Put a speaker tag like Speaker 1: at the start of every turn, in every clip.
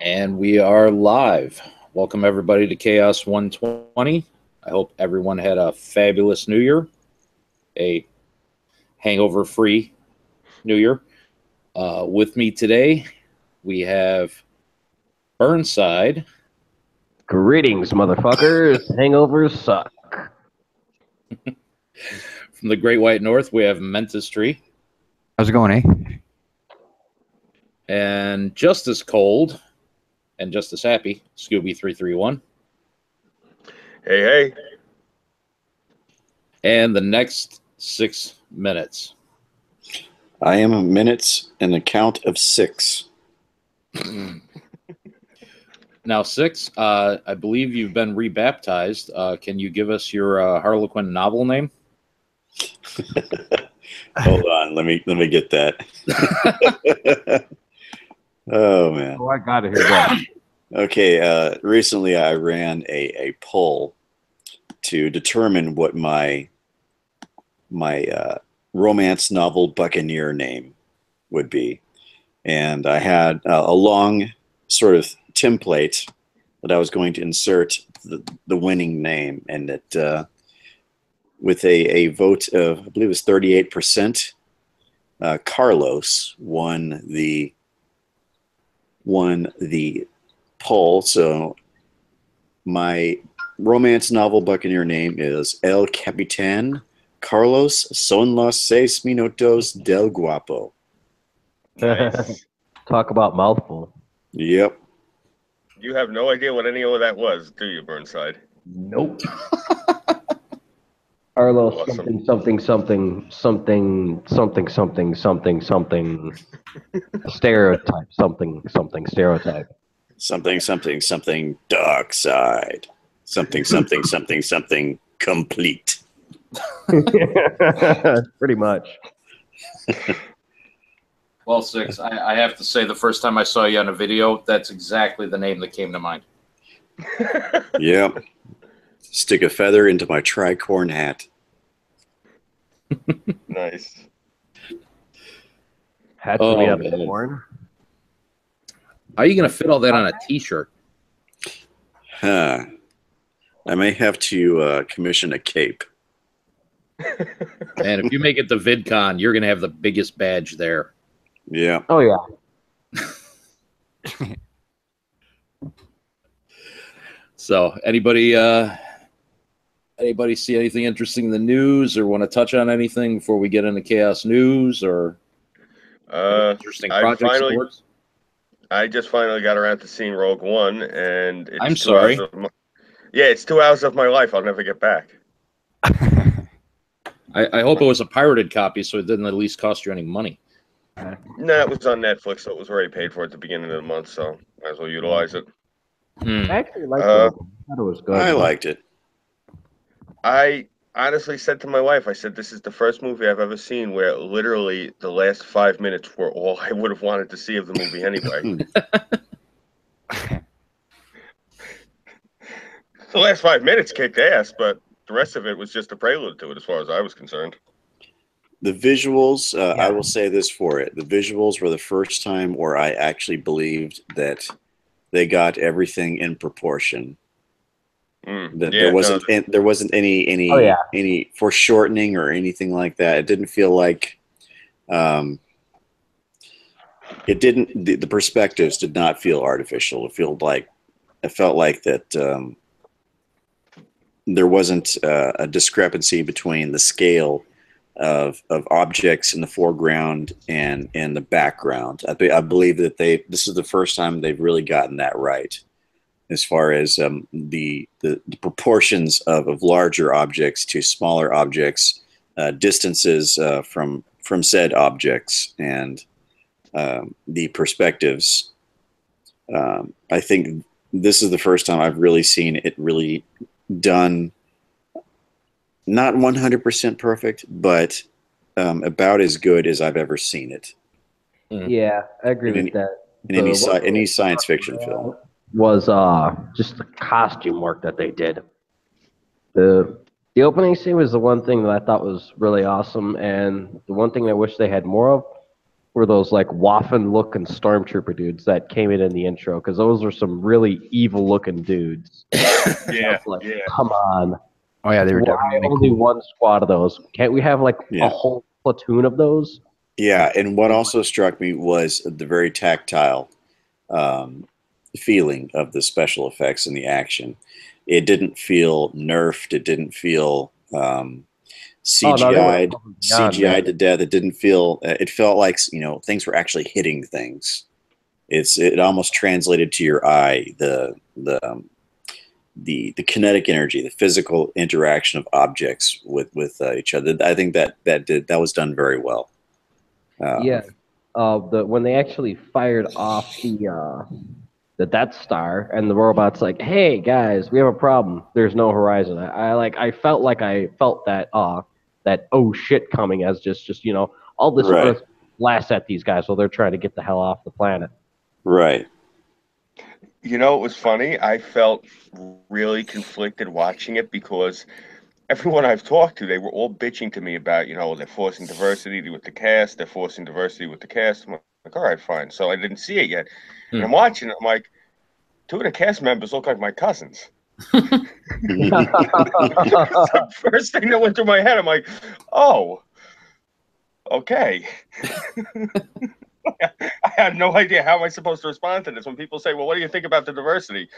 Speaker 1: And we are live. Welcome, everybody, to Chaos 120. I hope everyone had a fabulous New Year, a hangover free New Year. With me today, we have Burnside.
Speaker 2: Greetings, motherfuckers. Hangovers suck.
Speaker 1: From the Great White North, we have Mentis Tree.
Speaker 3: How's it going, eh?
Speaker 1: And just as cold and just as happy, Scooby331.
Speaker 4: Hey, hey.
Speaker 1: And the next 6 minutes.
Speaker 5: I am minutes and a count of 6.
Speaker 1: Now, 6, I believe you've been rebaptized. Can you give us your Harlequin novel name?
Speaker 5: Hold on, let me get that. Oh man.
Speaker 2: Oh, I gotta hear that.
Speaker 5: Okay, recently I ran a poll to determine what my romance novel Buccaneer name would be, and I had a long sort of template that I was going to insert the winning name, and that with a vote of, I believe it was 38%, Carlos won the poll. So my romance novel Buccaneer name is El Capitan Carlos son los 6 minutos del Guapo.
Speaker 4: Nice.
Speaker 2: Talk about mouthful.
Speaker 5: Yep.
Speaker 4: You have no idea what any of that was, do you, Burnside?
Speaker 2: Nope. Carlos,
Speaker 4: Awesome.
Speaker 2: something stereotype, something stereotype.
Speaker 5: Something dark side. Something complete.
Speaker 2: Pretty much.
Speaker 1: Well, 6, I have to say, the first time I saw you on a video, that's exactly the name that came to mind.
Speaker 5: Yep. Stick a feather into my tricorn hat.
Speaker 4: Nice.
Speaker 2: Hats
Speaker 1: Oh,
Speaker 2: made up
Speaker 1: man.
Speaker 2: of corn.
Speaker 1: How are you going to fit all that on a T-shirt?
Speaker 5: Huh. I may have to commission a cape.
Speaker 1: And if you make it to VidCon, you're going to have the biggest badge there.
Speaker 5: Yeah.
Speaker 2: Oh yeah.
Speaker 1: So, anybody see anything interesting in the news, or want to touch on anything before we get into Chaos News, or interesting project sports?
Speaker 4: I just finally got around to seeing Rogue One, and it's
Speaker 1: I'm
Speaker 4: 2
Speaker 1: sorry.
Speaker 4: hours of it's 2 hours of my life I'll never get back.
Speaker 1: I hope it was a pirated copy, so it didn't at least cost you any money.
Speaker 4: No, it was on Netflix, so it was already paid for at the beginning of the month, so might as well utilize it.
Speaker 2: I actually liked it. I thought it was good.
Speaker 5: I liked it.
Speaker 4: I honestly said to my wife, I said, this is the first movie I've ever seen where literally the last 5 minutes were all I would have wanted to see of the movie anyway. The last 5 minutes kicked ass, but the rest of it was just a prelude to it as far as I was concerned.
Speaker 5: The visuals, I will say this for it. The visuals were the first time where I actually believed that they got everything in proportion. That there wasn't any foreshortening or anything like that. It didn't feel like the perspectives did not feel artificial. It felt like that there wasn't a discrepancy between the scale of objects in the foreground and in the background. I believe that this is the first time they've really gotten that right, as far as the proportions of larger objects to smaller objects, distances from said objects, and the perspectives. I think this is the first time I've really seen it really done. Not 100% perfect, but about as good as I've ever seen it.
Speaker 2: Yeah, I agree with that.
Speaker 5: In any science fiction film.
Speaker 2: Was just the costume work that they did. The opening scene was the one thing that I thought was really awesome, and the one thing I wish they had more of were those like waffen-looking stormtrooper dudes that came in the intro, because those are some really evil-looking dudes.
Speaker 4: Yeah,
Speaker 2: Like,
Speaker 4: yeah.
Speaker 2: come on.
Speaker 3: Oh yeah, they were
Speaker 2: Why
Speaker 3: definitely
Speaker 2: only
Speaker 3: cool.
Speaker 2: one squad of those? Can't we have like
Speaker 5: Yeah.
Speaker 2: a whole platoon of those?
Speaker 5: Yeah, and what also struck me was the very tactile feeling of the special effects and the action. It didn't feel nerfed. It didn't feel
Speaker 2: Oh no, they went
Speaker 5: CGI'd,
Speaker 2: above and beyond,
Speaker 5: CGI'd
Speaker 2: man.
Speaker 5: to death. It didn't feel. It felt like things were actually hitting things. It almost translated to your eye the kinetic energy, the physical interaction of objects with each other. I think that was done very well.
Speaker 2: Yeah. When they actually fired off the Death Star, and the robot's like, "Hey guys, we have a problem. There's no horizon." I felt like I felt that oh shit coming, as just all this
Speaker 5: Right.
Speaker 2: Earth blasts at these guys while they're trying to get the hell off the planet.
Speaker 5: Right.
Speaker 4: You know, it was funny. I felt really conflicted watching it because everyone I've talked to, they were all bitching to me about, they're forcing diversity with the cast. They're forcing diversity with the cast. I'm like, all right, fine. So I didn't see it yet. And I'm watching it. I'm like, two of the cast members look like my cousins. The first thing that went through my head, I'm like, oh, okay. I had no idea how am I supposed to respond to this when people say, well, what do you think about the diversity?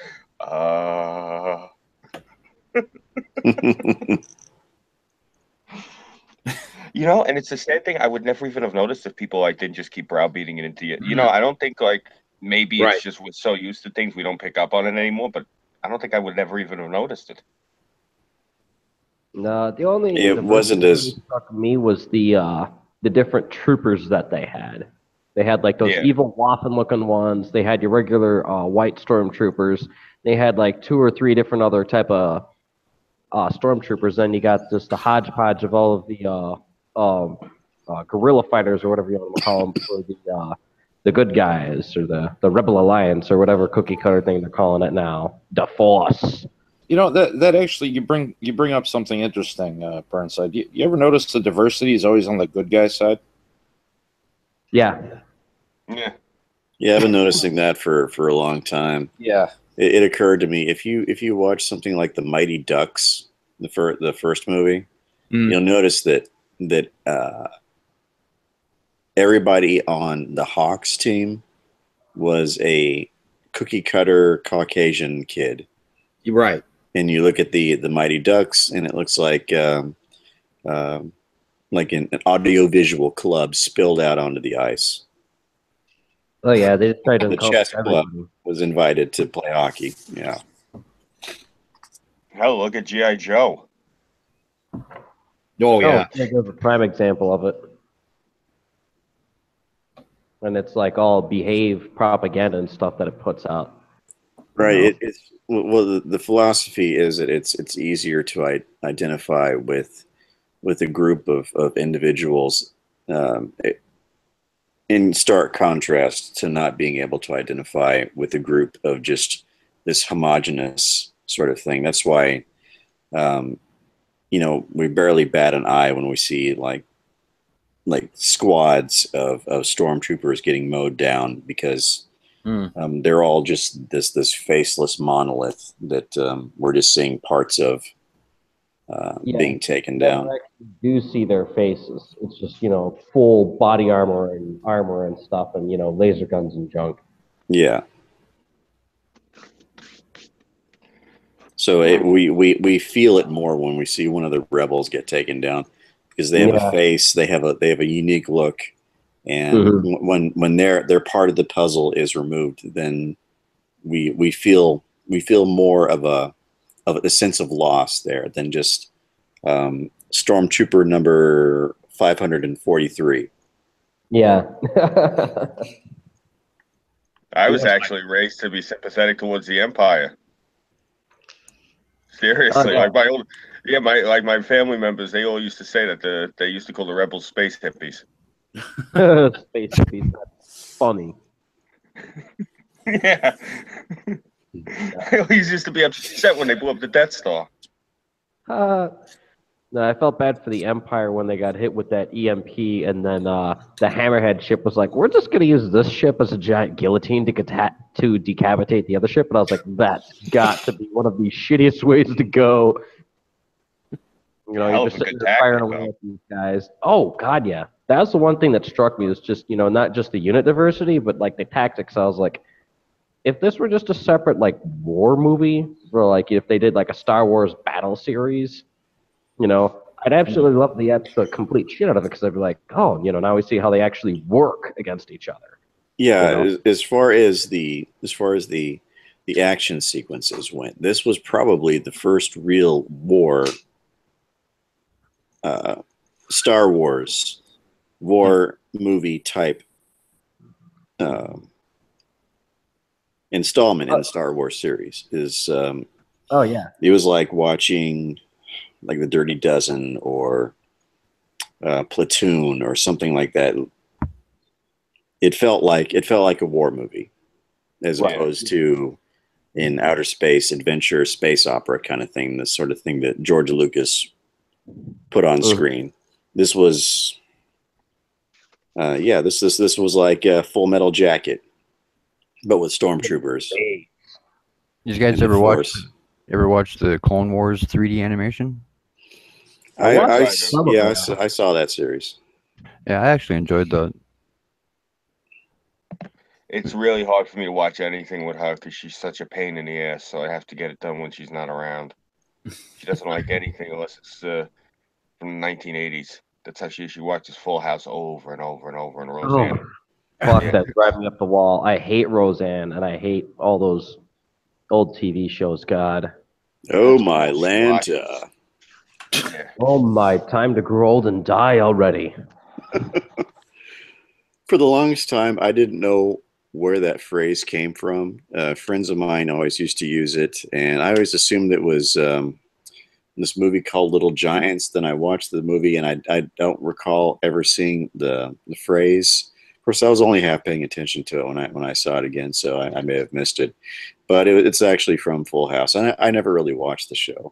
Speaker 4: And it's the sad thing. I would never even have noticed if people didn't just keep browbeating it into you. I don't think maybe it's just we're so used to things we don't pick up on it anymore. But I don't think I would never even have noticed it.
Speaker 2: No, the only
Speaker 5: It wasn't as
Speaker 2: that struck me was the different troopers that they had. They had like those
Speaker 4: Yeah.
Speaker 2: evil Waffen-looking ones. They had your regular white stormtroopers. They had like 2 or 3 different other type of stormtroopers. Then you got just the hodgepodge of all of the guerrilla fighters, or whatever you want to call them, for the good guys, or the Rebel Alliance, or whatever cookie cutter thing they're calling it now. The Force.
Speaker 1: That actually you bring up something interesting, Burnside. You ever notice the diversity is always on the good guy side?
Speaker 2: Yeah.
Speaker 4: Yeah.
Speaker 5: Yeah, I've been noticing that for a long time.
Speaker 1: Yeah.
Speaker 5: It occurred to me, if you watch something like the Mighty Ducks, the first movie, you'll notice that everybody on the Hawks team was a cookie cutter Caucasian kid.
Speaker 1: You're right.
Speaker 5: And you look at the Mighty Ducks, and it looks like an audiovisual club spilled out onto the ice.
Speaker 2: Oh yeah, they just tried to
Speaker 5: The
Speaker 2: encompass
Speaker 5: chess club
Speaker 2: everybody.
Speaker 5: was invited to play hockey. Yeah.
Speaker 4: Hell, look at G.I. Joe.
Speaker 1: Oh yeah.
Speaker 2: It was a prime example of it. And it's like all behave propaganda and stuff that it puts out.
Speaker 5: Right. The philosophy is that it's easier to identify with a group of individuals, in stark contrast to not being able to identify with a group of just this homogenous sort of thing. That's why, we barely bat an eye when we see like squads of stormtroopers getting mowed down, because they're all just this faceless monolith that we're just seeing parts of being taken down.
Speaker 2: You actually do see their faces. It's just, full body armor and stuff, and, laser guns and junk.
Speaker 5: Yeah. So we feel it more when we see one of the rebels get taken down, because they have a face, they have a unique look, and when their part of the puzzle is removed, then we feel more of a sense of loss there than just Stormtrooper number 543.
Speaker 2: Yeah.
Speaker 4: I was actually raised to be sympathetic towards the Empire. Seriously, my family members, they all used to say that they used to call the rebels space hippies.
Speaker 2: Space hippies. That's funny.
Speaker 4: Yeah. I always used to be upset when they blew up the Death Star.
Speaker 2: No, I felt bad for the Empire when they got hit with that EMP, and then the Hammerhead ship was like, "We're just gonna use this ship as a giant guillotine to decapitate the other ship." And I was like, "That's got to be one of the shittiest ways to go." You're
Speaker 4: Hell
Speaker 2: just
Speaker 4: of a
Speaker 2: sitting
Speaker 4: good
Speaker 2: there firing
Speaker 4: tactic,
Speaker 2: away
Speaker 4: though.
Speaker 2: at these guys. Oh God, yeah. That's the one thing that struck me was just not just the unit diversity, but like the tactics. I was like, if this were just a separate like war movie, or like if they did like a Star Wars battle series. I'd absolutely love the complete shit out of it because I'd be like, oh, now we see how they actually work against each other.
Speaker 5: Yeah, as far as the action sequences went, this was probably the first real Star Wars war movie type installment in the Star Wars series.
Speaker 2: Oh yeah,
Speaker 5: It was like watching like the Dirty Dozen or Platoon or something like that. It felt like a war movie as opposed to in outer space adventure, space opera kind of thing, the sort of thing that George Lucas put on screen. This was this was like a Full Metal Jacket, but with stormtroopers.
Speaker 3: You guys ever watch the Clone Wars 3D animation?
Speaker 5: I saw that series.
Speaker 3: Yeah, I actually enjoyed that.
Speaker 4: It's really hard for me to watch anything with her because she's such a pain in the ass. So I have to get it done when she's not around. She doesn't like anything unless it's from the 1980s. That's how she watches Full House over and over and over. And Roseanne.
Speaker 2: Fuck that, drive me up the wall. I hate Roseanne, and I hate all those old TV shows. God.
Speaker 5: Oh my Lanta.
Speaker 4: Yeah.
Speaker 2: Oh my, time to grow old and die already.
Speaker 5: For the longest time, I didn't know where that phrase came from. Friends of mine always used to use it, and I always assumed it was this movie called Little Giants. Then I watched the movie, and I don't recall ever seeing the phrase. Of course, I was only half paying attention to it when I saw it again, so I may have missed it. But it's actually from Full House, and I never really watched the show.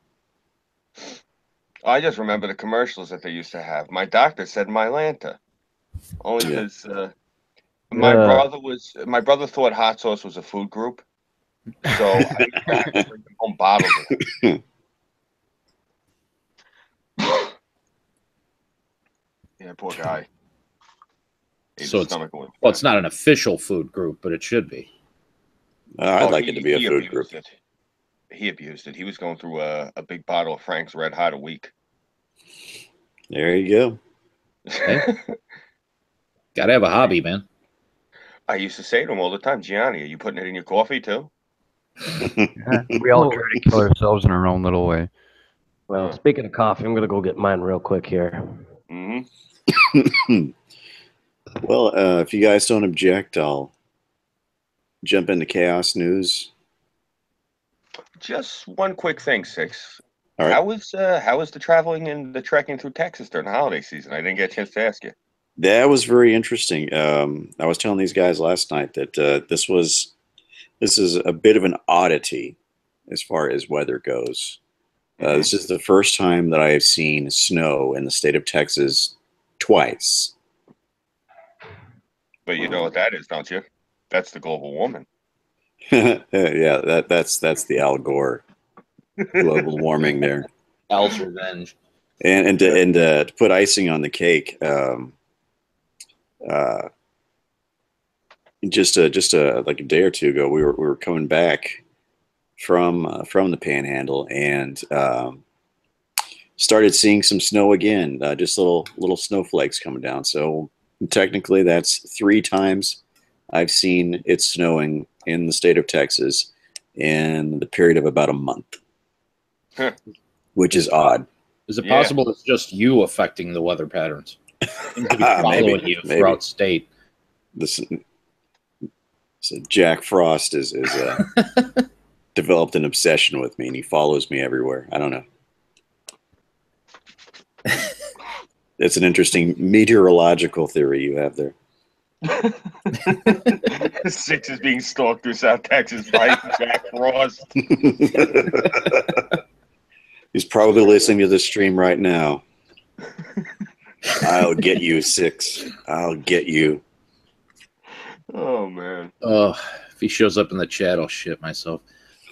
Speaker 4: I just remember the commercials that they used to have. My doctor said Mylanta, only because my brother thought hot sauce was a food group, so I used to have to bring them home bottles of it. Yeah, poor guy.
Speaker 1: So it's not an official food group, but it should be.
Speaker 5: I'd like it to be a food group.
Speaker 4: He abused it. He was going through a big bottle of Frank's Red Hot a week.
Speaker 5: There you go.
Speaker 1: Hey. Gotta have a hobby, man.
Speaker 4: I used to say to him all the time, Gianni, are you putting it in your coffee too?
Speaker 3: We all try to kill ourselves in our own little way.
Speaker 2: Well, speaking of coffee, I'm gonna go get mine real quick here.
Speaker 4: Mm-hmm.
Speaker 5: Well, if you guys don't object, I'll jump into Chaos News.
Speaker 4: Just one quick thing, Six.
Speaker 5: All right.
Speaker 4: How was the traveling and the trekking through Texas during the holiday season? I didn't get a chance to ask you.
Speaker 5: That was very interesting. I was telling these guys last night that this is a bit of an oddity as far as weather goes. This is the first time that I have seen snow in the state of Texas twice.
Speaker 4: But you know what that is, don't you? That's the global warming.
Speaker 5: Yeah, that's the Al Gore global warming there.
Speaker 1: Al's revenge.
Speaker 5: And to put icing on the cake, just like a day or two ago, we were coming back from the Panhandle and started seeing some snow again. Just little snowflakes coming down. So technically, that's 3 times I've seen it snowing in the state of Texas in the period of about a month, which is odd.
Speaker 1: Is it possible it's just you affecting the weather patterns? Following you throughout state.
Speaker 5: So Jack Frost is developed an obsession with me, and he follows me everywhere. I don't know. It's an interesting meteorological theory you have there.
Speaker 4: Six is being stalked through South Texas by Jack Frost.
Speaker 5: He's probably listening to this stream right now. I'll get you, Six. I'll get you.
Speaker 4: Oh man.
Speaker 1: Oh, if he shows up in the chat, I'll shit myself.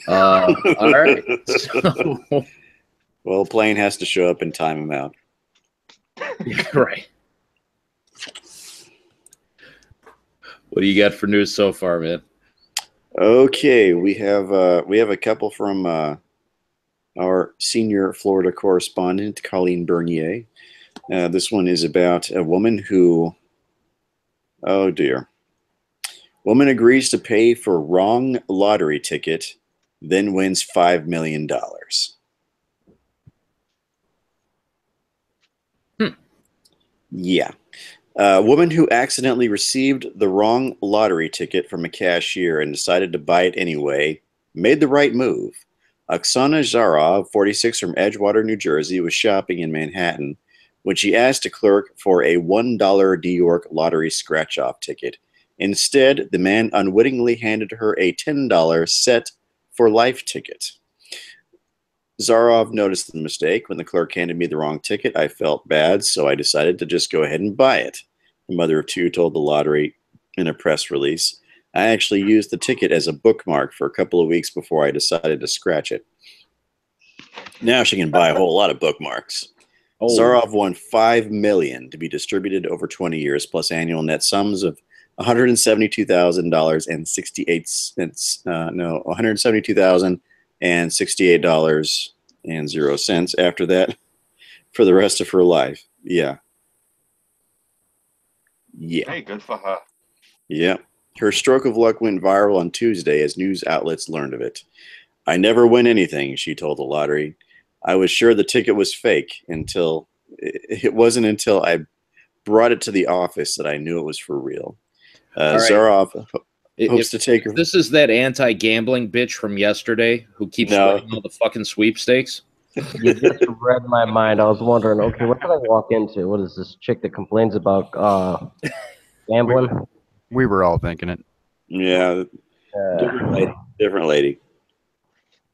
Speaker 1: All right. So,
Speaker 5: Well, Plane has to show up and time him out.
Speaker 1: yeah, right. What do you got for news so far, man?
Speaker 5: Okay, we have a couple from our senior Florida correspondent, Colleen Bernier. This one is about a woman who, oh dear. Woman agrees to pay for wrong lottery ticket, then wins $5 million. Yeah. A woman who accidentally received the wrong lottery ticket from a cashier and decided to buy it anyway made the right move. Oksana Zarov, 46, from Edgewater, New Jersey, was shopping in Manhattan when she asked a clerk for a $1 New York lottery scratch-off ticket. Instead, the man unwittingly handed her a $10 set for life ticket. Zarov noticed the mistake. When the clerk handed me the wrong ticket, I felt bad, so I decided to just go ahead and buy it. The mother of two told the lottery in a press release. I actually used the ticket as a bookmark for a couple of weeks before I decided to scratch it. Now she can buy a whole lot of bookmarks.
Speaker 1: Oh.
Speaker 5: Zarov won $5 million to be distributed over 20 years, plus annual net sums of $172,000 and 68 cents. No, $172,068.00 after that for the rest of her life. Yeah. Yeah.
Speaker 4: Hey, good for her.
Speaker 5: Yeah. Her stroke of luck went viral on Tuesday as news outlets learned of it. I never win anything, she told the lottery. I was sure the ticket was fake until it wasn't until I brought it to the office that I knew it was for real.
Speaker 1: All right.
Speaker 5: Zarov hopes to take her.
Speaker 1: This is that anti-gambling bitch from yesterday who keeps winning all the fucking sweepstakes.
Speaker 2: You just read my mind. I was wondering, okay, what did I walk into? What is this chick that complains about gambling?
Speaker 3: We were all thinking it.
Speaker 5: Yeah, different lady.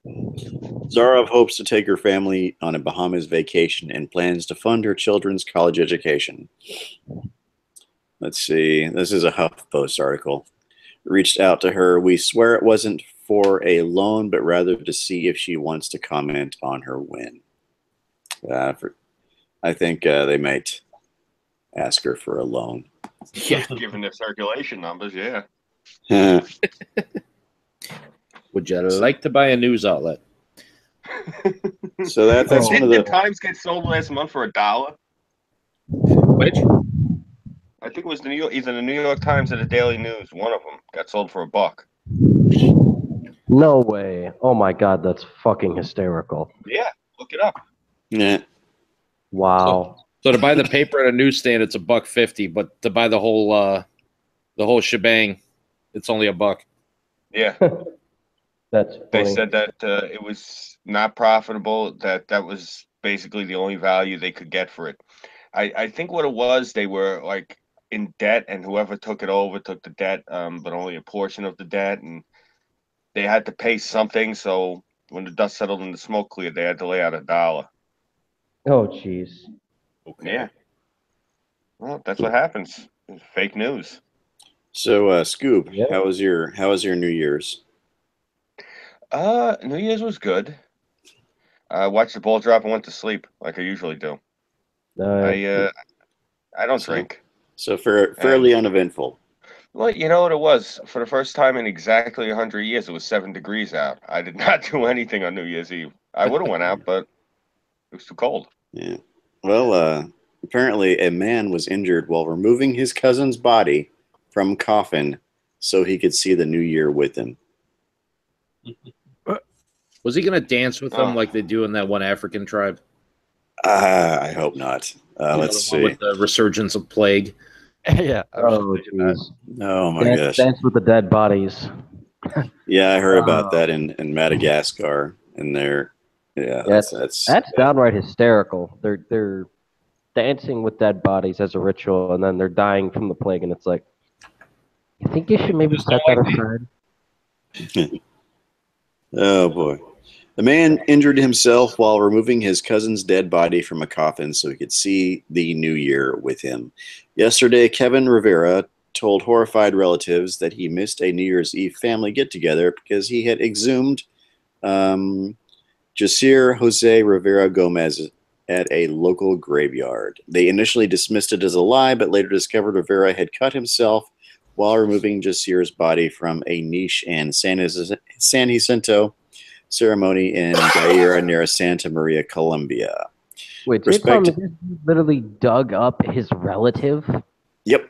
Speaker 5: Zarov hopes to take her family on a Bahamas vacation and plans to fund her children's college education. Let's see. This is a HuffPost article. Reached out to her. We swear it wasn't for a loan, but rather to see if she wants to comment on her win. I think they might ask her for a loan.
Speaker 4: Yeah, given the circulation numbers, yeah.
Speaker 1: Would you like to buy a news outlet?
Speaker 5: So that's one of
Speaker 4: the
Speaker 5: the
Speaker 4: Times get sold last month for $1.
Speaker 1: Which?
Speaker 4: I think it was either the New York Times or the Daily News. One of them got sold for $1.
Speaker 2: No way. Oh my God, that's fucking hysterical.
Speaker 4: Yeah, look it up.
Speaker 5: Yeah.
Speaker 2: Wow.
Speaker 1: So to buy the paper at a newsstand, it's $1.50, but to buy the whole shebang, it's only $1.
Speaker 4: Yeah.
Speaker 2: That's funny.
Speaker 4: They said that it was not profitable, that was basically the only value they could get for it. I think what it was, they were like in debt, and whoever took it over took the debt, but only a portion of the debt, and they had to pay something. So when the dust settled and the smoke cleared, they had to lay out $1.
Speaker 2: Oh, jeez.
Speaker 1: Okay.
Speaker 4: Yeah. Well, that's what happens. It's fake news.
Speaker 5: So Scoop,
Speaker 2: Yep.
Speaker 5: how was your New Year's?
Speaker 4: New Year's was good. I watched the ball drop and went to sleep like I usually do. I don't drink.
Speaker 5: So fairly uneventful.
Speaker 4: Well, you know what it was? For the first time in exactly 100 years, it was 7 degrees out. I did not do anything on New Year's Eve. I would have went out, but it was too cold.
Speaker 5: Yeah. Well, apparently a man was injured while removing his cousin's body from a coffin so he could see the new year with him.
Speaker 1: Was he going to dance with them like they do in that one African tribe?
Speaker 5: I hope not. Let's see.
Speaker 1: With the resurgence of plague.
Speaker 3: Yeah.
Speaker 2: Oh, jeez.
Speaker 5: Oh my gosh.
Speaker 2: Dance with the dead bodies.
Speaker 5: Yeah, I heard about that in Madagascar, and that's
Speaker 2: downright hysterical. They're dancing with dead bodies as a ritual, and then they're dying from the plague, and it's like, you think you should maybe set that aside?
Speaker 5: Oh boy. The man injured himself while removing his cousin's dead body from a coffin so he could see the new year with him. Yesterday, Kevin Rivera told horrified relatives that he missed a New Year's Eve family get-together because he had exhumed Jasir Jose Rivera Gomez at a local graveyard. They initially dismissed it as a lie, but later discovered Rivera had cut himself while removing Jasir's body from a niche in San Jacinto ceremony in Gaira near Santa Maria, Colombia.
Speaker 2: Wait, so you're telling me this literally dug up his relative?
Speaker 5: Yep.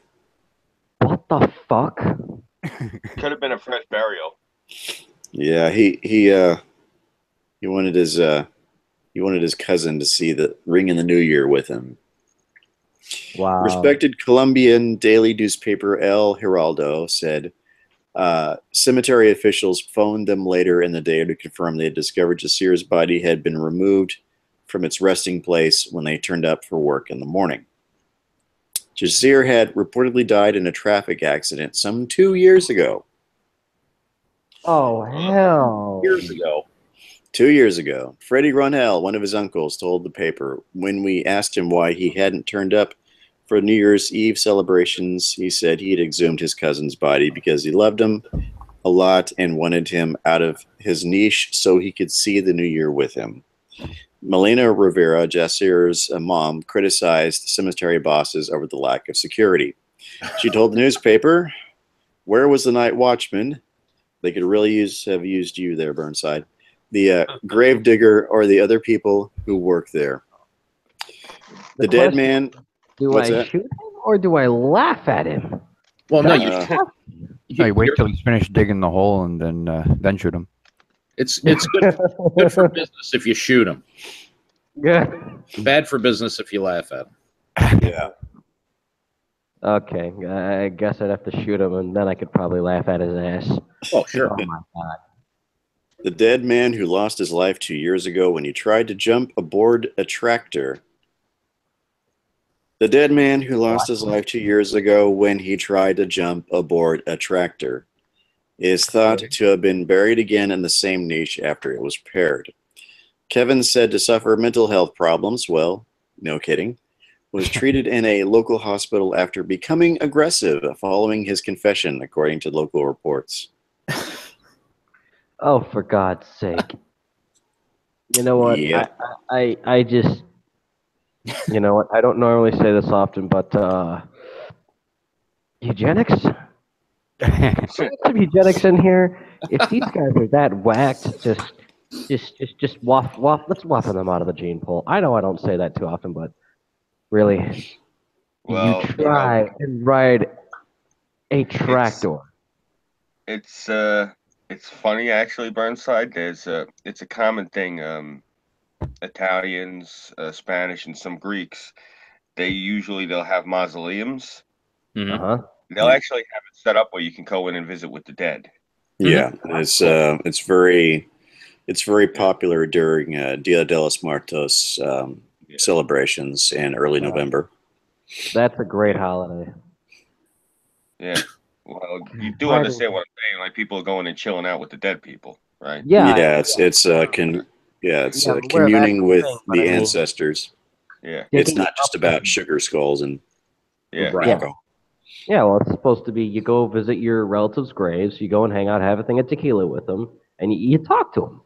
Speaker 2: What the fuck?
Speaker 4: Could have been a fresh burial.
Speaker 5: Yeah, he wanted his cousin to see the ring in the new year with him.
Speaker 2: Wow.
Speaker 5: Respected Colombian daily newspaper El Heraldo said cemetery officials phoned them later in the day to confirm they had discovered Jasir's body had been removed from its resting place when they turned up for work in the morning. Jasir had reportedly died in a traffic accident some 2 years ago.
Speaker 2: Oh, hell.
Speaker 1: Years ago.
Speaker 5: 2 years ago, Freddie Ronell, one of his uncles, told the paper when we asked him why he hadn't turned up for New Year's Eve celebrations, he said he had exhumed his cousin's body because he loved him a lot and wanted him out of his niche so he could see the new year with him. Melina Rivera, Jasir's mom, criticized cemetery bosses over the lack of security. She told the newspaper, "Where was the night watchman? They could really have used you there, Burnside. The grave digger or the other people who work there." The dead man...
Speaker 2: Do I shoot him or do I laugh at him?
Speaker 1: Well, no,
Speaker 3: you wait till he's finished digging the hole and then shoot him.
Speaker 1: It's good for business if you shoot him.
Speaker 2: Yeah.
Speaker 1: Bad for business if you laugh at him.
Speaker 5: Yeah.
Speaker 2: Okay, I guess I'd have to shoot him, and then I could probably laugh at his ass.
Speaker 1: Oh, sure.
Speaker 2: Oh my god.
Speaker 5: The dead man who lost his life 2 years ago when he tried to jump aboard a tractor. The dead man who lost his life 2 years ago when he tried to jump aboard a tractor is thought to have been buried again in the same niche after it was repaired. Kevin said to suffer mental health problems, well, no kidding, was treated in a local hospital after becoming aggressive following his confession, according to local reports.
Speaker 2: Oh, for God's sake. You know what?
Speaker 5: Yeah.
Speaker 2: I just... You know what? I don't normally say this often, but eugenics? Some eugenics in here. If these guys are that whacked, just let's waft them out of the gene pool. I know I don't say that too often, but really,
Speaker 4: Well,
Speaker 2: you try and ride a tractor.
Speaker 4: It's funny actually, Burnside. It's a common thing. Italians, Spanish, and some Greeks, they'll have mausoleums.
Speaker 2: Uh-huh.
Speaker 4: They'll actually have it set up where you can go in and visit with the dead.
Speaker 5: Yeah, it's very popular during Dia de los Muertos celebrations in early November.
Speaker 2: That's a great holiday.
Speaker 4: Yeah. Well, you do understand what I'm saying. Like, people are going and chilling out with the dead people, right?
Speaker 2: Yeah.
Speaker 5: Yeah, it's communing with the ancestors.
Speaker 4: Yeah.
Speaker 5: It's not just about sugar skulls and alcohol.
Speaker 2: Yeah, well, it's supposed to be you go visit your relatives' graves, you go and hang out, have a thing of tequila with them, and you talk to them.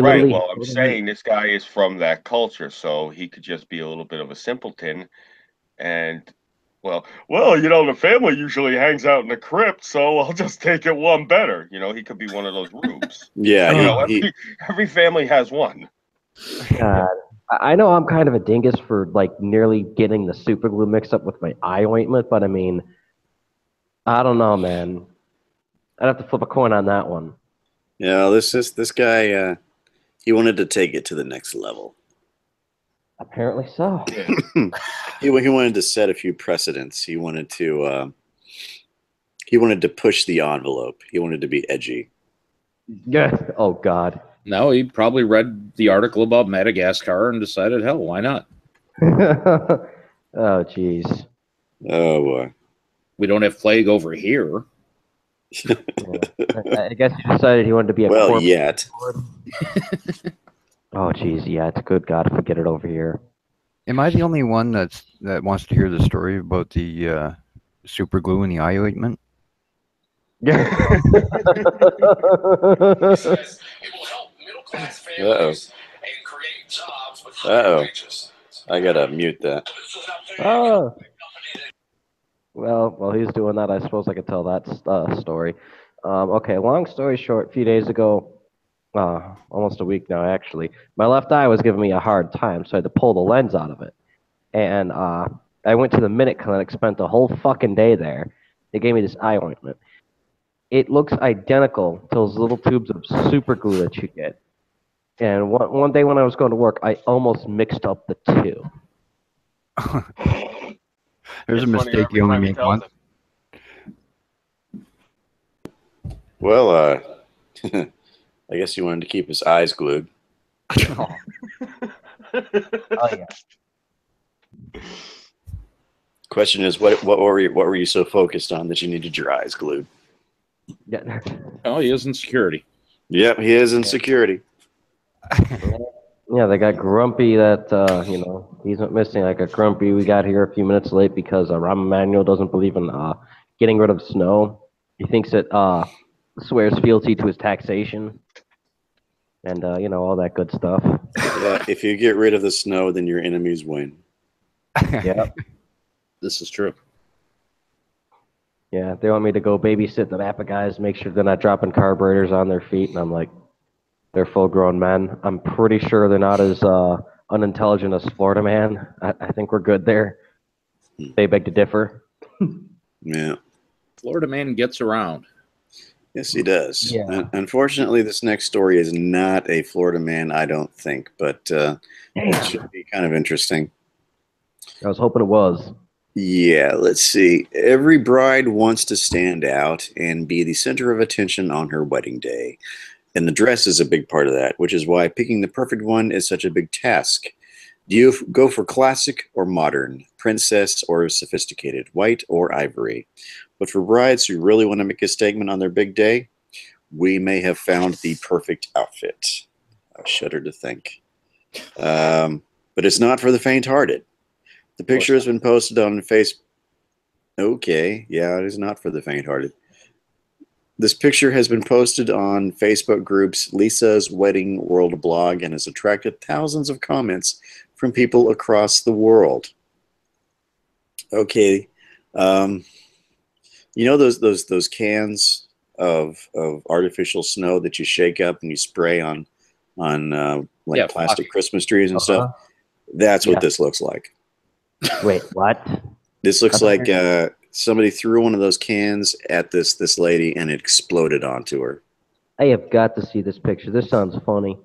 Speaker 4: Right, well, I'm saying this guy is from that culture, so he could just be a little bit of a simpleton. And, well, the family usually hangs out in the crypt, so I'll just take it one better. He could be one of those rubes.
Speaker 5: Yeah,
Speaker 4: every family has one.
Speaker 2: God. I know I'm kind of a dingus for, like, nearly getting the super glue mixed up with my eye ointment, but, I mean, I don't know, man. I'd have to flip a coin on that one.
Speaker 5: Yeah, this guy, he wanted to take it to the next level.
Speaker 2: Apparently so.
Speaker 5: He wanted to set a few precedents. He wanted to push the envelope. He wanted to be edgy.
Speaker 2: Yeah. Oh God.
Speaker 1: No, he probably read the article about Madagascar and decided, hell, why not?
Speaker 2: Oh jeez.
Speaker 5: Oh boy.
Speaker 1: We don't have plague over here.
Speaker 2: Yeah. I guess he decided he wanted to be a
Speaker 5: Well,
Speaker 2: corpse.
Speaker 5: yet.
Speaker 2: Oh, jeez, yeah, it's good God, forget it over here.
Speaker 3: Am I the only one that wants to hear the story about the super glue in the eye ointment?
Speaker 2: Yeah.
Speaker 5: Uh-oh. Uh-oh. I gotta mute that.
Speaker 2: Oh. Well, while he's doing that, I suppose I could tell that story. Okay, long story short, a few days ago, almost a week now actually, my left eye was giving me a hard time, so I had to pull the lens out of it. And I went to the Minute Clinic, spent the whole fucking day there. They gave me this eye ointment. It looks identical to those little tubes of super glue that you get. And one day when I was going to work, I almost mixed up the two.
Speaker 3: There's a
Speaker 4: It's funny,
Speaker 3: mistake
Speaker 4: every
Speaker 3: you only
Speaker 4: time he
Speaker 3: make
Speaker 4: tells
Speaker 3: once.
Speaker 5: Well, I guess he wanted to keep his eyes glued.
Speaker 2: Oh yeah.
Speaker 5: Question is, what were you so focused on that you needed your eyes glued?
Speaker 2: Yeah.
Speaker 1: Oh, he is in security.
Speaker 5: Yep, he is in security.
Speaker 2: Yeah, they got grumpy that, he's not missing. I got grumpy. We got here a few minutes late because Rahm Emanuel doesn't believe in getting rid of snow. He thinks it swears fealty to his taxation and, all that good stuff.
Speaker 5: Yeah, if you get rid of the snow, then your enemies win.
Speaker 2: Yeah.
Speaker 1: This is true.
Speaker 2: Yeah, they want me to go babysit the Napa guys, make sure they're not dropping carburetors on their feet. And I'm like, they're full-grown men. I'm pretty sure they're not as unintelligent as Florida Man. I think we're good there. They beg to differ.
Speaker 5: Yeah.
Speaker 1: Florida man gets around.
Speaker 5: Yes, he does.
Speaker 2: Yeah.
Speaker 5: Unfortunately, this next story is not a Florida man, I don't think, but it should be kind of interesting.
Speaker 2: I was hoping it was.
Speaker 5: Yeah, let's see. Every bride wants to stand out and be the center of attention on her wedding day. And the dress is a big part of that, which is why picking the perfect one is such a big task. Do you go for classic or modern, princess or sophisticated, white or ivory? But for brides who really want to make a statement on their big day, we may have found the perfect outfit. I shudder to think. But it's not for the faint-hearted. The picture has been posted on Facebook. Okay, yeah, it is not for the faint-hearted. This picture has been posted on Facebook groups Lisa's Wedding World blog and has attracted thousands of comments from people across the world. Okay, you know those cans of artificial snow that you shake up and you spray on plastic Christmas trees and stuff? That's what this looks like.
Speaker 2: Wait, what?
Speaker 5: This looks like somebody threw one of those cans at this lady and it exploded onto her.
Speaker 2: I have got to see this picture. This sounds funny.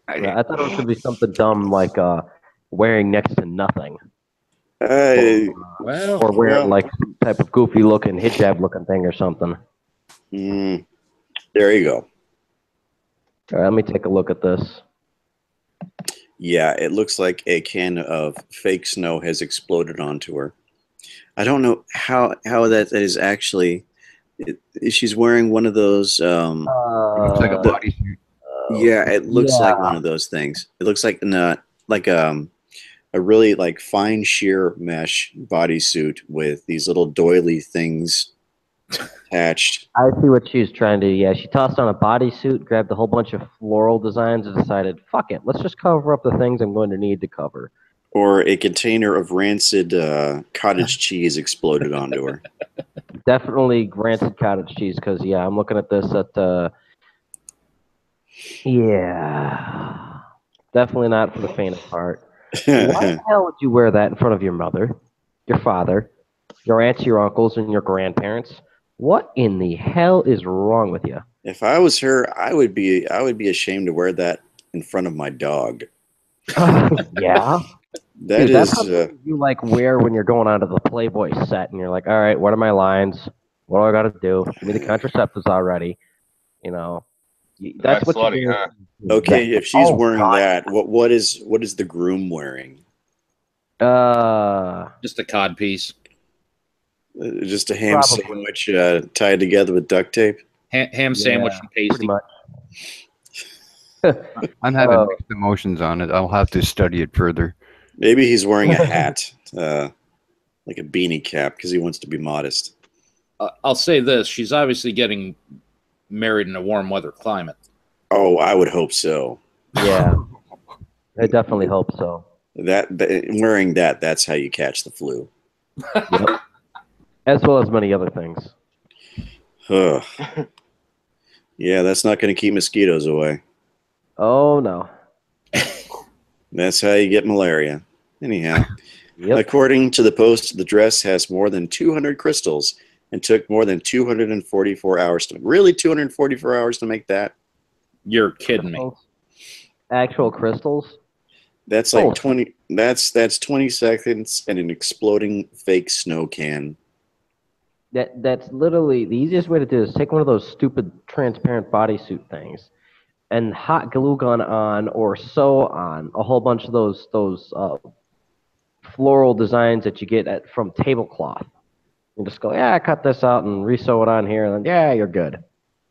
Speaker 2: I thought it was going to be something dumb like wearing next to nothing. Or wearing like some type of goofy looking hijab looking thing or something.
Speaker 5: There you go.
Speaker 2: All right, let me take a look at this.
Speaker 5: Yeah, it looks like a can of fake snow has exploded onto her. I don't know how that is actually. She's wearing one of those.
Speaker 3: Looks like a bodysuit.
Speaker 5: Yeah, it looks like one of those things. It looks like a really like fine sheer mesh bodysuit with these little doily things attached.
Speaker 2: I see what she's trying to do. Yeah, she tossed on a bodysuit, grabbed a whole bunch of floral designs, and decided, fuck it, let's just cover up the things I'm going to need to cover.
Speaker 5: Or a container of rancid cottage cheese exploded onto her.
Speaker 2: Definitely rancid cottage cheese, because, yeah, I'm looking at this at, yeah, definitely not for the faint of heart. Why the hell would you wear that in front of your mother, your father, your aunts, your uncles, and your grandparents? What in the hell is wrong with you?
Speaker 5: If I was her, I would be ashamed to wear that in front of my dog.
Speaker 2: Yeah.
Speaker 5: Dude,
Speaker 2: that's something you like wear when you're going onto the Playboy set and you're like, all right, what are my lines? What do I got to do? Give me the contraceptives already. You know, that's what
Speaker 4: slutty,
Speaker 2: you
Speaker 4: huh?
Speaker 5: Okay, if she's wearing that, what is the groom wearing?
Speaker 1: Just a cod piece.
Speaker 5: Just a ham
Speaker 2: Probably.
Speaker 5: sandwich tied together with duct tape.
Speaker 1: Ham sandwich
Speaker 2: Yeah,
Speaker 1: and
Speaker 2: pretty
Speaker 1: pasty.
Speaker 2: much.
Speaker 3: I'm having mixed emotions on it. I'll have to study it further.
Speaker 5: Maybe he's wearing a hat, like a beanie cap, because he wants to be modest.
Speaker 1: I'll say this: she's obviously getting married in a warm weather climate.
Speaker 5: Oh, I would hope so.
Speaker 2: Yeah, I definitely hope so.
Speaker 5: Wearing that's how you catch the flu.
Speaker 2: Yep. As well as many other things.
Speaker 5: Ugh. Yeah, that's not going to keep mosquitoes away.
Speaker 2: Oh no.
Speaker 5: That's how you get malaria. Anyhow,
Speaker 2: Yep.
Speaker 5: according to the Post, the dress has more than 200 crystals and took more than 244 hours to make. Really, 244 hours to make that?
Speaker 1: You're kidding me.
Speaker 2: Crystals? Actual crystals?
Speaker 5: That's like
Speaker 2: Oh.
Speaker 5: 20. That's 20 seconds and an exploding fake snow can.
Speaker 2: That's literally the easiest way to do it is take one of those stupid transparent bodysuit things and hot glue gun on or sew on a whole bunch of those floral designs that you get from tablecloth. And just go, yeah, cut this out and resew it on here, and then yeah, you're good.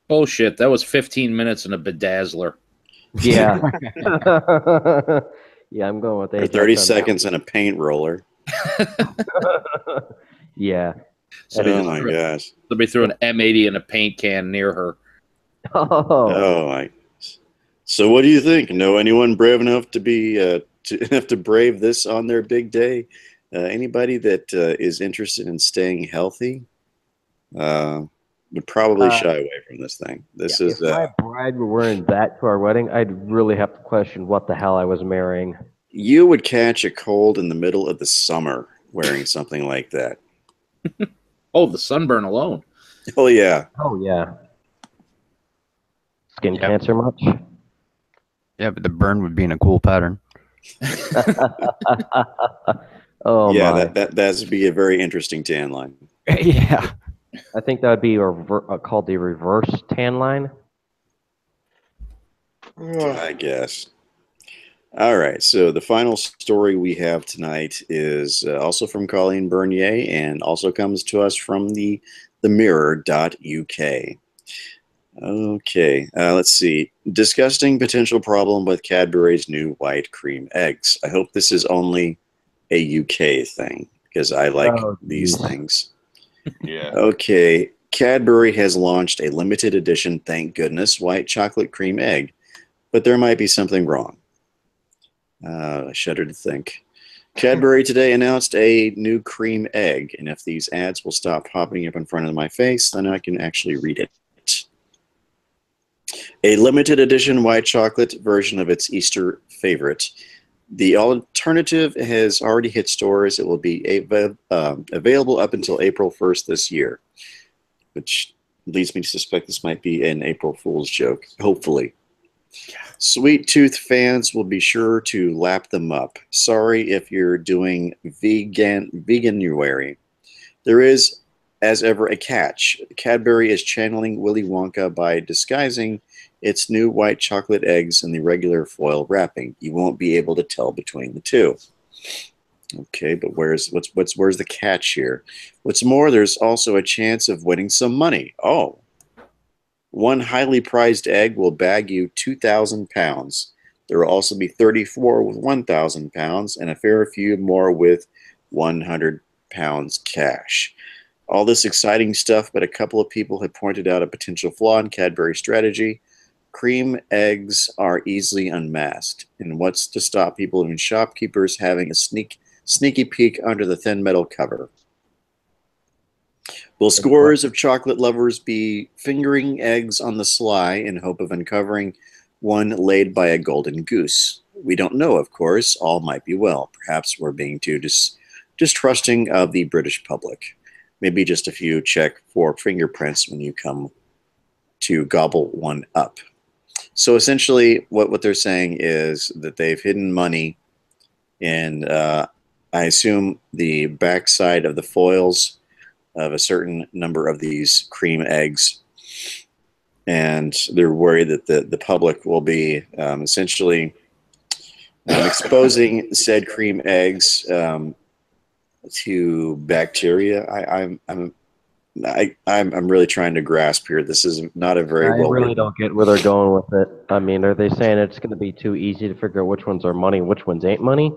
Speaker 1: Bullshit. That was 15 minutes and a bedazzler.
Speaker 2: Yeah. Yeah, I'm going with
Speaker 5: Or
Speaker 2: Ajax
Speaker 5: 30
Speaker 2: on that.
Speaker 5: seconds and a paint roller.
Speaker 2: Yeah.
Speaker 5: Oh my gosh.
Speaker 1: Somebody threw an M80 in a paint can near her.
Speaker 2: Oh.
Speaker 5: Oh my. So what do you think? Know anyone brave enough to be to brave this on their big day? Anybody that is interested in staying healthy would probably shy away from this thing. This is
Speaker 2: If my bride were wearing that to our wedding, I'd really have to question what the hell I was marrying.
Speaker 5: you would catch a cold in the middle of the summer wearing something like that.
Speaker 1: Oh, the sunburn alone.
Speaker 5: Oh yeah.
Speaker 2: Oh yeah. Skin cancer much?
Speaker 3: Yeah, but the burn would be in a cool pattern.
Speaker 2: Oh
Speaker 5: yeah,
Speaker 2: my.
Speaker 5: that'd be a very interesting tan line.
Speaker 3: Yeah.
Speaker 2: I think that would be called the reverse tan line.
Speaker 5: I guess. All right. So the final story we have tonight is also from Colleen Bernier and also comes to us from the mirror.uk. Okay. Let's see. Disgusting potential problem with Cadbury's new white cream eggs. I hope this is only a UK thing because I like these things.
Speaker 4: Yeah.
Speaker 5: Okay. Cadbury has launched a limited edition, thank goodness, white chocolate cream egg, but there might be something wrong. I shudder to think. Cadbury today announced a new cream egg, and if these ads will stop popping up in front of my face, then I can actually read it. A limited edition white chocolate version of its Easter favorite. The alternative has already hit stores. It will be available up until April 1st this year, which leads me to suspect this might be an April Fool's joke, hopefully. Sweet Tooth fans will be sure to lap them up. Sorry if you're doing veganuary. There is, as ever, a catch. Cadbury is channeling Willy Wonka by disguising its new white chocolate eggs in the regular foil wrapping. You won't be able to tell between the two. Okay, but where's the catch here? What's more, there's also a chance of winning some money. Oh. One highly prized egg will bag you 2,000 pounds. There will also be 34 with 1,000 pounds and a fair few more with 100 pounds cash. All this exciting stuff, but a couple of people have pointed out a potential flaw in Cadbury's strategy. Cream eggs are easily unmasked. And what's to stop people, even shopkeepers, having a sneaky peek under the thin metal cover? Will scores of chocolate lovers be fingering eggs on the sly in hope of uncovering one laid by a golden goose? We don't know, of course. All might be well. Perhaps we're being too distrusting of the British public. Maybe just a few check for fingerprints when you come to gobble one up. So essentially what they're saying is that they've hidden money in, I assume, the backside of the foils of a certain number of these cream eggs, and they're worried that the public will be essentially exposing said cream eggs to bacteria. I'm really trying to grasp here. This is not a very
Speaker 2: I
Speaker 5: well
Speaker 2: really
Speaker 5: written.
Speaker 2: don't get where they're going with it. I mean, are they saying it's going to be too easy to figure out which ones are money, which ones ain't money?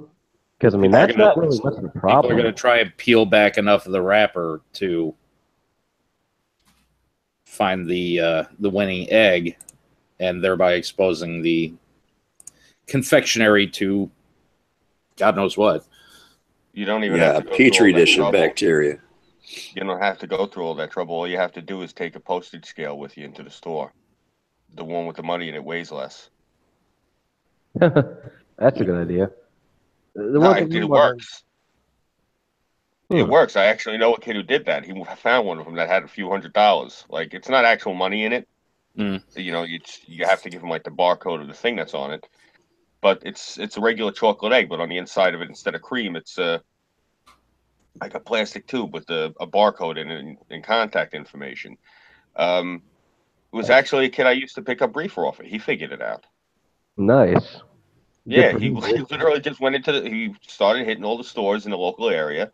Speaker 2: Because, I mean,
Speaker 1: People are
Speaker 2: that's
Speaker 1: gonna-
Speaker 2: not really much of a
Speaker 1: People are
Speaker 2: problem.
Speaker 1: going to try and peel back enough of the wrapper to find the winning egg, and thereby exposing the confectionery to God knows what.
Speaker 4: You don't even
Speaker 5: Yeah,
Speaker 4: have
Speaker 5: a
Speaker 4: to go through
Speaker 5: petri
Speaker 4: all that
Speaker 5: dish of
Speaker 4: trouble.
Speaker 5: bacteria.
Speaker 4: You don't have to go through all that trouble. All you have to do is take a postage scale with you into the store. The one with the money and it weighs less.
Speaker 2: That's a good idea. The
Speaker 4: No,
Speaker 2: one thing
Speaker 4: it
Speaker 2: I'm wondering-
Speaker 4: works. It
Speaker 2: Hmm.
Speaker 4: works. I actually know a kid who did that. He found one of them that had a few $100s. Like, it's not actual money in it.
Speaker 1: Mm.
Speaker 4: You know, you have to give him like the barcode of the thing that's on it. But it's a regular chocolate egg, but on the inside of it, instead of cream, it's like a plastic tube with a barcode in it and contact information. It was actually a kid I used to pick up reefer off of. He figured it out.
Speaker 2: Nice. Good
Speaker 4: Yeah,
Speaker 2: for
Speaker 4: he
Speaker 2: him, dude.
Speaker 4: literally just went he started hitting all the stores in the local area,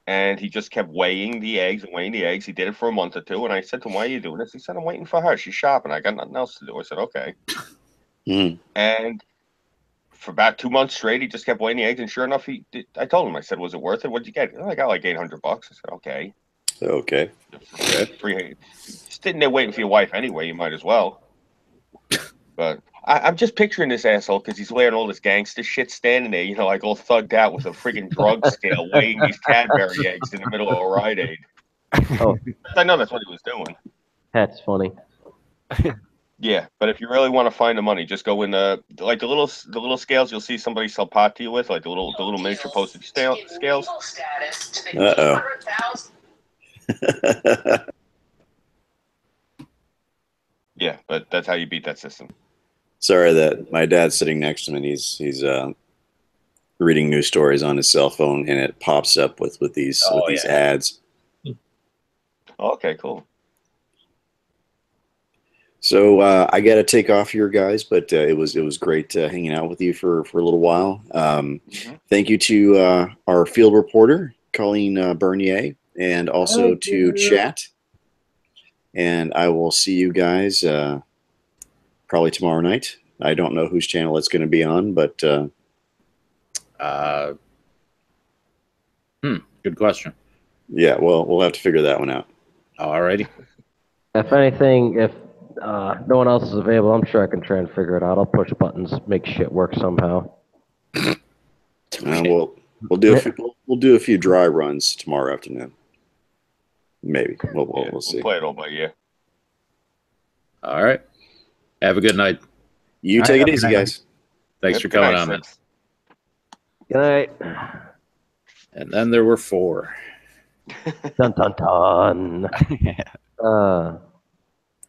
Speaker 4: and he just kept weighing the eggs and weighing the eggs. He did it for a month or two, and I said to him, "Why are you doing this?" He said, "I'm waiting for her. She's shopping. I got nothing else to do." I said, "Okay."
Speaker 5: Mm.
Speaker 4: And for about 2 months straight, he just kept weighing the eggs, and sure enough, he did. I told him, I said, "Was it worth it? What'd you get?" "Oh, I got like $800." I said, "Okay."
Speaker 5: Okay.
Speaker 4: Free. Just sitting there waiting for your wife anyway. You might as well. But I'm just picturing this asshole because he's wearing all this gangster shit, standing there, you know, like all thugged out with a friggin' drug scale, weighing these Cadbury eggs in the middle of a Rite Aid.
Speaker 2: Oh,
Speaker 4: I know that's what he was doing.
Speaker 2: that's funny.
Speaker 4: Yeah, but if you really want to find the money, just go in the little scales you'll see somebody sell pot to you with, like the little miniature postage scales.
Speaker 5: Uh-oh.
Speaker 4: Yeah, but that's how you beat that system.
Speaker 5: Sorry that my dad's sitting next to me and he's reading news stories on his cell phone and it pops up with these ads.
Speaker 4: Okay, cool.
Speaker 5: So I got to take off here, guys, but it was great hanging out with you for a little while. Thank you to our field reporter, Colleen Bernier, and also to chat. And I will see you guys probably tomorrow night. I don't know whose channel it's going to be on, but
Speaker 1: Good question.
Speaker 5: yeah, well, we'll have to figure that one out.
Speaker 1: Alrighty.
Speaker 2: If anything, if no one else is available, I'm sure I can try and figure it out. I'll push buttons, make shit work somehow.
Speaker 5: We'll do a few dry runs tomorrow afternoon. Maybe we'll see.
Speaker 4: We'll play it all by ear.
Speaker 1: All right. Have a good night.
Speaker 5: You take it easy, guys.
Speaker 1: Thanks for coming on, man.
Speaker 2: Good night.
Speaker 1: And then there were 4.
Speaker 2: Dun dun dun.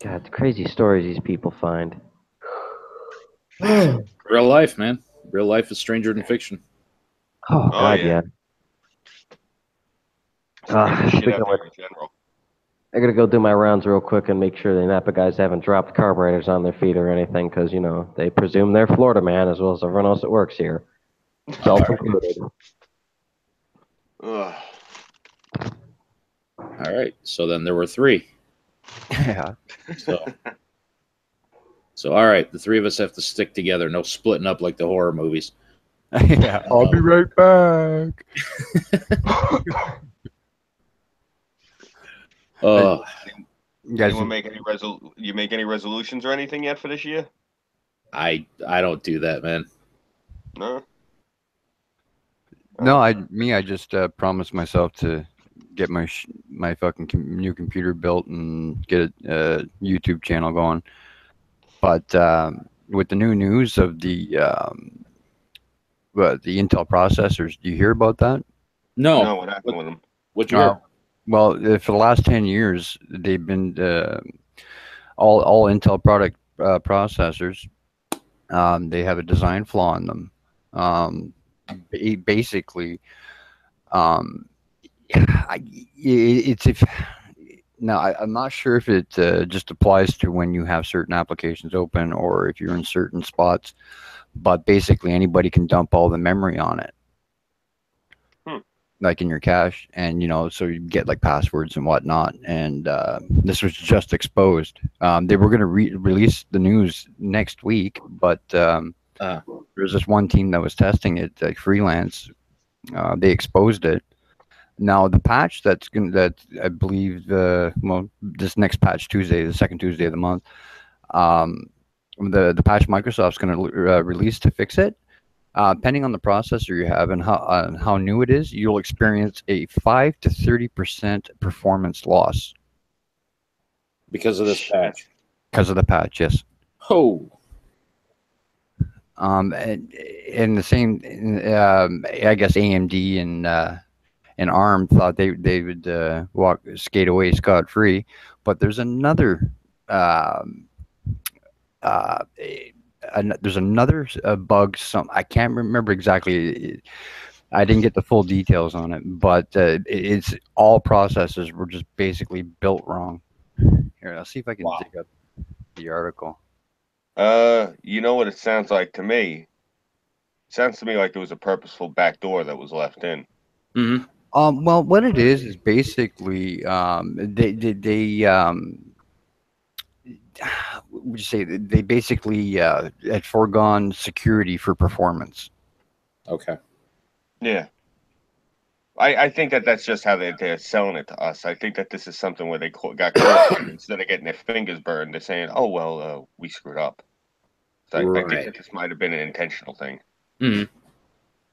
Speaker 2: God, crazy stories these people find.
Speaker 1: Real life, man. Real life is stranger than fiction.
Speaker 2: Oh, God,
Speaker 4: yeah.
Speaker 2: Speaking
Speaker 4: Shit
Speaker 2: of
Speaker 4: out
Speaker 2: which,
Speaker 4: there in general.
Speaker 2: I gotta go do my rounds real quick and make sure the Napa guys haven't dropped carburetors on their feet or anything, because, you know, they presume they're Florida man as well as everyone else that works here. Self-included.
Speaker 4: Ugh.
Speaker 1: All right. So then there were 3.
Speaker 3: Yeah.
Speaker 1: So all right, the 3 of us have to stick together. No splitting up like the horror movies.
Speaker 3: Yeah. I'll be right back. You guys,
Speaker 4: Anyone make any resolutions or anything yet for this year?
Speaker 1: I don't do that, man.
Speaker 4: No.
Speaker 3: no, I just promised myself to get my fucking new computer built and get a YouTube channel going. But with the new news of the Intel processors, do you hear about that?
Speaker 1: No.
Speaker 4: What happened with them?
Speaker 1: What you hear?
Speaker 3: Well, for the last 10 years, they've been all Intel product processors. They have a design flaw in them. Basically, I'm not sure if it just applies to when you have certain applications open or if you're in certain spots, but basically anybody can dump all the memory on it. like in your cache, and so you get like passwords and whatnot. And this was just exposed. They were going to release the news next week, but
Speaker 1: Uh,
Speaker 3: there's this one team that was testing it, like freelance. They exposed it. Now the patch that I believe this next patch Tuesday, the second Tuesday of the month, um, the patch Microsoft's going to release to fix it. Depending on the processor you have and how new it is, you'll experience a 5 to 30% performance loss
Speaker 1: because of this patch.
Speaker 3: because of the patch. Yes.
Speaker 1: Oh,
Speaker 3: And the same, I guess AMD and ARM thought they would skate away scot free, but there's another. Uh, there's another bug. I can't remember exactly. I didn't get the full details on it, but it's all processors were just basically built wrong. Here, I'll see if I can dig up the article.
Speaker 4: You know what it sounds like to me? It sounds to me like it was a purposeful backdoor that was left in.
Speaker 1: mm-hmm.
Speaker 3: Well, what it is basically they would you say they basically had foregone security for performance.
Speaker 1: Okay.
Speaker 4: Yeah. I think that's just how they're selling it to us. I think that this is something where they got caught and instead of getting their fingers burned, they're saying, "Oh well, we screwed up." So I think that this might have been an intentional thing.
Speaker 1: Mm-hmm.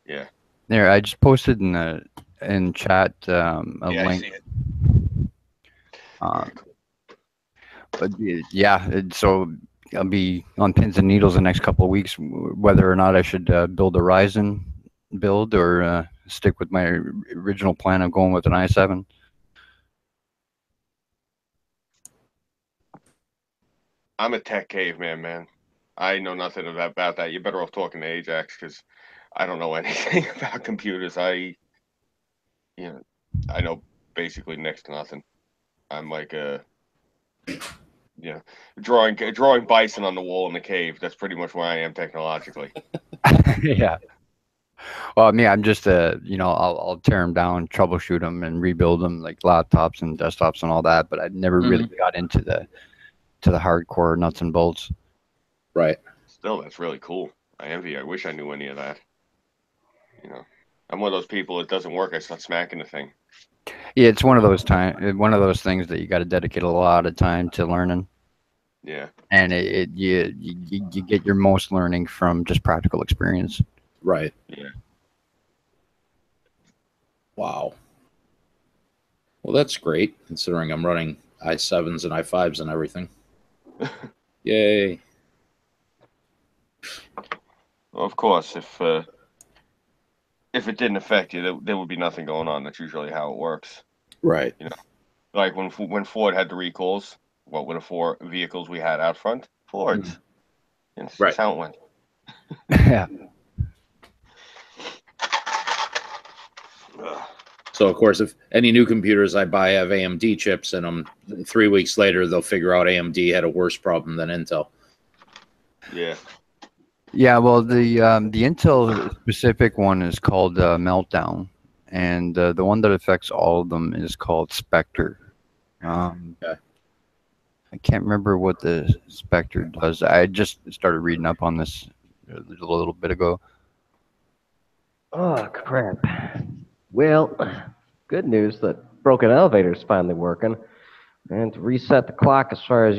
Speaker 4: Yeah.
Speaker 3: There, I just posted in chat a
Speaker 4: Yeah,
Speaker 3: link.
Speaker 4: I see it.
Speaker 3: But yeah, so I'll be on pins and needles the next couple of weeks whether or not I should build a Ryzen build or stick with my original plan of going with an i7.
Speaker 4: I'm a tech caveman, man. I know nothing about that. You're better off talking to Ajax because I don't know anything about computers. I know basically next to nothing. I'm like drawing bison on the wall in the cave. That's pretty much where I am technologically.
Speaker 3: Yeah. Well, I mean, I'm just I'll tear them down, troubleshoot them, and rebuild them like laptops and desktops and all that. But I never really got into the hardcore nuts and bolts.
Speaker 1: Right.
Speaker 4: Still, that's really cool. I envy you. I wish I knew any of that. I'm one of those people. It doesn't work. I start smacking the thing.
Speaker 3: Yeah, it's one of those things that you got to dedicate a lot of time to learning.
Speaker 4: Yeah.
Speaker 3: And you get your most learning from just practical experience.
Speaker 1: Right.
Speaker 4: Yeah.
Speaker 1: Wow. Well, that's great considering I'm running i7s and i5s and everything. Yay.
Speaker 4: Well, of course, if it didn't affect you, there would be nothing going on. That's usually how it works.
Speaker 1: Right.
Speaker 4: Like when Ford had the recalls, what were the 4 vehicles we had out front? Fords. That's
Speaker 1: Right.
Speaker 4: just how it went.
Speaker 3: Yeah.
Speaker 1: So, of course, if any new computers I buy have AMD chips in them, 3 weeks later, they'll figure out AMD had a worse problem than Intel.
Speaker 4: Yeah.
Speaker 3: Yeah, well, the Intel specific one is called Meltdown, and the one that affects all of them is called Spectre.
Speaker 1: Okay.
Speaker 3: I can't remember what the Spectre does. I just started reading up on this a little bit ago.
Speaker 2: Oh, crap. Well, good news that broken elevator's finally working. And to reset the clock as far as,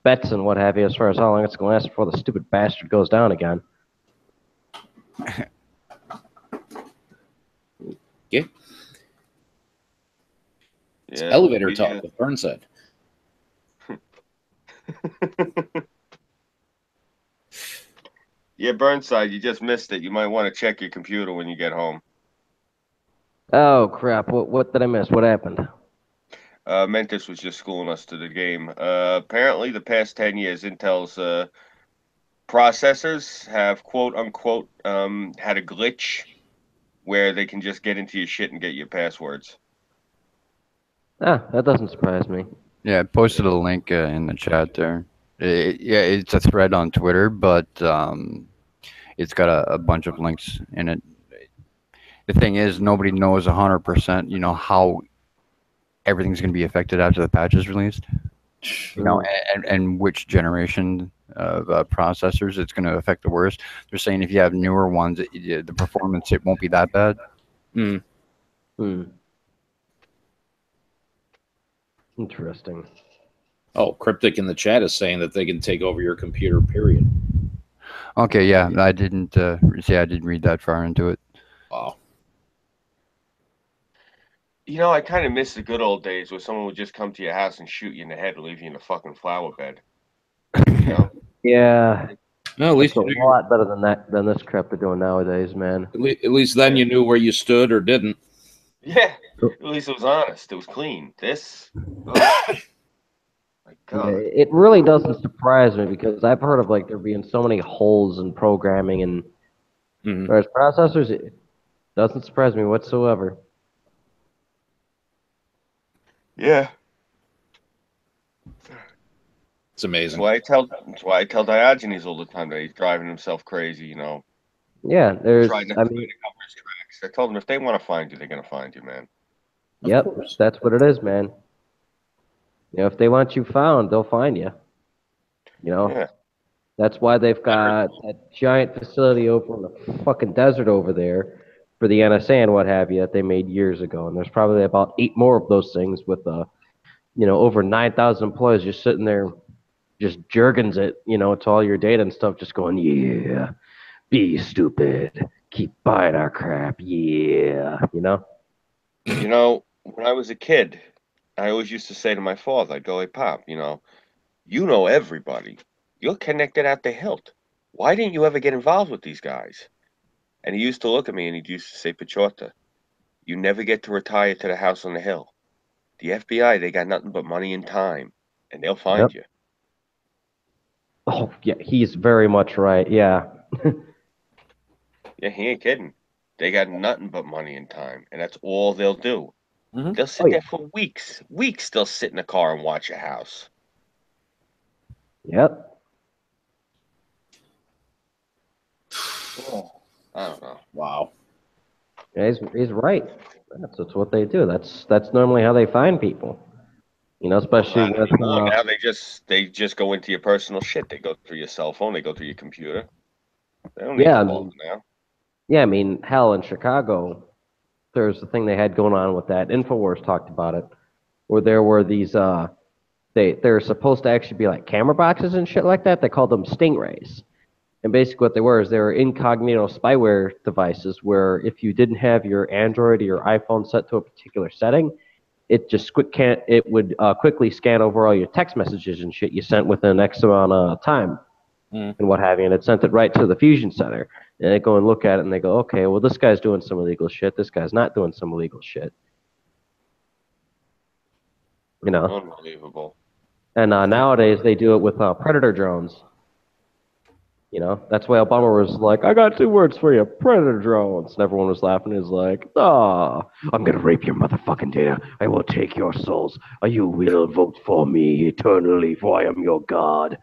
Speaker 2: bets and what have you, as far as how long it's going to last before the stupid bastard goes down again.
Speaker 1: Okay. It's
Speaker 4: Yeah.
Speaker 1: elevator talk with Burnside.
Speaker 4: Yeah, Burnside, you just missed it. You might want to check your computer when you get home.
Speaker 2: Oh, crap. What did I miss? What happened?
Speaker 4: Mentis was just schooling us to the game. Apparently, the past 10 years, Intel's processors have, quote unquote, had a glitch where they can just get into your shit and get your passwords.
Speaker 2: Ah, that doesn't surprise me.
Speaker 3: Yeah, I posted a link in the chat there. It's a thread on Twitter, but it's got a bunch of links in it. the thing is, nobody knows 100%, how everything's going to be affected after the patch is released. And which generation of processors it's going to affect the worst. They're saying if you have newer ones, the performance, it won't be that bad.
Speaker 2: Interesting.
Speaker 1: Oh, Cryptic in the chat is saying that they can take over your computer, period.
Speaker 3: Okay, yeah, I didn't I didn't read that far into it.
Speaker 1: Wow.
Speaker 4: I kind of miss the good old days where someone would just come to your house and shoot you in the head and leave you in a fucking flower bed.
Speaker 2: Yeah.
Speaker 1: No, at least
Speaker 2: It's a lot better than this crap they're doing nowadays, man.
Speaker 1: At least then you knew where you stood or didn't.
Speaker 4: Yeah, at least it was honest. It was clean. This, my God.
Speaker 2: It really doesn't surprise me because I've heard of there being so many holes in programming and whereas processors, it doesn't surprise me whatsoever.
Speaker 4: Yeah.
Speaker 1: It's amazing.
Speaker 4: That's why I tell Diogenes all the time that he's driving himself crazy,
Speaker 2: Yeah,
Speaker 4: trying to cover his tracks. I told him if they want to find you, they're gonna find you, man.
Speaker 2: Yep, that's what it is, man. If they want you found, they'll find you.
Speaker 4: Yeah.
Speaker 2: That's why they've got that giant facility over in the fucking desert over there for the NSA and what have you that they made years ago. And there's probably about 8 more of those things with, over 9,000 employees just sitting there, just jerkins it, to all your data and stuff, just going, yeah, be stupid, keep buying our crap, yeah,
Speaker 4: When I was a kid, I always used to say to my father, I'd go, hey, Pop, you know everybody. You're connected at the hilt. Why didn't you ever get involved with these guys? And he used to look at me and he used to say, Pachorta, you never get to retire to the house on the hill. The FBI, they got nothing but money and time, and they'll find you.
Speaker 2: Oh, yeah, he's very much right, yeah.
Speaker 4: Yeah, he ain't kidding. They got nothing but money and time, and that's all they'll do. They'll sit there for weeks. Weeks they'll sit in a car and watch a house.
Speaker 2: Yep.
Speaker 4: Oh, I don't know.
Speaker 1: Wow.
Speaker 2: Yeah, he's right. That's what they do. That's normally how they find people. Especially with
Speaker 4: now they just go into your personal shit. They go through your cell phone. They go through your computer. They don't need to call now.
Speaker 2: Yeah, I mean, hell, in Chicago, there's the thing they had going on with that. InfoWars talked about it, where there were these they're supposed to actually be like camera boxes and shit like that. They called them stingrays. And basically what they were is they were incognito spyware devices where if you didn't have your Android or your iPhone set to a particular setting, it just would quickly scan over all your text messages and shit you sent within X amount of time and what have you. And it sent it right to the Fusion Center. And they go and look at it and they go, okay, well, this guy's doing some illegal shit. This guy's not doing some illegal shit.
Speaker 4: Unbelievable.
Speaker 2: And nowadays they do it with Predator drones. That's why Obama was like, I got 2 words for you, Predator drones. And everyone was laughing. He was like, I'm going to rape your motherfucking data. I will take your souls. You will vote for me eternally, for I am your God.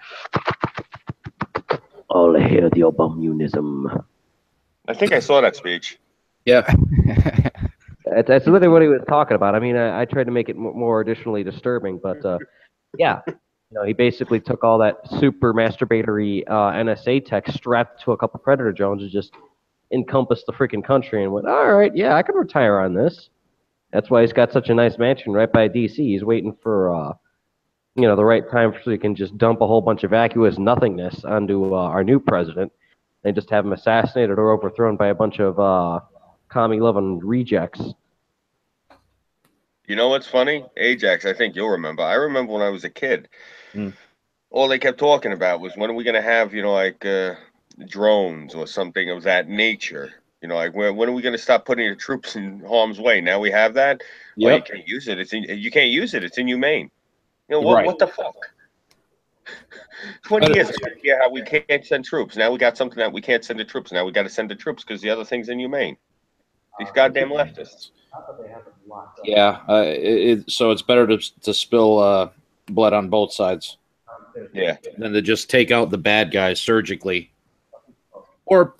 Speaker 2: All hail the Obamunism.
Speaker 4: I think I saw that speech.
Speaker 1: Yeah.
Speaker 2: That's literally what he was talking about. I mean, I tried to make it more additionally disturbing, but yeah. He basically took all that super masturbatory NSA tech, strapped to a couple Predator drones, and just encompassed the freaking country and went, all right, yeah, I can retire on this. That's why he's got such a nice mansion right by D.C. He's waiting for, the right time so he can just dump a whole bunch of vacuous nothingness onto our new president and just have him assassinated or overthrown by a bunch of commie-loving rejects.
Speaker 4: You know what's funny? Ajax, I think you'll remember. I remember when I was a kid. All they kept talking about was when are we going to have, drones or something of that nature? When are we going to stop putting the troops in harm's way? Now we have that. Yep. Well, you can't use it. You can't use it. It's inhumane. What the fuck? 20 years ago, how we can't send troops. Now we got something that we can't send the troops. Now we got to send the troops because the other thing's inhumane. These goddamn leftists.
Speaker 1: Yeah. So it's better to spill blood on both sides.
Speaker 4: Yeah.
Speaker 1: Than to just take out the bad guys surgically. Or,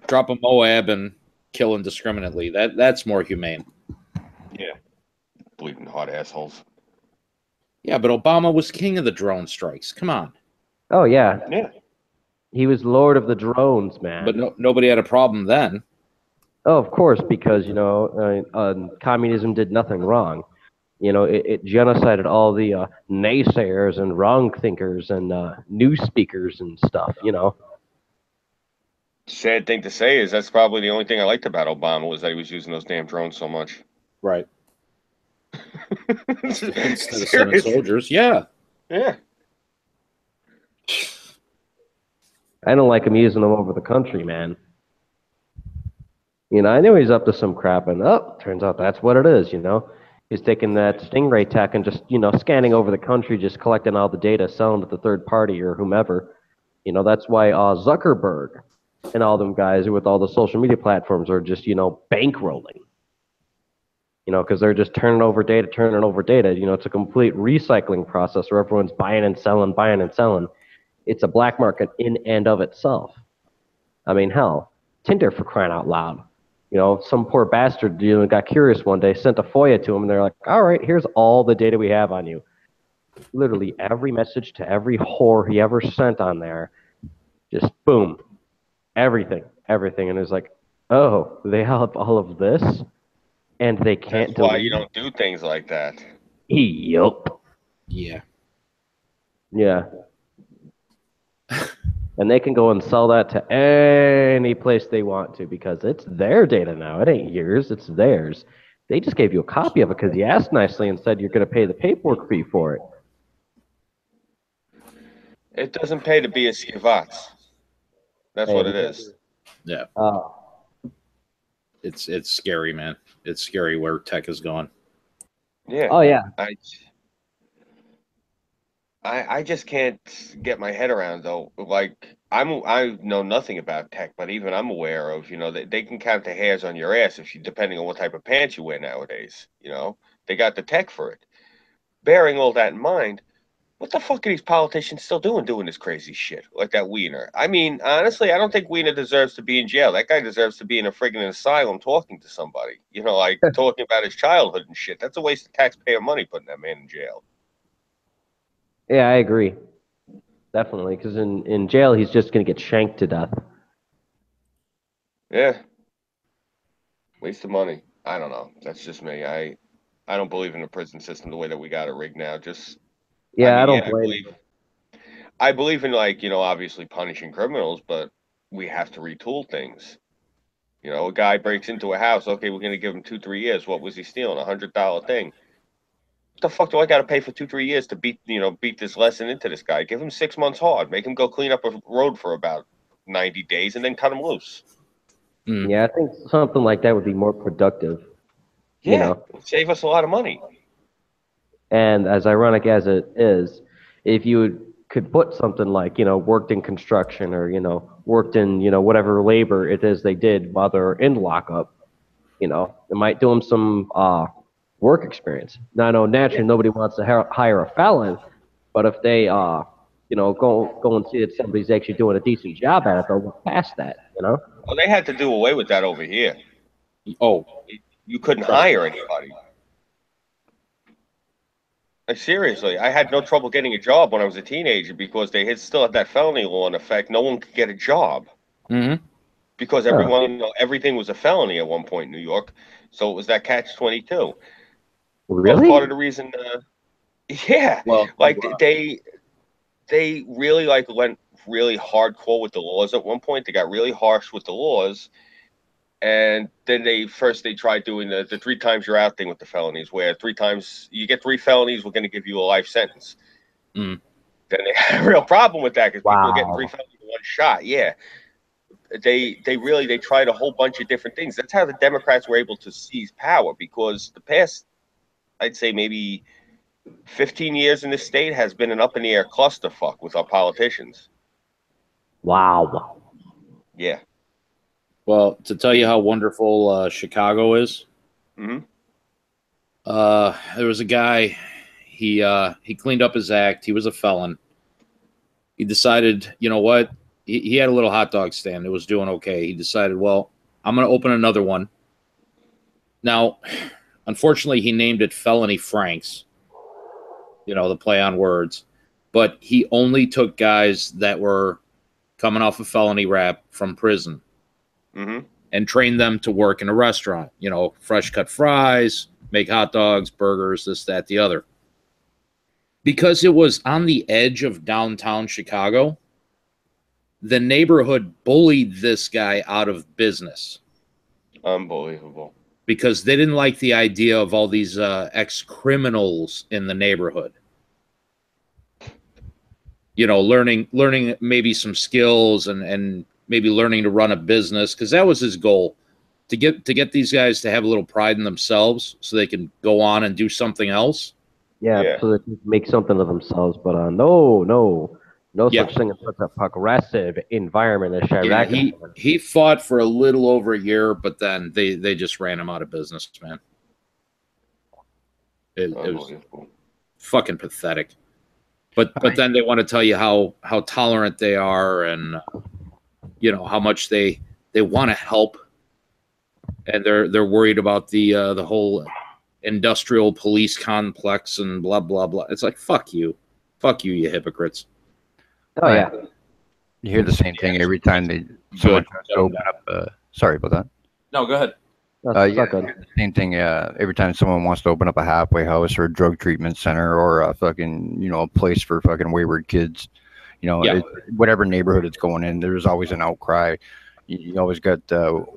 Speaker 1: drop a Moab and kill indiscriminately. That's more humane.
Speaker 4: Yeah. Bleeding heart assholes.
Speaker 1: Yeah, but Obama was king of the drone strikes. Come on.
Speaker 2: Oh yeah,
Speaker 4: Yeah.
Speaker 2: he was Lord of the Drones, man.
Speaker 1: But nobody had a problem then.
Speaker 2: Oh, of course, because communism did nothing wrong. It genocided all the naysayers and wrong thinkers and news speakers and stuff.
Speaker 4: Sad thing to say is that's probably the only thing I liked about Obama was that he was using those damn drones so much.
Speaker 1: Right. Instead of sending
Speaker 4: Seriously.
Speaker 1: soldiers. Yeah.
Speaker 4: Yeah.
Speaker 2: I don't like him using them over the country, man. I knew he's up to some crap, and turns out that's what it is. He's taking that Stingray tech and just scanning over the country, just collecting all the data, selling to the third party or whomever. That's why Zuckerberg and all them guys with all the social media platforms are just bankrolling. Because they're just turning over data. It's a complete recycling process where everyone's buying and selling. It's a black market in and of itself. I mean, hell, Tinder, for crying out loud. Some poor bastard got curious one day, sent a FOIA to him, and they're like, all right, here's all the data we have on you. Literally every message to every whore he ever sent on there, just boom, everything. And it's like, oh, they have all of this, and they can't
Speaker 4: That's why
Speaker 2: delete
Speaker 4: you don't do things like that.
Speaker 2: Yup.
Speaker 1: Yeah.
Speaker 2: Yeah. And they can go and sell that to any place they want to because it's their data now. It ain't yours. It's theirs. They just gave you a copy of it because you asked nicely and said you're going to pay the paperwork fee for it.
Speaker 4: It doesn't pay to be a Sylvanas. That's what it is.
Speaker 1: Yeah.
Speaker 2: Oh.
Speaker 1: It's scary, man. It's scary where tech is going.
Speaker 4: Yeah.
Speaker 2: Oh, yeah.
Speaker 4: I just can't get my head around though. Like I know nothing about tech, but even I'm aware of they can count the hairs on your ass if you depending on what type of pants you wear nowadays. They got the tech for it. Bearing all that in mind, what the fuck are these politicians still doing this crazy shit like that Wiener? I mean, honestly, I don't think Wiener deserves to be in jail. That guy deserves to be in a friggin' asylum talking to somebody. Like talking about his childhood and shit. That's a waste of taxpayer money putting that man in jail.
Speaker 2: Yeah, I agree. Definitely, because in jail, he's just going to get shanked to death.
Speaker 4: Yeah. Waste of money. I don't know. That's just me. I don't believe in the prison system the way that we got it rigged now.
Speaker 2: Yeah, I don't blame him.
Speaker 4: I believe in obviously punishing criminals, but we have to retool things. A guy breaks into a house. Okay, we're gonna give him 2-3 years. What was he stealing? $100 thing. What the fuck do I got to pay for 2-3 years to beat this lesson into this guy? Give him 6 months hard. Make him go clean up a road for about 90 days and then cut him loose.
Speaker 2: Yeah, I think something like that would be more productive.
Speaker 4: Yeah, save us a lot of money.
Speaker 2: And as ironic as it is, if you could put something like, worked in construction or, worked in, whatever labor it is they did while they're in lockup, it might do them some work experience. Now, I know naturally nobody wants to hire a felon, but if they, go and see that somebody's actually doing a decent job at it, they'll look past that,
Speaker 4: Well, they had to do away with that over here.
Speaker 1: Oh.
Speaker 4: You couldn't hire anybody. Like, seriously, I had no trouble getting a job when I was a teenager because they still had that felony law in effect. No one could get a job.
Speaker 1: Mm-hmm.
Speaker 4: Because everything was a felony at one point in New York. So it was that catch-22.
Speaker 2: Really?
Speaker 4: That's part of the reason. Yeah.
Speaker 1: Well,
Speaker 4: they really went really hardcore with the laws at one point. They got really harsh with the laws. And then they tried doing the 3 times you're out thing with the felonies, where 3 times you get 3 felonies, we're going to give you a life sentence.
Speaker 1: Mm.
Speaker 4: Then they had a real problem with that because people are getting 3 felonies in one shot. Yeah, they tried a whole bunch of different things. That's how the Democrats were able to seize power, because the past, I'd say maybe 15 years in this state has been an up in the air clusterfuck with our politicians.
Speaker 2: Wow.
Speaker 4: Yeah.
Speaker 1: Well, to tell you how wonderful Chicago is,
Speaker 4: Mm-hmm.
Speaker 1: There was a guy, he cleaned up his act. He was a felon. He decided, you know what? He had a little hot dog stand. It was doing okay. He decided, well, I'm going to open another one. Now, unfortunately, he named it Felony Franks. You know, the play on words. But he only took guys that were coming off a felony rap from prison and trained them to work in a restaurant. You know, fresh cut fries, make hot dogs, burgers, this, that, the other. Because it was on the edge of downtown Chicago, the neighborhood bullied this guy out of business.
Speaker 4: Unbelievable.
Speaker 1: Because they didn't like the idea of all these ex-criminals in the neighborhood. You know, learning maybe some skills and maybe learning to run a business, because that was his goal, to get these guys to have a little pride in themselves so they can go on and do something else.
Speaker 2: Yeah, so they can make something of themselves. But no
Speaker 1: Yeah.
Speaker 2: such thing as such a progressive environment as
Speaker 1: Yeah,
Speaker 2: Chirac.
Speaker 1: he fought for a little over a year, but then they just ran him out of business, man. It was fucking pathetic. But then they want to tell you how tolerant they are, and you know how much they want to help, and they're worried about the whole industrial police complex and blah blah blah. It's like fuck you, you hypocrites.
Speaker 2: Oh yeah.
Speaker 3: You hear the same thing every time someone tries to open up. Sorry about that.
Speaker 1: No, go ahead.
Speaker 2: That's
Speaker 3: Yeah,
Speaker 2: not good.
Speaker 3: the same thing. Every time someone wants to open up a halfway house or a drug treatment center or a fucking, you know, a place for fucking wayward kids, you know, whatever neighborhood it's going in, there's always an outcry. You always got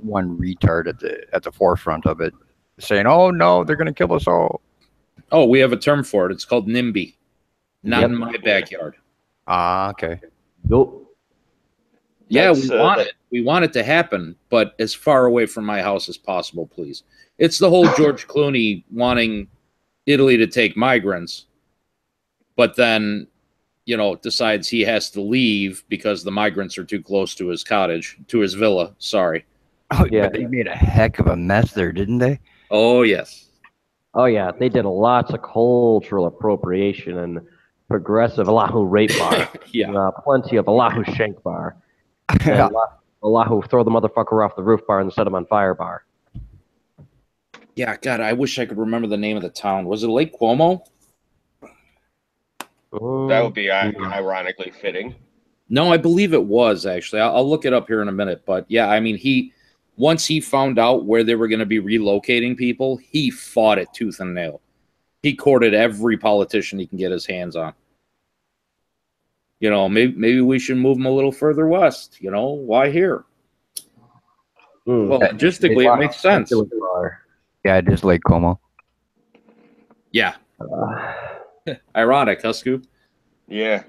Speaker 3: one retard at the forefront of it, saying, "Oh no, they're gonna kill us all."
Speaker 1: Oh, we have a term for it. It's called NIMBY. Not in my backyard.
Speaker 3: Ah, okay.
Speaker 2: Nope.
Speaker 1: Yeah, we want it to happen, but as far away from my house as possible, please. It's the whole George Clooney wanting Italy to take migrants, but then, you know, decides he has to leave because the migrants are too close to his cottage, to his villa. Sorry.
Speaker 3: Oh yeah, but they made a heck of a mess there, didn't they?
Speaker 1: Oh yes.
Speaker 2: Oh yeah, they did lots of cultural appropriation and progressive Allahu rape bar.
Speaker 1: Yeah.
Speaker 2: Plenty of Allahu shank bar. And Allahu throw the motherfucker off the roof bar and set him on fire bar.
Speaker 1: Yeah, God, I wish I could remember the name of the town. Was it Lake Como?
Speaker 4: That would be ironically fitting.
Speaker 1: No, I believe it was, actually. I'll look it up here in a minute. But yeah, I mean, once he found out where they were going to be relocating people, he fought it tooth and nail. He courted every politician he can get his hands on. You know, maybe we should move them a little further west. You know, why here? Well, logistically, it makes sense.
Speaker 3: Yeah, it is Lake Como.
Speaker 1: Yeah. Ironic, huh, Scoop?
Speaker 4: Yeah.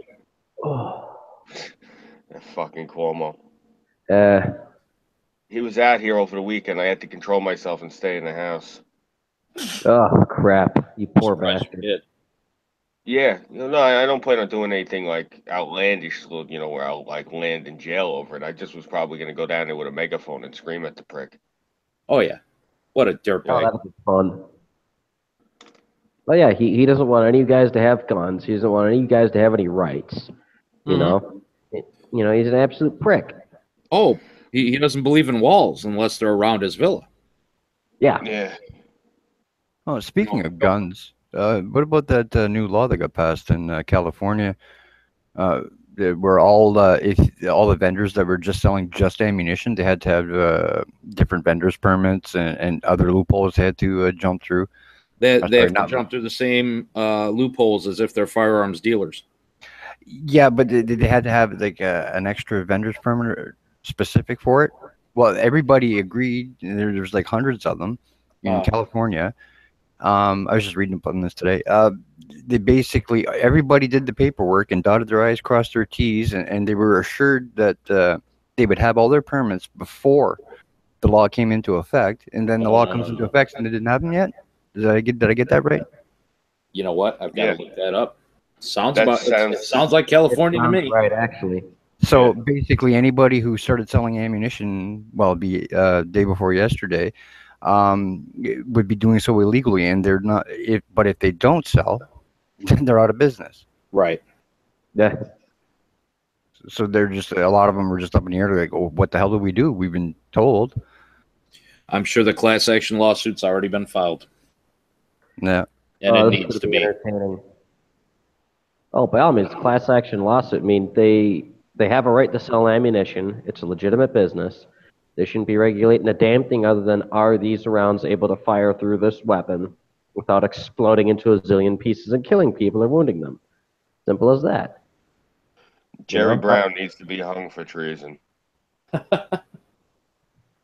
Speaker 4: Fucking Cuomo. He was out here over the weekend. I had to control myself and stay in the house.
Speaker 2: Oh crap! You poor bastard.
Speaker 4: Yeah, no, I don't plan on doing anything like outlandish, you know, where I'll like land in jail over it. I just was probably going to go down there with a megaphone and scream at the prick.
Speaker 1: Oh yeah, what a dirtbag.
Speaker 2: Oh, that'd be fun. But yeah, he doesn't want any of you guys to have guns. He doesn't want any of you guys to have any rights. You know, he's an absolute prick.
Speaker 1: Oh, he doesn't believe in walls unless they're around his villa.
Speaker 2: Yeah.
Speaker 4: Yeah.
Speaker 3: Oh, speaking of guns. What about that new law that got passed in California, where all the vendors that were just selling just ammunition, they had to have different vendors permits and other loopholes they had to jump through.
Speaker 1: They have to jump through the same loopholes as if they're firearms dealers.
Speaker 3: Yeah, but they had to have like an extra vendor's permit specific for it. Well, everybody agreed. There's like hundreds of them in California. I was just reading up on this today. They basically, everybody did the paperwork and dotted their I's, crossed their T's, and they were assured that they would have all their permits before the law came into effect. And then the law comes into effect and they didn't have them yet. Did I get that right?
Speaker 1: You know what? I've got to look that up. It sounds like California to me.
Speaker 2: Right, actually.
Speaker 3: So basically, anybody who started selling ammunition, well, it'd be day before yesterday, would be doing so illegally, and they're not. But if they don't sell, then they're out of business.
Speaker 1: Right.
Speaker 2: Yeah.
Speaker 3: So they're just, a lot of them are just up in the air. They're like, oh, what the hell do we do? We've been told.
Speaker 1: I'm sure the class action lawsuit's already been filed.
Speaker 3: Yeah.
Speaker 1: And it
Speaker 2: This
Speaker 1: needs
Speaker 2: is
Speaker 1: to
Speaker 2: gonna
Speaker 1: be.
Speaker 2: entertaining. Oh, by all means, class action lawsuit. I mean, they have a right to sell ammunition. It's a legitimate business. They shouldn't be regulating a damn thing other than are these rounds able to fire through this weapon without exploding into a zillion pieces and killing people or wounding them. Simple as that.
Speaker 4: Jerry
Speaker 2: know?
Speaker 4: Brown needs to be hung for treason.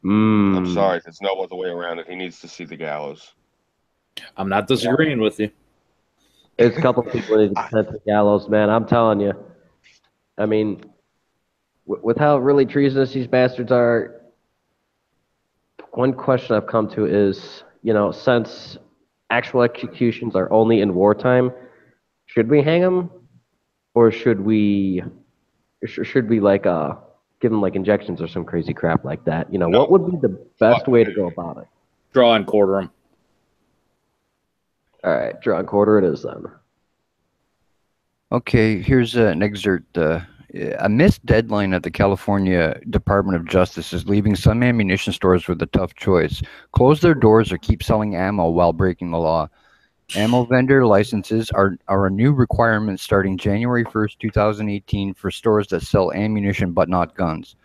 Speaker 2: Mm.
Speaker 4: I'm sorry, there's no other way around it. He needs to see the gallows.
Speaker 1: I'm not disagreeing with you.
Speaker 2: There's a couple of people that need to be sent to the gallows, man. I'm telling you. I mean, with how really treasonous these bastards are, one question I've come to is, since actual executions are only in wartime, should we hang them, or should we like give them like injections or some crazy crap like that?
Speaker 4: No.
Speaker 2: What would be the best way to go about it?
Speaker 1: Draw and quarter them.
Speaker 2: All right, draw and quarter it is then.
Speaker 3: Okay, here's an excerpt. A missed deadline at the California Department of Justice is leaving some ammunition stores with a tough choice. Close their doors or keep selling ammo while breaking the law. Ammo vendor licenses are a new requirement starting January 1st, 2018 for stores that sell ammunition but not guns.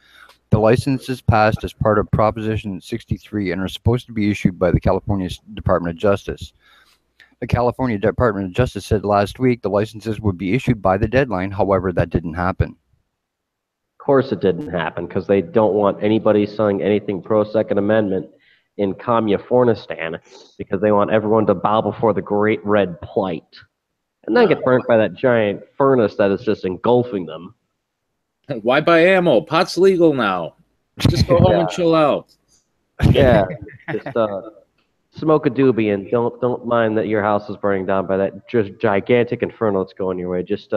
Speaker 3: The licenses passed as part of Proposition 63 and are supposed to be issued by the California Department of Justice. The California Department of Justice said last week the licenses would be issued by the deadline. However, that didn't happen.
Speaker 2: Of course it didn't happen because they don't want anybody selling anything pro-Second Amendment in Communifornistan because they want everyone to bow before the great red plight and then get burnt by that giant furnace that is just engulfing them.
Speaker 1: Why buy ammo? Pot's legal now. Just go home and chill out.
Speaker 2: Yeah, just smoke a doobie and don't mind that your house is burning down by that just gigantic inferno that's going your way. Just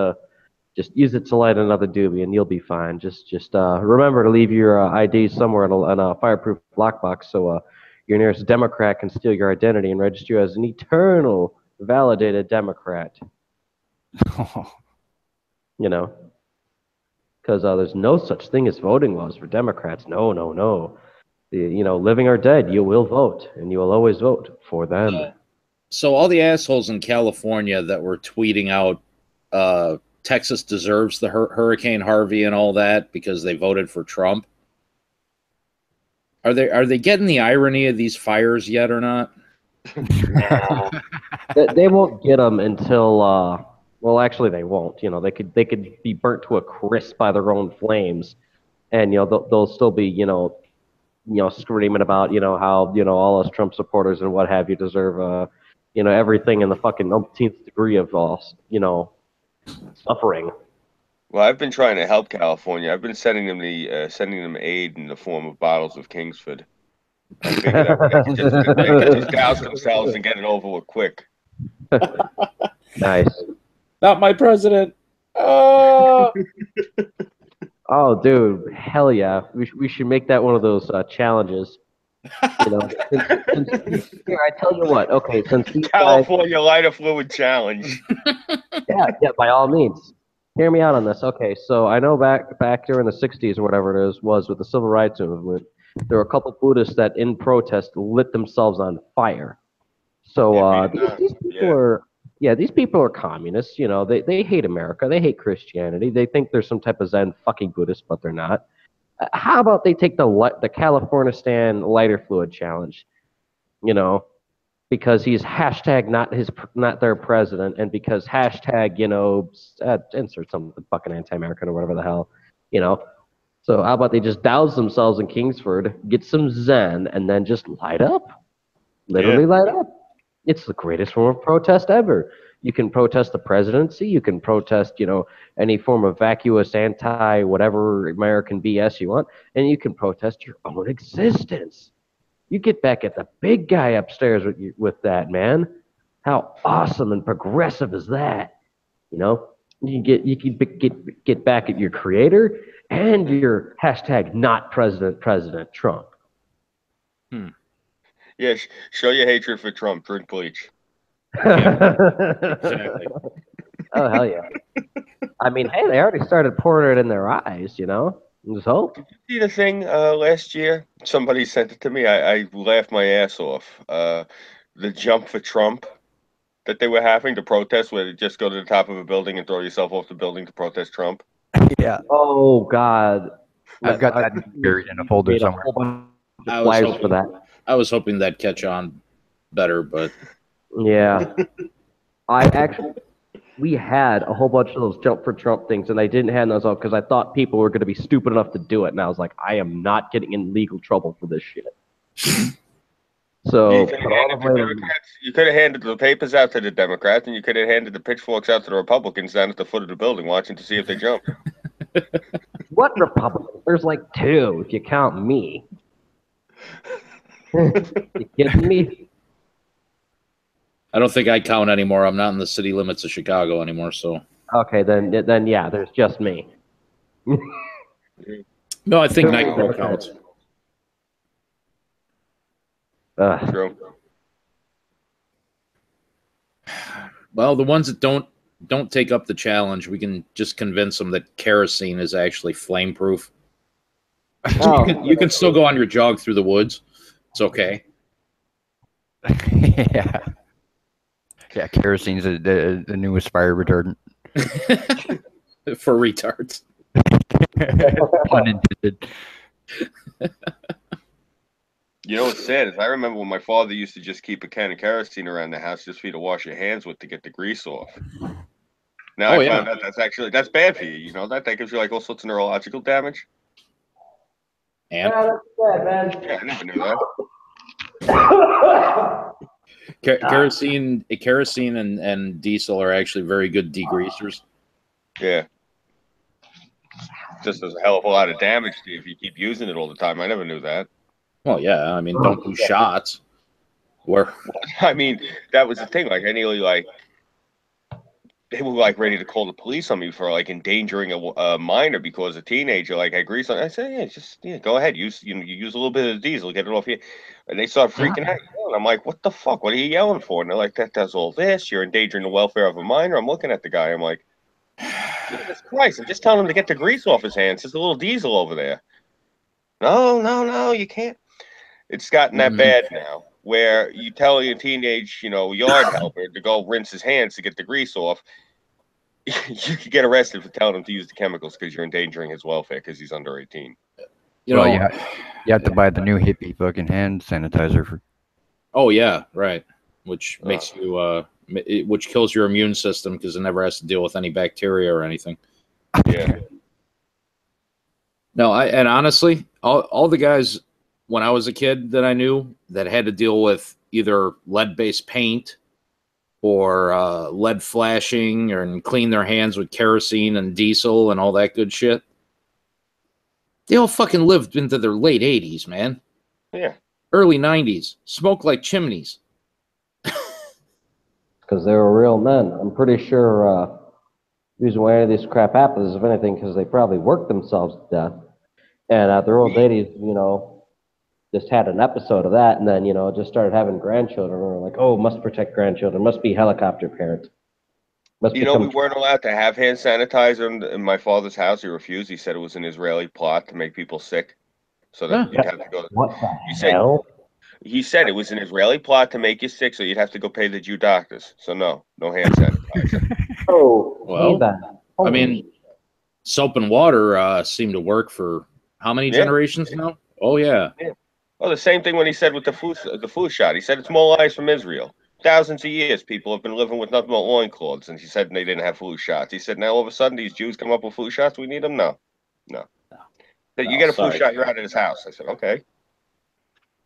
Speaker 2: use it to light another doobie and you'll be fine. Just remember to leave your ID somewhere in a fireproof lockbox so your nearest Democrat can steal your identity and register you as an eternal validated Democrat. Because there's no such thing as voting laws for Democrats. No. Living or dead, you will vote, and you will always vote for them.
Speaker 1: So all the assholes in California that were tweeting out Texas deserves the Hurricane Harvey and all that because they voted for Trump, are they getting the irony of these fires yet or not?
Speaker 2: They won't get them until well, actually, they won't. They could be burnt to a crisp by their own flames, and they'll still be screaming about how all us Trump supporters and what have you deserve everything in the fucking umpteenth degree of suffering.
Speaker 4: Well, I've been trying to help California. I've been sending them aid in the form of bottles of Kingsford. I figured they could just douse themselves and get it over with quick.
Speaker 2: Nice.
Speaker 1: Not my president. Oh,
Speaker 2: dude, hell yeah! We should make that one of those challenges. Here, I tell you what. Okay, since these
Speaker 4: California lighter fluid challenge.
Speaker 2: Yeah, by all means. Hear me out on this. Okay, so I know back during the '60s or whatever it was with the civil rights movement, there were a couple Buddhists that in protest lit themselves on fire. So these people are communists. They hate America. They hate Christianity. They think they're some type of Zen fucking Buddhist, but they're not. How about they take the Californistan lighter fluid challenge? Because he's hashtag not their president, and because hashtag insert something fucking anti-American or whatever the hell. So how about they just douse themselves in Kingsford, get some Zen, and then just light up? Literally light up. It's the greatest form of protest ever. You can protest the presidency. You can protest, any form of vacuous anti-whatever American BS you want. And you can protest your own existence. You get back at the big guy upstairs with that, man. How awesome and progressive is that? You can get back at your creator and your hashtag not President Trump.
Speaker 4: Yeah, show your hatred for Trump. Drink bleach.
Speaker 1: exactly.
Speaker 2: Oh, hell yeah. I mean, hey, they already started pouring it in their eyes, There's hope.
Speaker 4: Did you see the thing last year? Somebody sent it to me. I laughed my ass off. The jump for Trump that they were having to protest, where you just go to the top of a building and throw yourself off the building to protest Trump.
Speaker 3: Yeah,
Speaker 2: Oh God.
Speaker 3: I've got that buried in a folder
Speaker 2: made a
Speaker 3: somewhere.
Speaker 2: whole bunch of
Speaker 1: I was
Speaker 2: flags
Speaker 1: hoping
Speaker 2: for that.
Speaker 1: I was hoping that'd catch on better, but
Speaker 2: Yeah. We had a whole bunch of those jump for Trump things, and I didn't hand those out because I thought people were going to be stupid enough to do it, and I was like, I am not getting in legal trouble for this shit. So,
Speaker 4: You could have handed the papers out to the Democrats, and you could have handed the pitchforks out to the Republicans down at the foot of the building, watching to see if they jump.
Speaker 2: what Republicans? There's like 2 if you count me. You kidding me?
Speaker 1: I don't think I count anymore. I'm not in the city limits of Chicago anymore, so.
Speaker 2: Okay, then yeah, there's just me.
Speaker 1: No, I think Nitro counts.
Speaker 4: True.
Speaker 1: Well, the ones that don't take up the challenge, we can just convince them that kerosene is actually flame-proof.
Speaker 2: Oh.
Speaker 1: You can still go on your jog through the woods. It's okay.
Speaker 3: Yeah. Yeah, kerosene's the newest fire retardant.
Speaker 1: For retards.
Speaker 3: Pun intended.
Speaker 4: You know what's sad is I remember when my father used to just keep a can of kerosene around the house just for you to wash your hands with to get the grease off. Now I found out that's bad for you. You know that gives you like all sorts of neurological damage.
Speaker 1: And
Speaker 2: that's bad, man.
Speaker 4: Yeah, I never knew that.
Speaker 1: Kerosene and diesel are actually very good degreasers.
Speaker 4: Yeah. Just does a hell of a lot of damage to you if you keep using it all the time. I never knew that.
Speaker 1: Well, yeah, I mean, don't do shots.
Speaker 4: I mean, that was the thing. Like, I nearly they were like ready to call the police on me for like endangering a minor because a teenager like had grease on. I said, yeah, go ahead, use a little bit of diesel, get it off here. And they start freaking out. And I'm like, what the fuck? What are you yelling for? And they're like, that does all this. You're endangering the welfare of a minor. I'm looking at the guy. I'm like, Jesus Christ! I'm just telling him to get the grease off his hands. There's a little diesel over there. No, you can't. It's gotten that bad now, where you tell your teenage, yard helper to go rinse his hands to get the grease off. You could get arrested for telling him to use the chemicals because you're endangering his welfare because he's under 18.
Speaker 3: You have to buy the new hippie fucking hand sanitizer for.
Speaker 1: Oh yeah, right. Which makes you which kills your immune system because it never has to deal with any bacteria or anything.
Speaker 4: Yeah.
Speaker 1: No, and honestly, all the guys when I was a kid that I knew that had to deal with either lead-based paint or lead flashing and clean their hands with kerosene and diesel and all that good shit, they all fucking lived into their late 80s, man.
Speaker 4: Yeah.
Speaker 1: Early 90s. Smoked like chimneys.
Speaker 2: Because they were real men. I'm pretty sure reason why any of these crap happens, if anything, because they probably worked themselves to death. And at their old 80s, just had an episode of that, and then, just started having grandchildren. And we're like, oh, must protect grandchildren. Must be helicopter parents.
Speaker 4: We weren't allowed to have hand sanitizer in my father's house. He refused. He said it was an Israeli plot to make people sick. So that you'd have to go.
Speaker 2: What the hell?
Speaker 4: He said it was an Israeli plot to make you sick, so you'd have to go pay the Jew doctors. So no hand sanitizer.
Speaker 2: Oh,
Speaker 1: well, I mean, soap and water seem to work for how many generations now? Oh yeah.
Speaker 4: Well, the same thing when he said with the flu shot. He said it's more lies from Israel. Thousands of years, people have been living with nothing but loincloths, and he said they didn't have flu shots. He said now all of a sudden these Jews come up with flu shots. We need them? No. You get a flu shot, you're out of his house. I said, okay.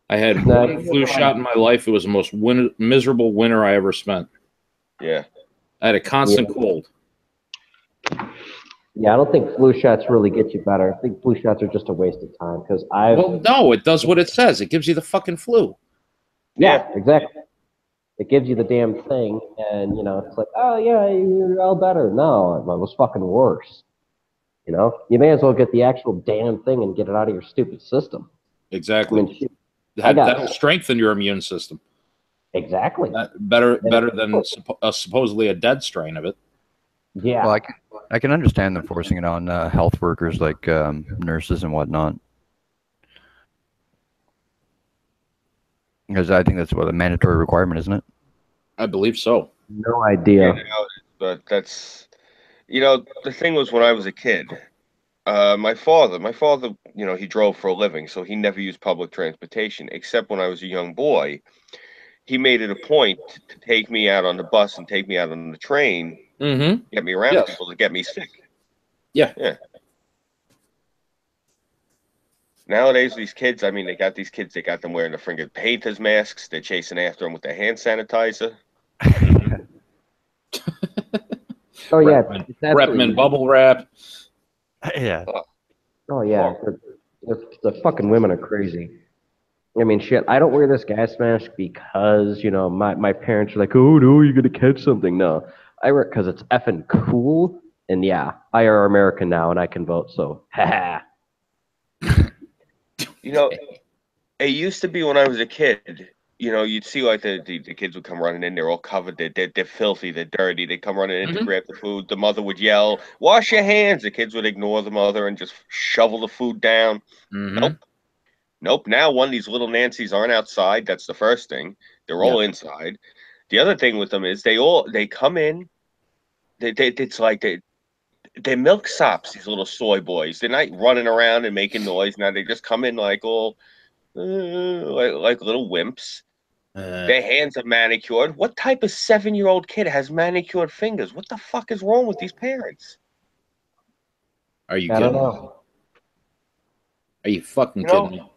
Speaker 1: I had one flu shot in my life. It was the most miserable winter I ever spent.
Speaker 4: Yeah.
Speaker 1: I had a constant cold.
Speaker 2: Yeah, I don't think flu shots really get you better. I think flu shots are just a waste of time because
Speaker 1: Well, no, it does what it says. It gives you the fucking flu.
Speaker 2: Yeah, exactly. It gives you the damn thing, and it's like, oh yeah, you're all better. No, it was fucking worse. You may as well get the actual damn thing and get it out of your stupid system.
Speaker 1: Exactly.
Speaker 2: I mean,
Speaker 1: that'll strengthen your immune system.
Speaker 2: Exactly.
Speaker 1: Better than supposedly a dead strain of it.
Speaker 2: Yeah.
Speaker 3: Well, I can understand them forcing it on health workers like nurses and whatnot. Because I think that's what a mandatory requirement, isn't it?
Speaker 1: I believe so.
Speaker 2: No idea.
Speaker 4: But that's, the thing was when I was a kid, my father, he drove for a living, so he never used public transportation, except when I was a young boy. He made it a point to take me out on the bus and take me out on the train,
Speaker 1: Mm-hmm.
Speaker 4: get me around
Speaker 1: Yes.
Speaker 4: people to get me sick.
Speaker 1: Yeah.
Speaker 4: Yeah. Nowadays, these kids, they got them wearing the friggin' painters masks. They're chasing after them with their hand sanitizer.
Speaker 2: Oh yeah,
Speaker 1: Wrap 'em
Speaker 2: it's
Speaker 1: in
Speaker 2: absolutely.
Speaker 1: bubble wrap.
Speaker 3: Yeah.
Speaker 2: Oh yeah, the fucking women are crazy. I mean, shit. I don't wear this gas mask because my parents are like, oh no, you're gonna catch something. No, I wear it because it's effing cool. And yeah, I are American now, and I can vote. So, haha.
Speaker 4: It used to be when I was a kid, you'd see like the kids would come running in, they're all covered, they're filthy, they're dirty, they come running in to
Speaker 1: Mhm.
Speaker 4: grab the food. The mother would yell, "Wash your hands." The kids would ignore the mother and just shovel the food down.
Speaker 1: Mm-hmm.
Speaker 4: Nope. Now one of these little Nancys aren't outside. That's the first thing. They're all inside. The other thing with them is they come in. It's like they're milksops. These little soy boys. They're not running around and making noise. Now they just come in like all like little wimps. Their hands are manicured. What type of 7-year-old kid has manicured fingers? What the fuck is wrong with these parents?
Speaker 1: Are you
Speaker 2: I don't
Speaker 1: kidding?
Speaker 2: know.
Speaker 1: Are you fucking
Speaker 4: You know,
Speaker 1: kidding me?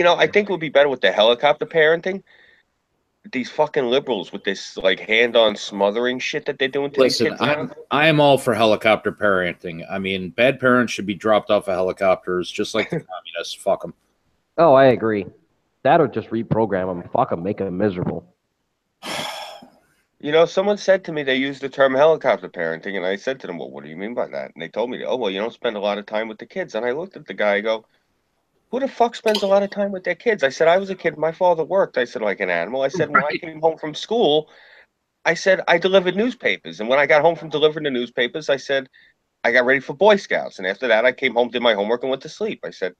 Speaker 4: I think it would be better with the helicopter parenting. These fucking liberals with this like hand-on smothering shit that they're doing to
Speaker 1: Listen,
Speaker 4: these kids now.
Speaker 1: I am all for helicopter parenting. I mean, bad parents should be dropped off of helicopters, just like the communists. Fuck them.
Speaker 2: Oh, I agree. That'll just reprogram them. Fuck them, make them miserable.
Speaker 4: Someone said to me they used the term helicopter parenting, and I said to them, "Well, what do you mean by that?" And they told me, "Oh, well, you don't spend a lot of time with the kids." And I looked at the guy, I go, "Who the fuck spends a lot of time with their kids?" I said, "I was a kid. My father worked." I said, "Like an animal." I said, "When I came home from school, I said I delivered newspapers, and when I got home from delivering the newspapers, I said I got ready for Boy Scouts, and after that, I came home, did my homework, and went to sleep." I said,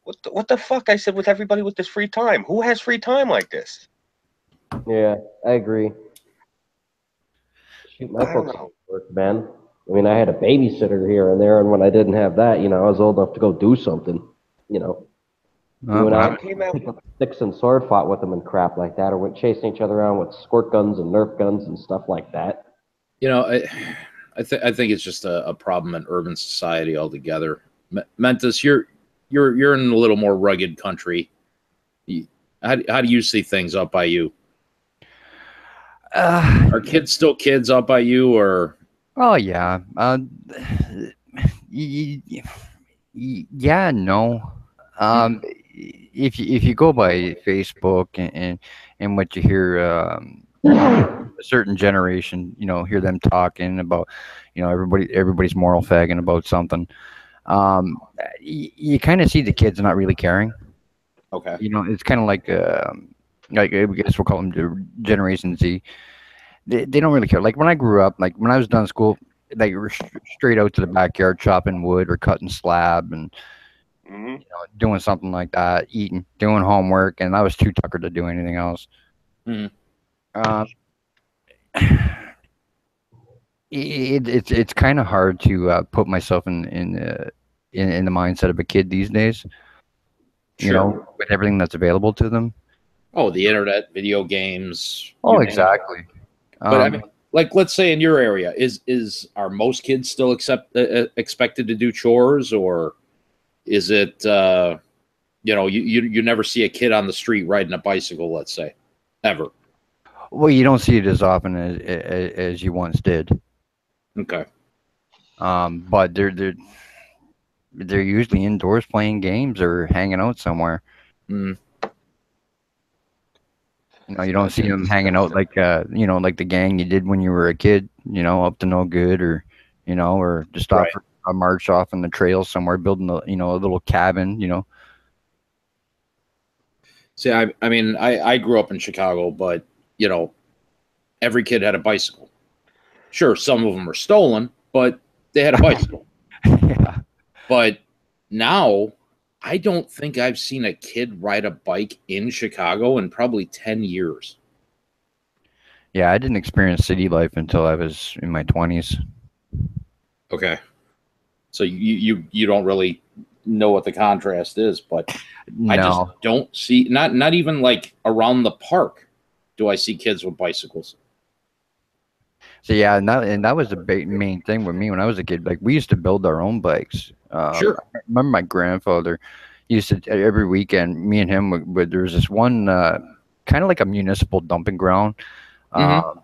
Speaker 4: "What the fuck?" I said, "With everybody with this free time, who has free time like this?"
Speaker 2: Yeah, I agree. Shoot, my
Speaker 4: I don't
Speaker 2: folks
Speaker 4: know.
Speaker 2: work, man. I mean, I had a babysitter here and there, and when I didn't have that, I was old enough to go do something. We went
Speaker 3: When
Speaker 2: out
Speaker 3: I,
Speaker 4: I came out.
Speaker 2: picked up sticks and sword fought with them and crap like that, or went chasing each other around with squirt guns and Nerf guns and stuff like that.
Speaker 1: I think it's just a problem in urban society altogether. Mentis, you're in a little more rugged country. How do you see things up by you? Are kids still kids up by you, or?
Speaker 3: oh yeah. Yeah, no. If you go by Facebook and what you hear, a certain generation, hear them talking about, everybody's moral fagging about something. You kind of see the kids not really caring.
Speaker 1: Okay.
Speaker 3: It's kind of like I guess we'll call them the Generation Z. They don't really care. Like when I grew up, like when I was done school, like we were straight out to the backyard chopping wood or cutting slab and
Speaker 4: Hmm.
Speaker 3: doing something like that, eating, doing homework, and I was too tuckered to do anything else.
Speaker 1: Mhm.
Speaker 3: Um, it's kind of hard to put myself in the mindset of a kid these days.
Speaker 1: Sure.
Speaker 3: With everything that's available to them.
Speaker 1: Oh, the internet, video games.
Speaker 3: Oh, exactly.
Speaker 1: But I mean, like, let's say in your area, are most kids still expected to do chores, or is it you never see a kid on the street riding a bicycle, let's say, ever?
Speaker 3: Well, you don't see it as often as you once did.
Speaker 1: Okay.
Speaker 3: But they're usually indoors playing games or hanging out somewhere.
Speaker 1: Mm.
Speaker 3: You don't see them hanging out like like the gang you did when you were a kid. Up to no good, or or just off
Speaker 1: Right.
Speaker 3: for a march off in the trail somewhere, building a little cabin.
Speaker 1: See, I mean, I grew up in Chicago, but every kid had a bicycle. Sure, some of them were stolen, but they had a bicycle.
Speaker 3: Yeah.
Speaker 1: But now, I don't think I've seen a kid ride a bike in Chicago in probably 10 years.
Speaker 3: Yeah, I didn't experience city life until I was in my 20s.
Speaker 1: Okay. So you don't really know what the contrast is, but I just
Speaker 3: No.
Speaker 1: don't see, not even like around the park do I see kids with bicycles.
Speaker 3: So yeah, and that was the big main thing with me when I was a kid. Like we used to build our own bikes.
Speaker 1: Sure.
Speaker 3: I remember my grandfather used to every weekend. Me and him would there was this one kind of like a municipal dumping ground.
Speaker 1: Mhm.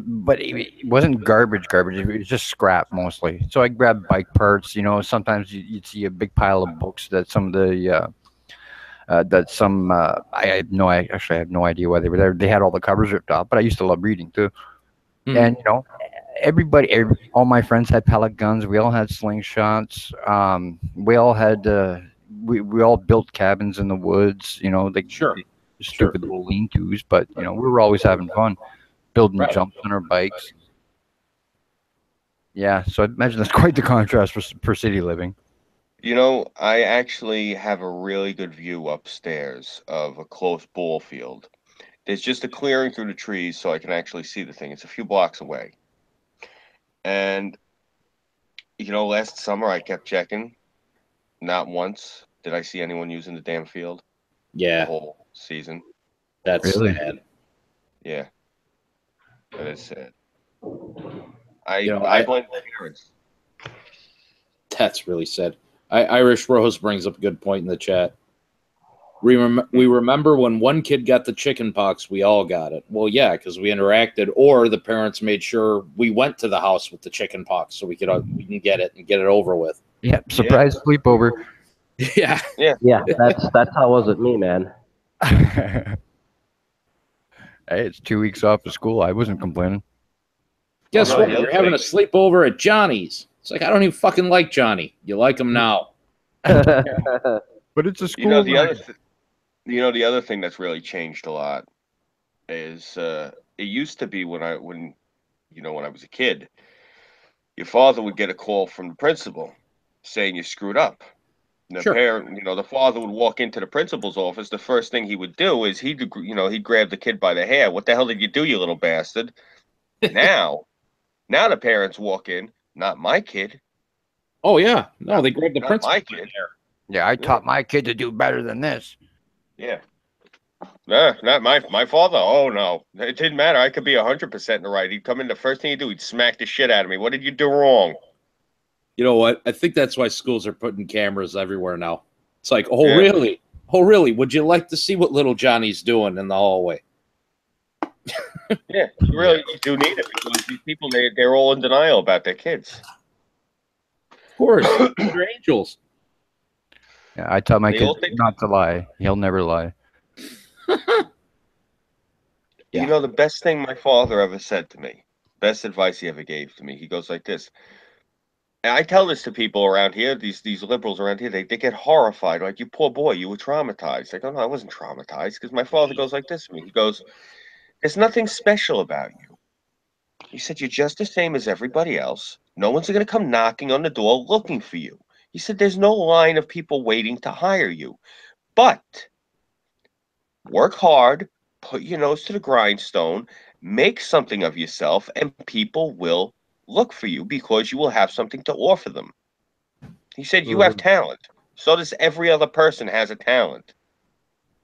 Speaker 3: But it wasn't garbage. It was just scrap mostly. So I grabbed bike parts. You know, sometimes you'd see a big pile of books that some of the I had no I actually have no idea why they were there. They had all the covers ripped off, but I used to love reading too.
Speaker 1: Mhm.
Speaker 3: And you know, all my friends had pellet guns. We all had slingshots. We all had we all built cabins in the woods. You know, like
Speaker 1: Sure.
Speaker 3: stupid little lean-tos, but you know, we were always having fun building
Speaker 1: Right.
Speaker 3: jumps on our bikes. Yeah, so I imagine that's quite the contrast for city living.
Speaker 4: You know, I actually have a really good view upstairs of a close ball field. There's just a clearing through the trees so I can actually see the thing. It's a few blocks away. And, you know, last summer I kept checking. Not once did I see anyone using the damn field the
Speaker 1: Yeah,
Speaker 4: whole season.
Speaker 1: that's
Speaker 3: Really?
Speaker 1: sad.
Speaker 4: Yeah, that is sad.
Speaker 1: You know,
Speaker 4: I blame the parents.
Speaker 1: that's really sad. Irish Rose brings up a good point in the chat. We remember when one kid got the chicken pox, we all got it. Well, yeah, because we interacted, or the parents made sure we went to the house with the chicken pox so we can get it and get it over with.
Speaker 3: Yep, surprise sleepover.
Speaker 1: Yeah.
Speaker 2: Yeah, that's how it was with me, man.
Speaker 3: Hey, it's 2 weeks off of school. I wasn't complaining.
Speaker 1: Guess
Speaker 4: no,
Speaker 1: what?
Speaker 4: the other
Speaker 1: You're having a sleepover at Johnny's. It's like, I don't even fucking like Johnny. You like him now.
Speaker 3: But it's a school.
Speaker 4: You know the other thing that's really changed a lot is it used to be when I was a kid, your father would get a call from the principal saying you screwed up. And the
Speaker 1: Sure.
Speaker 4: parent, the father would walk into the principal's office. The first thing he would do is he'd grab the kid by the hair. What the hell did you do, you little bastard? Now the parents walk in, not my kid,
Speaker 1: Oh, yeah. No, they grabbed the
Speaker 4: not
Speaker 1: principal.
Speaker 4: my kid.
Speaker 3: Yeah, I taught my kid to do better than this.
Speaker 4: Yeah. Nah, not my father. Oh no, it didn't matter. I could be 100% in the right. He'd come in. The first thing he'd do, he'd smack the shit out of me. What did you do wrong?
Speaker 1: You know what? I think that's why schools are putting cameras everywhere now. It's like, oh,
Speaker 4: Yeah.
Speaker 1: really? Oh, really? Would you like to see what little Johnny's doing in the hallway?
Speaker 4: Yeah, you do need it because these people they're all in denial about their kids.
Speaker 1: Of course. They're angels.
Speaker 3: Yeah, I taught my
Speaker 4: They
Speaker 3: kid
Speaker 4: all think-
Speaker 3: not to lie. He'll never lie.
Speaker 1: Yeah.
Speaker 4: You know, the best thing my father ever said to me, best advice he ever gave to me, he goes like this. And I tell this to people around here, these liberals around here, they get horrified. Like, you poor boy, you were traumatized. I go, no, I wasn't traumatized. Because my father goes like this to me. He goes, there's nothing special about you. He said, you're just the same as everybody else. No one's going to come knocking on the door looking for you. He said, there's no line of people waiting to hire you. But work hard, put your nose to the grindstone, make something of yourself, and people will look for you because you will have something to offer them. He said, you have talent. So does every other person has a talent.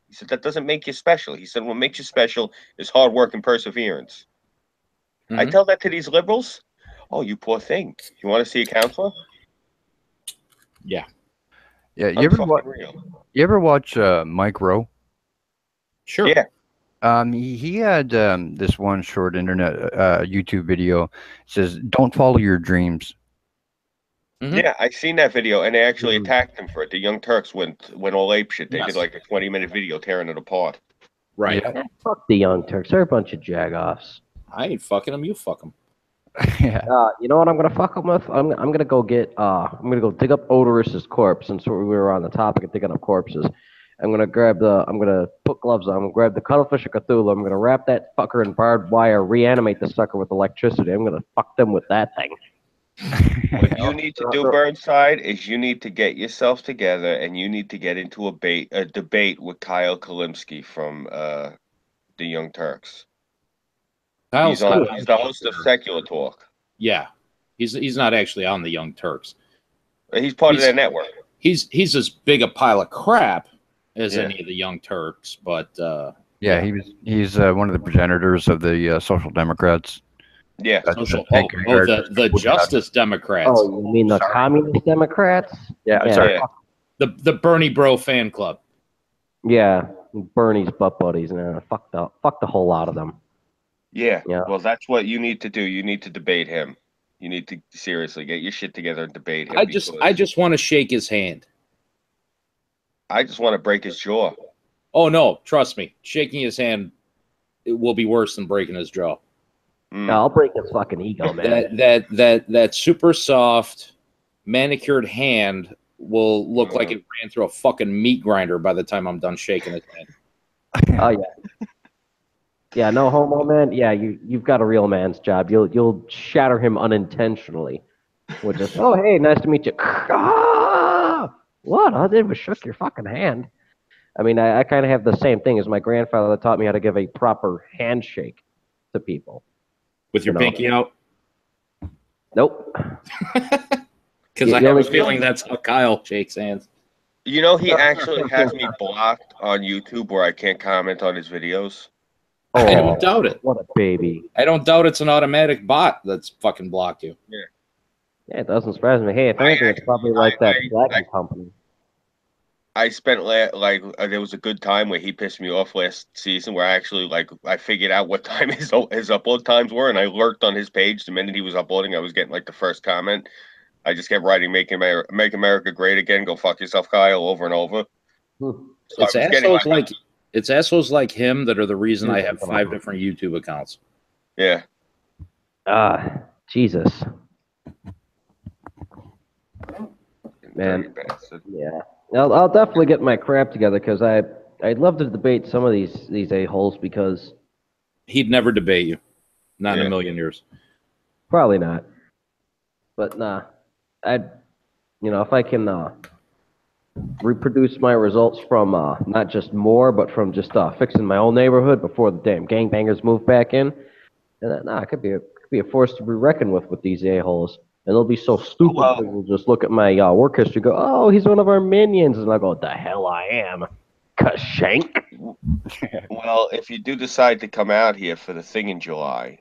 Speaker 4: He said, that doesn't make you special. He said, what makes you special is hard work and perseverance. I
Speaker 1: Mhm.
Speaker 4: tell that to these liberals. Oh, you poor thing. You want to see a counselor?
Speaker 1: Yeah.
Speaker 3: Yeah,
Speaker 4: I'm fucking real.
Speaker 3: you ever watch Mike Rowe?
Speaker 1: Sure.
Speaker 4: Yeah.
Speaker 3: He had this one short internet YouTube video. It says, "Don't follow your dreams."
Speaker 1: Mhm.
Speaker 4: Yeah, I seen that video, and they actually attacked him for it. The Young Turks went all ape shit. They
Speaker 1: Yes.
Speaker 4: did like a 20-minute video tearing it apart.
Speaker 1: Right.
Speaker 3: Yeah.
Speaker 2: Fuck the Young Turks. They're a bunch of jagoffs.
Speaker 1: I ain't fucking them. You fuck them.
Speaker 3: Yeah.
Speaker 2: You know what I'm gonna fuck them with? I'm gonna go dig up Odorus's corpse. Since we were on the topic of digging up corpses, I'm gonna put gloves on. I'm gonna grab the cuttlefish of Cthulhu. I'm gonna wrap that fucker in barbed wire, reanimate the sucker with electricity. I'm gonna fuck them with that thing.
Speaker 4: What you need to do, Burnside, is you need to get yourself together and you need to get into a debate with Kyle Kalimsky from the Young Turks. He's the host of Secular Talk.
Speaker 1: Yeah, he's not actually on the Young Turks.
Speaker 4: He's part of their network.
Speaker 1: He's as big a pile of crap as any of the Young Turks, but
Speaker 3: he's one of the progenitors of the Social Democrats.
Speaker 4: Yeah,
Speaker 1: the Justice Democrats.
Speaker 2: Oh, you mean the Communist Democrats?
Speaker 3: Yeah, sorry.
Speaker 1: The Bernie Bro fan club.
Speaker 2: Yeah, Bernie's butt buddies. Nah, fuck the whole lot of them.
Speaker 4: Yeah. Well, that's what you need to do. You need to debate him. You need to seriously get your shit together and debate him.
Speaker 1: I just want to shake his hand.
Speaker 4: I just want to break his jaw.
Speaker 1: Oh no, trust me, shaking his hand it will be worse than breaking his jaw.
Speaker 2: No, I'll break his fucking ego, man.
Speaker 1: That super soft manicured hand will look like it ran through a fucking meat grinder by the time I'm done shaking his hand.
Speaker 2: Oh yeah. Yeah, no homo, man. Yeah, you've got a real man's job. You'll shatter him unintentionally. With just, oh hey, nice to meet you. What? I did was shook your fucking hand. I mean, I kind of have the same thing as my grandfather that taught me how to give a proper handshake to people.
Speaker 1: With your pinky out?
Speaker 2: Nope.
Speaker 1: Because I have a feeling that's how Kyle shakes hands.
Speaker 4: You know, he actually has me blocked on YouTube where I can't comment on his videos.
Speaker 2: Oh,
Speaker 1: I don't doubt it.
Speaker 2: What a baby.
Speaker 1: I don't doubt it's an automatic bot that's fucking blocked you.
Speaker 4: Yeah.
Speaker 2: Yeah, it doesn't surprise me. Hey, if anything, it's probably like that Dragon company.
Speaker 4: I spent there was a good time where he pissed me off last season where I actually I figured out what time his upload times were and I lurked on his page the minute he was uploading. I was getting like the first comment. I just kept writing "Make America Great Again." Go fuck yourself, Kyle, over and over. So
Speaker 1: it's assholes like him that are the reason I have 5 different YouTube accounts.
Speaker 4: Yeah.
Speaker 2: Jesus. Man. Yeah. I'll definitely get my crap together because I'd love to debate some of these a-holes because
Speaker 1: he'd never debate you. Not in a million years.
Speaker 2: Probably not. But nah. If I can reproduce my results from not just more, but from just fixing my own neighborhood before the damn gangbangers move back in, and it could be a force to be reckoned with these a-holes. And they'll be so stupid that they'll just look at my work history and go, oh, he's one of our minions. And I go, the hell I am. Kashank.
Speaker 4: Well, if you do decide to come out here for the thing in July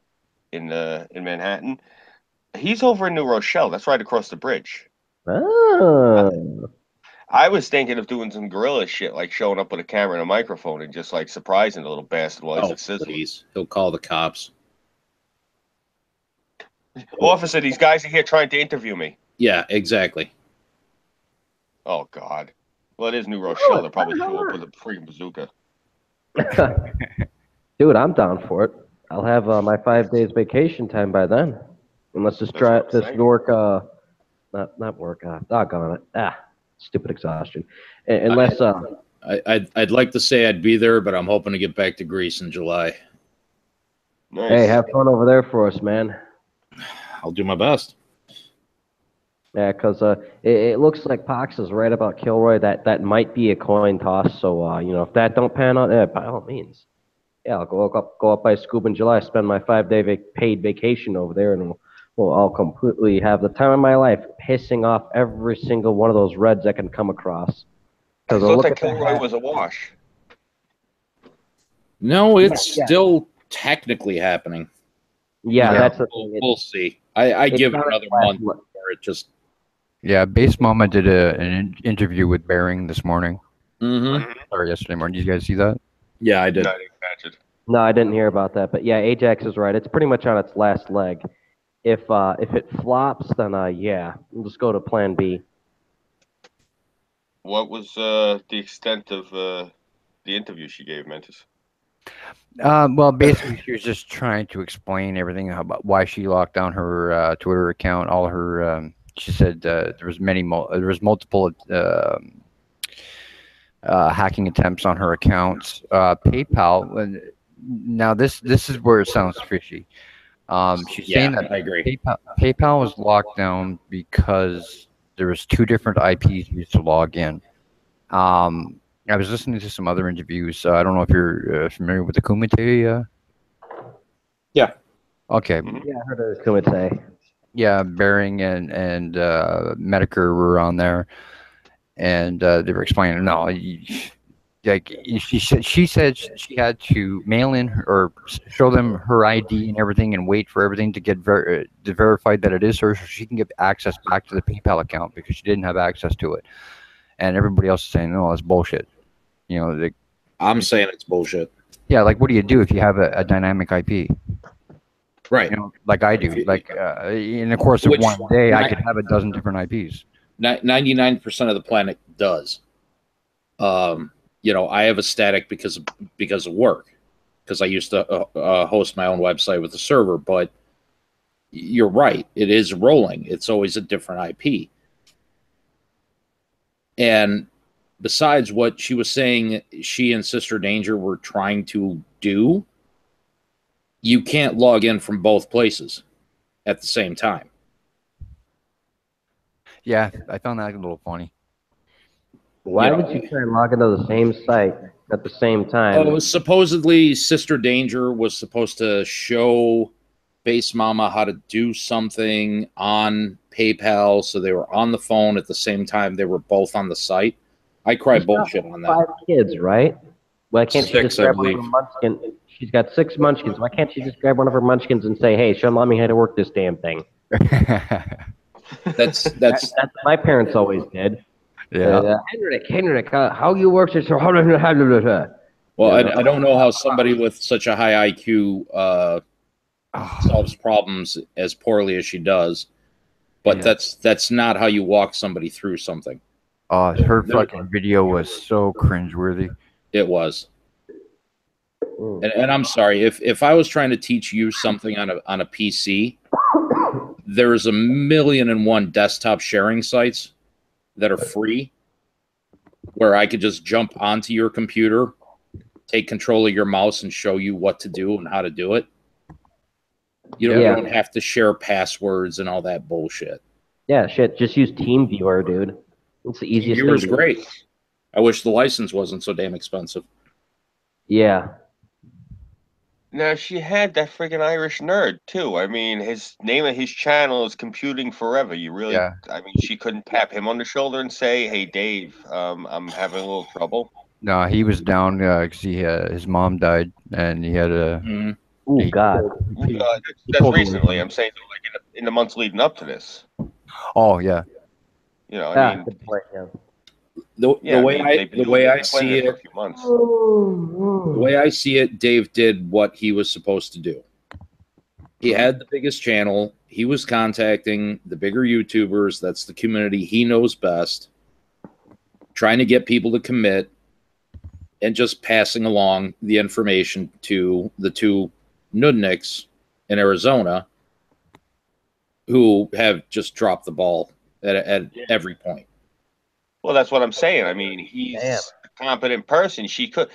Speaker 4: in Manhattan, he's over in New Rochelle. That's right across the bridge.
Speaker 2: Oh.
Speaker 4: I was thinking of doing some guerrilla shit, like showing up with a camera and a microphone and just like surprising the little bastard while he's at Sizzle.
Speaker 1: Please. He'll call the cops.
Speaker 4: Officer, these guys are here trying to interview me.
Speaker 1: Yeah, exactly.
Speaker 4: Oh, God. Well, it is New Rochelle. They'll probably show up with a freaking bazooka.
Speaker 2: Dude, I'm down for it. I'll have my 5 days vacation time by then. And let's just try this work, not work, doggone it. Stupid exhaustion. Unless,
Speaker 1: I'd like to say I'd be there, but I'm hoping to get back to Greece in July.
Speaker 4: Nice.
Speaker 2: Hey, have fun over there for us, man.
Speaker 1: I'll do my best.
Speaker 2: Yeah, because it looks like Pox is right about Kilroy. That might be a coin toss. So if that don't pan out, by all means, I'll go up by Scuba in July, spend my 5-day paid vacation over there, and I'll completely have the time of my life pissing off every single one of those Reds I can come across.
Speaker 4: Because it looks like Kilroy was a wash.
Speaker 1: No, it's still technically happening.
Speaker 2: Yeah, that's the thing.
Speaker 1: We'll see. I give it another month where it just.
Speaker 3: Yeah, Base Mama did an interview with Bering this morning.
Speaker 1: Mm-hmm.
Speaker 3: Or yesterday morning. Did you guys see that?
Speaker 1: Yeah, I did.
Speaker 4: No, I didn't catch it.
Speaker 2: No, I didn't hear about that. But yeah, Ajax is right. It's pretty much on its last leg. If it flops, then we'll just go to Plan B.
Speaker 4: What was the extent of the interview she gave, Mentis?
Speaker 3: Well, basically, she was just trying to explain everything about why she locked down her Twitter account. All her, she said there was multiple hacking attempts on her accounts. PayPal. Now this is where it sounds fishy. She's saying that
Speaker 1: I agree.
Speaker 3: PayPal was locked down because there was 2 different IPs used to log in. I was listening to some other interviews. I don't know if you're familiar with the Kumite.
Speaker 1: Yeah.
Speaker 3: Okay.
Speaker 2: Yeah, I heard of Kumite.
Speaker 3: Yeah, Bering and Medicare were on there, and they were explaining. No, she said she had to mail in or show them her ID and everything, and wait for everything to get verified that it is her, so she can get access back to the PayPal account because she didn't have access to it. And everybody else is saying, no, that's bullshit. You know,
Speaker 1: I'm saying it's bullshit.
Speaker 3: yeah, like what do you do if you have a dynamic IP?
Speaker 1: Right.
Speaker 3: You know, like I do. Like in the course of
Speaker 1: Which-
Speaker 3: one day, I could have a dozen different IPs.
Speaker 1: 99% of the planet does. You know, I have a static because of work, because I used to host my own website with a server. But you're right; it is rolling. It's always a different IP. And besides what she was saying, she and Sister Danger were trying to do. You can't log in from both places at the same time.
Speaker 3: Yeah, I found that a little funny.
Speaker 2: Why
Speaker 1: You know,
Speaker 2: would you try and log into the same site at the same time?
Speaker 1: Oh, supposedly Sister Danger was supposed to show Base Mama how to do something on PayPal, so they were on the phone at the same time. They were both on the site. I cry
Speaker 2: She's got
Speaker 1: bullshit on that.
Speaker 2: 5 kids, right? Why can't she
Speaker 1: 6,
Speaker 2: just
Speaker 1: I
Speaker 2: grab one of her
Speaker 1: believe.
Speaker 2: munchkins? She's got 6 munchkins. Why can't she just grab one of her munchkins and say, "Hey, show mommy how to work this damn thing"?
Speaker 1: That's
Speaker 2: That's what my parents always did.
Speaker 3: Yeah.
Speaker 2: Henrik, how you work this?
Speaker 1: well. I don't know how somebody with such a high IQ solves problems as poorly as she does, but
Speaker 3: Yeah.
Speaker 1: that's not how you walk somebody through something.
Speaker 3: Her fucking video was so cringeworthy.
Speaker 1: It was. And I'm sorry, if I was trying to teach you something on a PC, there's 1,000,001 desktop sharing sites that are free, where I could just jump onto your computer, take control of your mouse, and show you what to do and how to do it. You don't have to share passwords and all that bullshit.
Speaker 2: Yeah, shit. Just use TeamViewer, dude. It's the easiest thing.
Speaker 1: TeamViewer's
Speaker 2: to
Speaker 1: great.
Speaker 2: use.
Speaker 1: I wish the license wasn't so damn expensive.
Speaker 2: Yeah.
Speaker 4: Now she had that friggin' Irish nerd too. I mean, his name of his channel is Computing Forever. You really,
Speaker 3: Yeah.
Speaker 4: I mean, she couldn't tap him on the shoulder and say, "Hey, Dave, I'm having a little trouble."
Speaker 3: No, he was down because his mom died, and he had a.
Speaker 1: Mhm.
Speaker 2: Oh
Speaker 3: He-
Speaker 2: God.
Speaker 4: That's
Speaker 3: pulled away
Speaker 4: recently.
Speaker 3: from it.
Speaker 4: I'm saying like in the months leading up to this.
Speaker 3: Oh yeah.
Speaker 4: You know, I
Speaker 2: Yeah,
Speaker 4: mean,
Speaker 2: good point, yeah.
Speaker 1: The way
Speaker 4: they've been
Speaker 1: the
Speaker 4: doing
Speaker 1: way
Speaker 4: it-
Speaker 1: I
Speaker 4: they've been playing
Speaker 1: see
Speaker 4: it for
Speaker 1: it,
Speaker 4: a few months.
Speaker 1: the way I see it, Dave did what he was supposed to do. He had the biggest channel. He was contacting the bigger YouTubers. That's the community he knows best. Trying to get people to commit, and just passing along the information to the 2 nudniks in Arizona who have just dropped the ball at every point.
Speaker 4: Well, that's what I'm saying. I mean, he's
Speaker 2: Damn.
Speaker 4: a competent person. She could.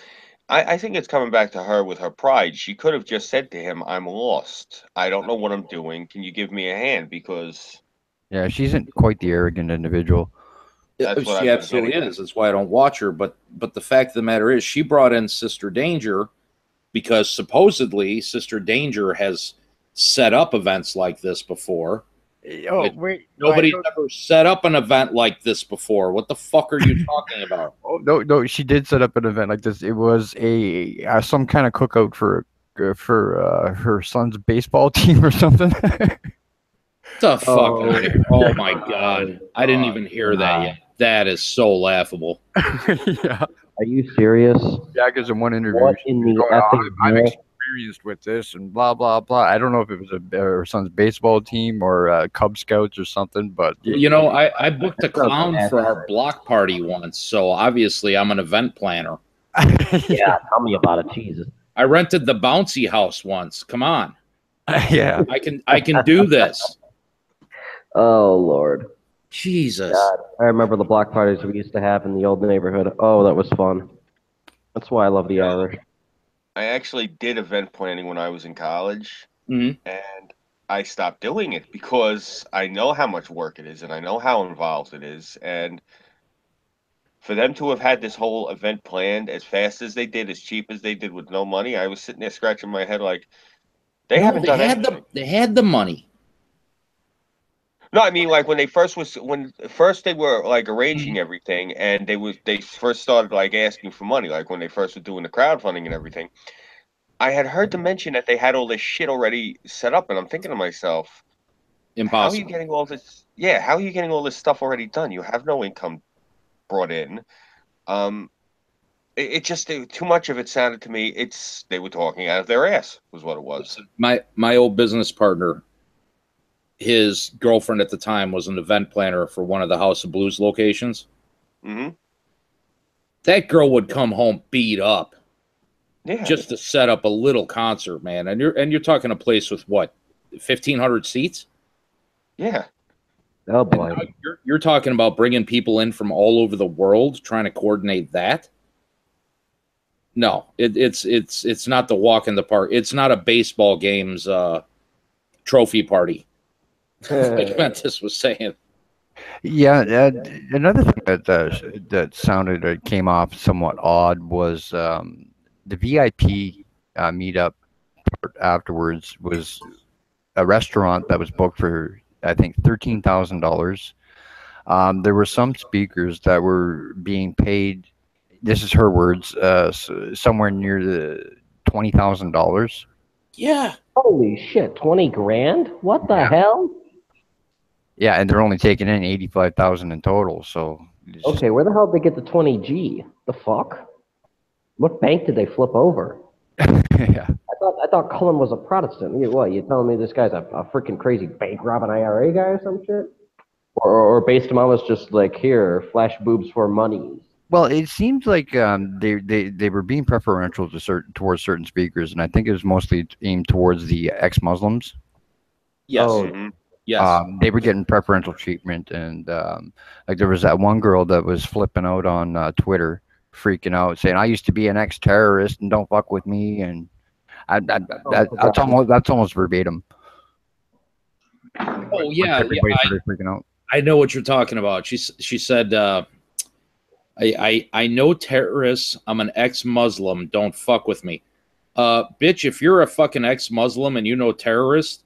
Speaker 4: I think it's coming back to her with her pride. She could have just said to him, "I'm lost. I don't know what I'm doing. Can you give me a hand?" Because
Speaker 3: Yeah, she isn't quite the arrogant individual.
Speaker 4: That's what
Speaker 1: She
Speaker 4: I've been
Speaker 1: absolutely
Speaker 4: getting at.
Speaker 1: is. That's why I don't watch her. But the fact of the matter is, she brought in Sister Danger because supposedly Sister Danger has set up events like this before.
Speaker 3: Oh
Speaker 1: It-
Speaker 3: wait,
Speaker 1: Nobody's ever set up an event like this before. What the fuck are you talking about?
Speaker 3: Oh no, she did set up an event like this. It was a some kind of cookout for her son's baseball team or something.
Speaker 1: The fuck
Speaker 2: Oh,
Speaker 1: out of here. Oh my god. I didn't even hear that yet. That is so laughable.
Speaker 3: Yeah,
Speaker 2: Are you serious?
Speaker 3: because in one interview,
Speaker 2: What
Speaker 3: she
Speaker 2: in
Speaker 3: was
Speaker 2: the
Speaker 3: going, "Oh,
Speaker 2: effing
Speaker 3: I'm
Speaker 2: hell?"
Speaker 3: experienced with this and blah blah blah. I don't know if it was her son's baseball team or Cub Scouts or something, but
Speaker 1: You know, I booked a
Speaker 2: That sounds
Speaker 1: clown for our
Speaker 2: bad.
Speaker 1: block party once, so obviously I'm an event planner.
Speaker 2: Yeah, tell me about it, Jesus.
Speaker 1: I rented the bouncy house once. Come on.
Speaker 3: yeah.
Speaker 1: I can do this.
Speaker 2: Oh Lord.
Speaker 1: Jesus.
Speaker 2: God, I remember the block parties we used to have in the old neighborhood. Oh, that was fun. That's why I love the Irish.
Speaker 4: I actually did event planning when I was in college.
Speaker 1: Mhm.
Speaker 4: And I stopped doing it because I know how much work it is and I know how involved it is. And for them to have had this whole event planned as fast as they did, as cheap as they did with no money, I was sitting there scratching my head like, they
Speaker 1: No,
Speaker 4: haven't done anything.
Speaker 1: they had the money.
Speaker 4: No, I mean like when first they were like arranging everything and they first started like asking for money, like when they first were doing the crowdfunding and everything. I had heard them mention that they had all this shit already set up, and I'm thinking to myself, how are you
Speaker 1: Impossible.
Speaker 4: getting all this? Yeah, how are you getting all this stuff already done? You have no income brought in. Um, too much of it sounded to me. They were talking out of their ass, was what it was.
Speaker 1: Listen, my old business partner, his girlfriend at the time was an event planner for one of the House of Blues locations.
Speaker 4: Mm-hmm.
Speaker 1: That girl would come home beat up
Speaker 4: Yeah,
Speaker 1: just to set up a little concert, man. And you're talking a place with what, 1,500 seats?
Speaker 4: yeah.
Speaker 2: Oh
Speaker 1: And
Speaker 2: boy.
Speaker 1: now you're talking about bringing people in from all over the world trying to coordinate that. No, it's not the walk in the park. It's not a baseball game's trophy party. Like Mentis was saying.
Speaker 3: Yeah, another thing that sounded came off somewhat odd was the VIP meetup afterwards was a restaurant that was booked for I think $13,000. There were some speakers that were being paid. This is her words. Somewhere near the $20,000.
Speaker 1: Yeah.
Speaker 2: Holy shit, 20 grand? What the
Speaker 3: Yeah,
Speaker 2: hell?
Speaker 3: yeah, and they're only taking in 85,000 in total. So it's just
Speaker 2: Okay, where the hell did they get the 20G? The fuck? What bank did they flip over?
Speaker 3: yeah.
Speaker 2: I thought Cullen was a Protestant. You telling me this guy's a freaking crazy bank robbing IRA guy or some shit? Or based him on was just like, here, flash boobs for money.
Speaker 3: Well, it seems like they were being preferential towards certain speakers, and I think it was mostly aimed towards the ex-Muslims.
Speaker 1: Yes.
Speaker 2: Oh,
Speaker 4: Mm-hmm.
Speaker 1: Yes.
Speaker 3: They were getting preferential treatment, and like there was that one girl that was flipping out on Twitter, freaking out, saying, "I used to be an ex-terrorist, and don't fuck with me." And that's almost verbatim.
Speaker 1: Oh
Speaker 3: Once
Speaker 1: yeah, yeah.
Speaker 3: everybody started freaking out.
Speaker 1: I know what you're talking about. She said, I know terrorists. I'm an ex-Muslim. Don't fuck with me. Bitch, if you're a fucking ex-Muslim and you know terrorists,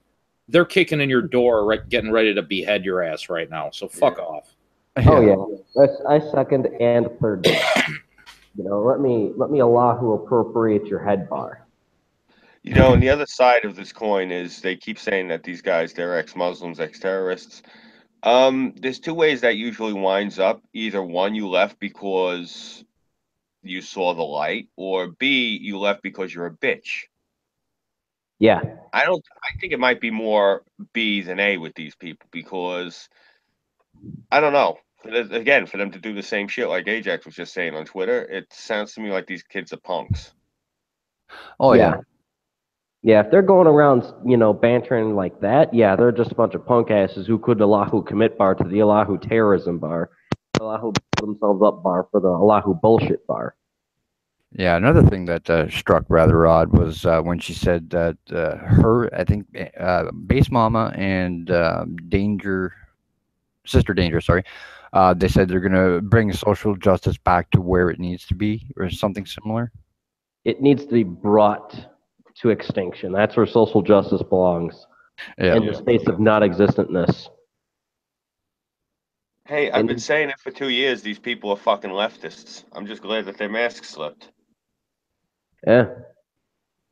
Speaker 1: they're kicking in your door, right, getting ready to behead your ass right now. So fuck off.
Speaker 2: oh yeah. I second and third that. Let me Allahu appropriate your head bar.
Speaker 4: You know, and the other side of this coin is they keep saying that these guys, they're ex-Muslims, ex-terrorists. There's two ways that usually winds up. Either one, you left because you saw the light, or B, you left because you're a bitch.
Speaker 2: Yeah.
Speaker 4: I think it might be more B than A with these people because I don't know. Again, for them to do the same shit like Ajax was just saying on Twitter, it sounds to me like these kids are punks.
Speaker 3: Oh yeah.
Speaker 2: Yeah. Yeah, if they're going around, bantering like that, yeah, they're just a bunch of punk asses who could Allahu commit bar to the Allahu terrorism bar, Allahu blow themselves up bar for the Allahu bullshit bar.
Speaker 3: Yeah, another thing that struck rather odd was when she said that I think, Base Mama and Sister Danger, sorry, they said they're going to bring social justice back to where it needs to be, or something similar.
Speaker 2: It needs to be brought to extinction. That's where social justice belongs,
Speaker 3: Yeah.
Speaker 2: in the space of non-existentness.
Speaker 4: Hey, I've been
Speaker 2: And
Speaker 4: saying it for 2 years. These people are fucking leftists. I'm just glad that their masks slipped.
Speaker 2: yeah,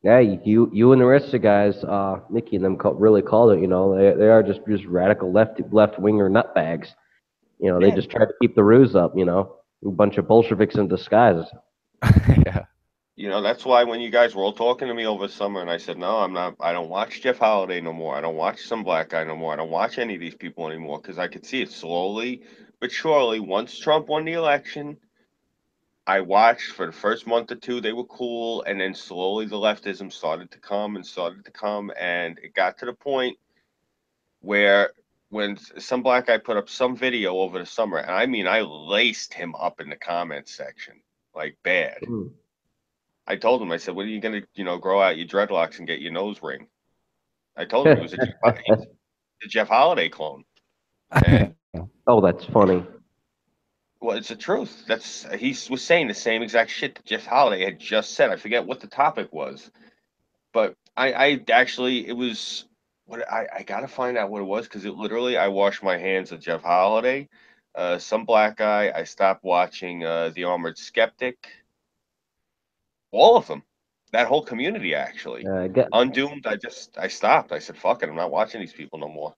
Speaker 2: yeah, you and the rest of the guys, Mickey and them really called it. They are just radical left winger nutbags. They
Speaker 4: Yeah.
Speaker 2: just try to keep the ruse up. A bunch of Bolsheviks in disguise.
Speaker 3: Yeah.
Speaker 4: You know, that's why when you guys were all talking to me over summer and I said, no, I'm not, I don't watch Jeff Holiday no more. I don't watch some black guy no more. I don't watch any of these people anymore because I could see it slowly but surely. Once Trump won the election, I watched for the first month or two, they were cool. And then slowly the leftism started to come and started to come. And it got to the point where when some black guy put up some video over the summer, and I mean, I laced him up in the comments section like bad. I told him, I said, when are you going to, grow out your dreadlocks and get your nose ring? I told him he was a Jeff Holiday clone. And
Speaker 2: Oh, that's funny.
Speaker 4: well, it's the truth. He was saying the same exact shit that Jeff Holiday had just said. I forget what the topic was, but I actually, it was what I gotta find out what it was, because it literally, I washed my hands of Jeff Holiday, some black guy. I stopped watching the Armored Skeptic, all of them, that whole community actually. Undoomed. I stopped. I said, fuck it, I'm not watching these people no more.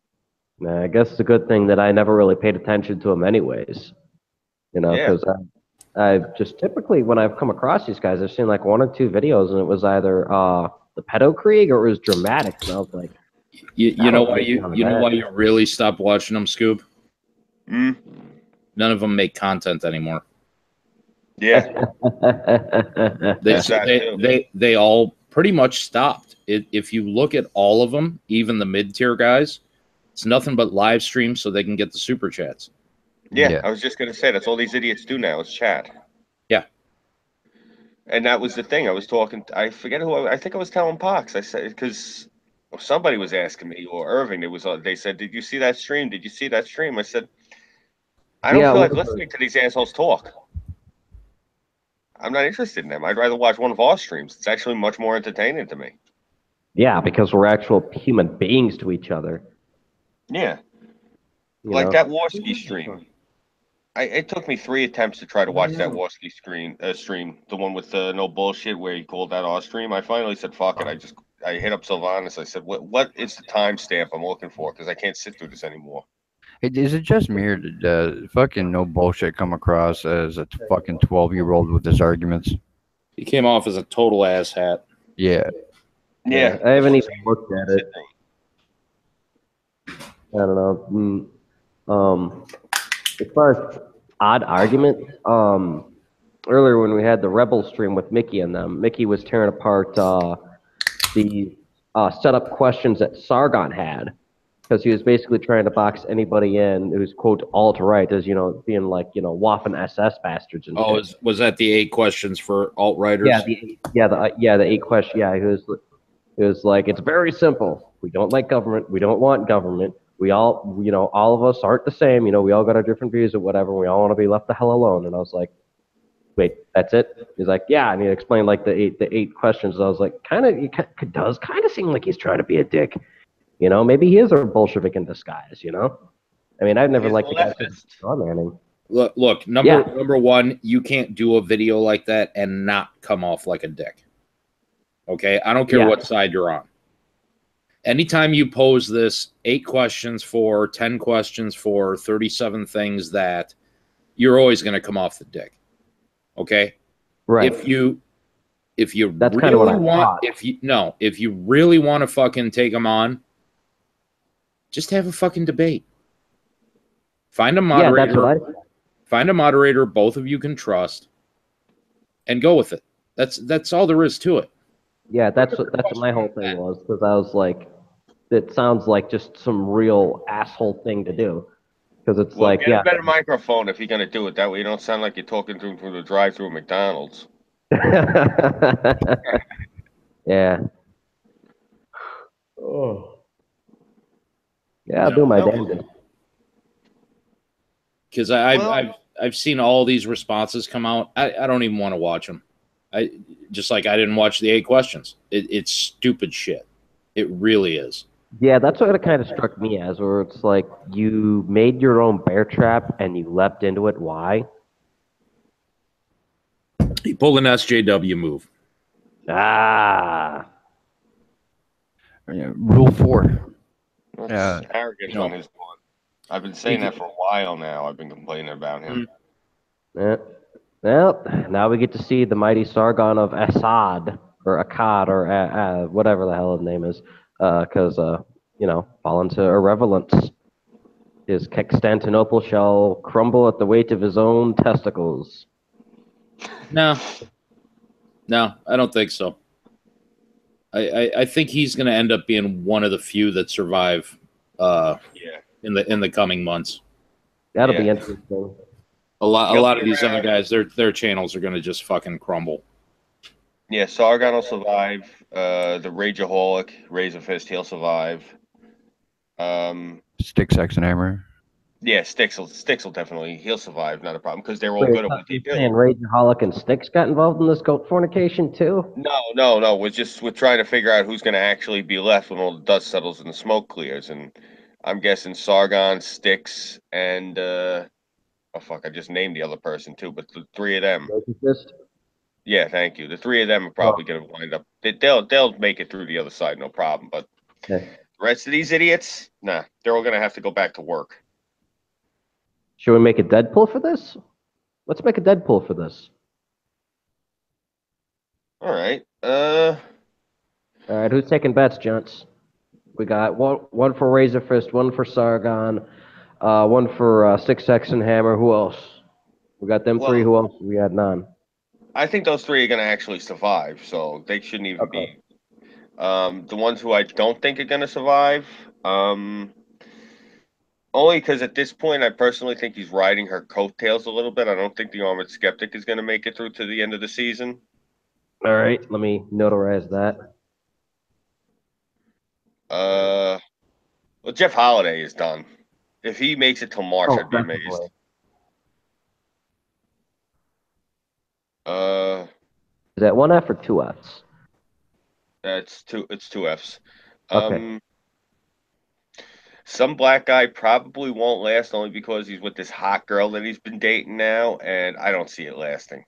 Speaker 2: I guess it's a good thing that I never really paid attention to them anyways. You know,
Speaker 4: Yeah.
Speaker 2: because I've just typically, when I've come across these guys, I've seen like 1 or 2 videos, and it was either the pedo Krieg or it was dramatics, and I was like,
Speaker 1: you know why you know why you really stopped watching them, Scoob?
Speaker 4: Mm.
Speaker 1: None of them make content anymore.
Speaker 4: Yeah.
Speaker 1: They all pretty much stopped. If you look at all of them, even the mid-tier guys, it's nothing but live streams so they can get the super chats.
Speaker 4: Yeah, I was just gonna say that's all these idiots do now is chat.
Speaker 1: Yeah.
Speaker 4: And that was the thing. I was talking. I forget who. I think I was telling Pox. I said, because somebody was asking me, or Irving. It was. They said, "Did you see that stream? Did you see that stream?" I said, "I don't feel like listening to these assholes talk. I'm not interested in them. I'd rather watch one of our streams. It's actually much more entertaining to me."
Speaker 2: Yeah, because we're actual human beings to each other.
Speaker 4: Yeah.
Speaker 2: Like
Speaker 4: that Warski stream. It took me 3 attempts to try to watch that Warski stream, the one with no bullshit where he called out our stream. I finally said, "Fuck it." I hit up Sylvanas. I said, "What is the timestamp I'm looking for? Because I can't sit through this anymore."
Speaker 3: Is it just me, or did fucking no bullshit come across as a fucking 12-year-old with his arguments?
Speaker 1: He came off as a total asshat.
Speaker 3: Yeah.
Speaker 4: Yeah.
Speaker 2: I haven't even looked at it. I don't know. As far as odd arguments, earlier when we had the Rebel stream with Mickey and them, Mickey was tearing apart the setup questions that Sargon had, because he was basically trying to box anybody in who's, quote, alt-right as, being like, waffen SS bastards and shit.
Speaker 1: Was that the 8 questions for alt-righters?
Speaker 2: Yeah, the 8 questions. Yeah, it was like, it's very simple. We don't like government. We don't want government. We all, all of us aren't the same. We all got our different views or whatever. We all want to be left the hell alone. And I was like, wait, that's it? He's like, yeah. And he explained like the eight questions. And I was like, it does kind of seem like he's trying to be a dick. Maybe he is a Bolshevik in disguise, I mean, I've never liked the guy strawmanning.
Speaker 1: Look, number one, you can't do a video like that and not come off like a dick. Okay? I don't care what side you're on. Anytime you pose this 8 questions for, 10 questions for, 37 things, that you're always going to come off the dick. Okay?
Speaker 2: Right.
Speaker 1: If you
Speaker 2: That's
Speaker 1: really
Speaker 2: kind of what I
Speaker 1: want,
Speaker 2: thought.
Speaker 1: if you really want to fucking take them on, just have a fucking debate. Find a moderator.
Speaker 2: Yeah, that's what
Speaker 1: Find a moderator both of you can trust, and go with it. That's all there is to it.
Speaker 2: Yeah, that's what my whole thing was, because I was like, it sounds like just some real asshole thing to do. Because it's
Speaker 4: get a better microphone if you're gonna do it. That way you don't sound like you're talking through the drive-through at McDonald's.
Speaker 2: Yeah. Oh. Yeah, I'll do my damnedest.
Speaker 1: Because I've seen all these responses come out. I don't even want to watch them. I didn't watch the 8 questions. It's stupid shit. It really is.
Speaker 2: Yeah, that's what it kind of struck me as, where it's like you made your own bear trap and you leapt into it. Why?
Speaker 1: He pulled an SJW move.
Speaker 2: Ah.
Speaker 3: Yeah, Rule 4.
Speaker 4: That's arrogance on his part. I've been saying that for a while now. I've been complaining about him.
Speaker 2: Yeah. Well, now we get to see the mighty Sargon of Assad, or Akkad, or whatever the hell his name is, because, fall into irrelevance. His Constantinople shall crumble at the weight of his own testicles.
Speaker 1: No, I don't think so. I think he's going to end up being one of the few that survive in the coming months.
Speaker 2: That'll be interesting.
Speaker 1: A lot of these other guys, their channels are going to just fucking crumble.
Speaker 4: Yeah, Sargon will survive. The Rageaholic, Razor Fist, he'll survive.
Speaker 3: Stick, Sex, and Hammer.
Speaker 4: Yeah, Styx will definitely he'll survive, not a problem, because they're all
Speaker 2: Wait,
Speaker 4: good at what they
Speaker 2: you're saying
Speaker 4: do.
Speaker 2: Rageaholic and Styx got involved in this goat fornication too?
Speaker 4: No. We're trying to figure out who's going to actually be left when all the dust settles and the smoke clears, and I'm guessing Sargon, Styx, and oh fuck, I just named the other person too, but the three of them.
Speaker 2: Just
Speaker 4: Yeah, thank you. The three of them are probably going to wind up. They'll make it through the other side, no problem. But
Speaker 2: okay.
Speaker 4: the rest of these idiots, nah, they're all going to have to go back to work.
Speaker 2: Should we make a Deadpool for this? Let's make a Deadpool for this.
Speaker 4: All right.
Speaker 2: All right, who's taking bets, gents? We got one for Razor Fist, one for Sargon, one for Six Sex and Hammer. Who else? We got them three. Who else? We had none.
Speaker 4: I think those three are going to actually survive, so they shouldn't even
Speaker 2: Okay.
Speaker 4: be. The ones who I don't think are going to survive, only because at this point, I personally think he's riding her coattails a little bit. I don't think the Armored Skeptic is going to make it through to the end of the season.
Speaker 2: All right, let me notarize that.
Speaker 4: Well, Jeff Holiday is done. If he makes it till March, I'd be amazed.
Speaker 2: Definitely. Is that one F or two Fs?
Speaker 4: It's two Fs.
Speaker 2: Okay.
Speaker 4: Some black guy probably won't last only because he's with this hot girl that he's been dating now, and I don't see it lasting.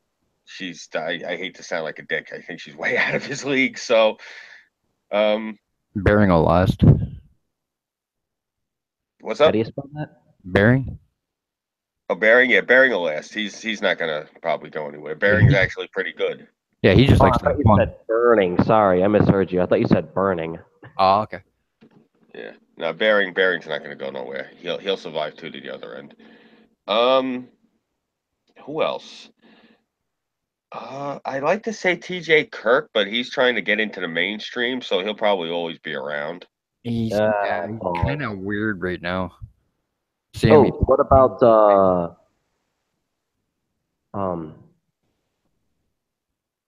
Speaker 4: I hate to sound like a dick. I think she's way out of his league. So,
Speaker 3: Bearing will last.
Speaker 4: what's
Speaker 2: How
Speaker 4: up?
Speaker 2: do you spell that?
Speaker 3: Bearing?
Speaker 4: Oh, Bering, yeah, Bering will last. He's not gonna probably go anywhere. Bering's actually pretty good.
Speaker 3: Yeah, he just
Speaker 2: Oh,
Speaker 3: likes
Speaker 2: I thought
Speaker 3: to
Speaker 2: you
Speaker 3: fun.
Speaker 2: said burning. Sorry, I misheard you. I thought you said burning.
Speaker 3: Oh, okay.
Speaker 4: Yeah, no, Bering's not gonna go nowhere. He'll survive to the other end. Who else? I'd like to say T.J. Kirk, but he's trying to get into the mainstream, so he'll probably always be around.
Speaker 3: He's
Speaker 2: Oh.
Speaker 3: kind of weird right now.
Speaker 2: Oh,
Speaker 3: Sammy.
Speaker 2: what about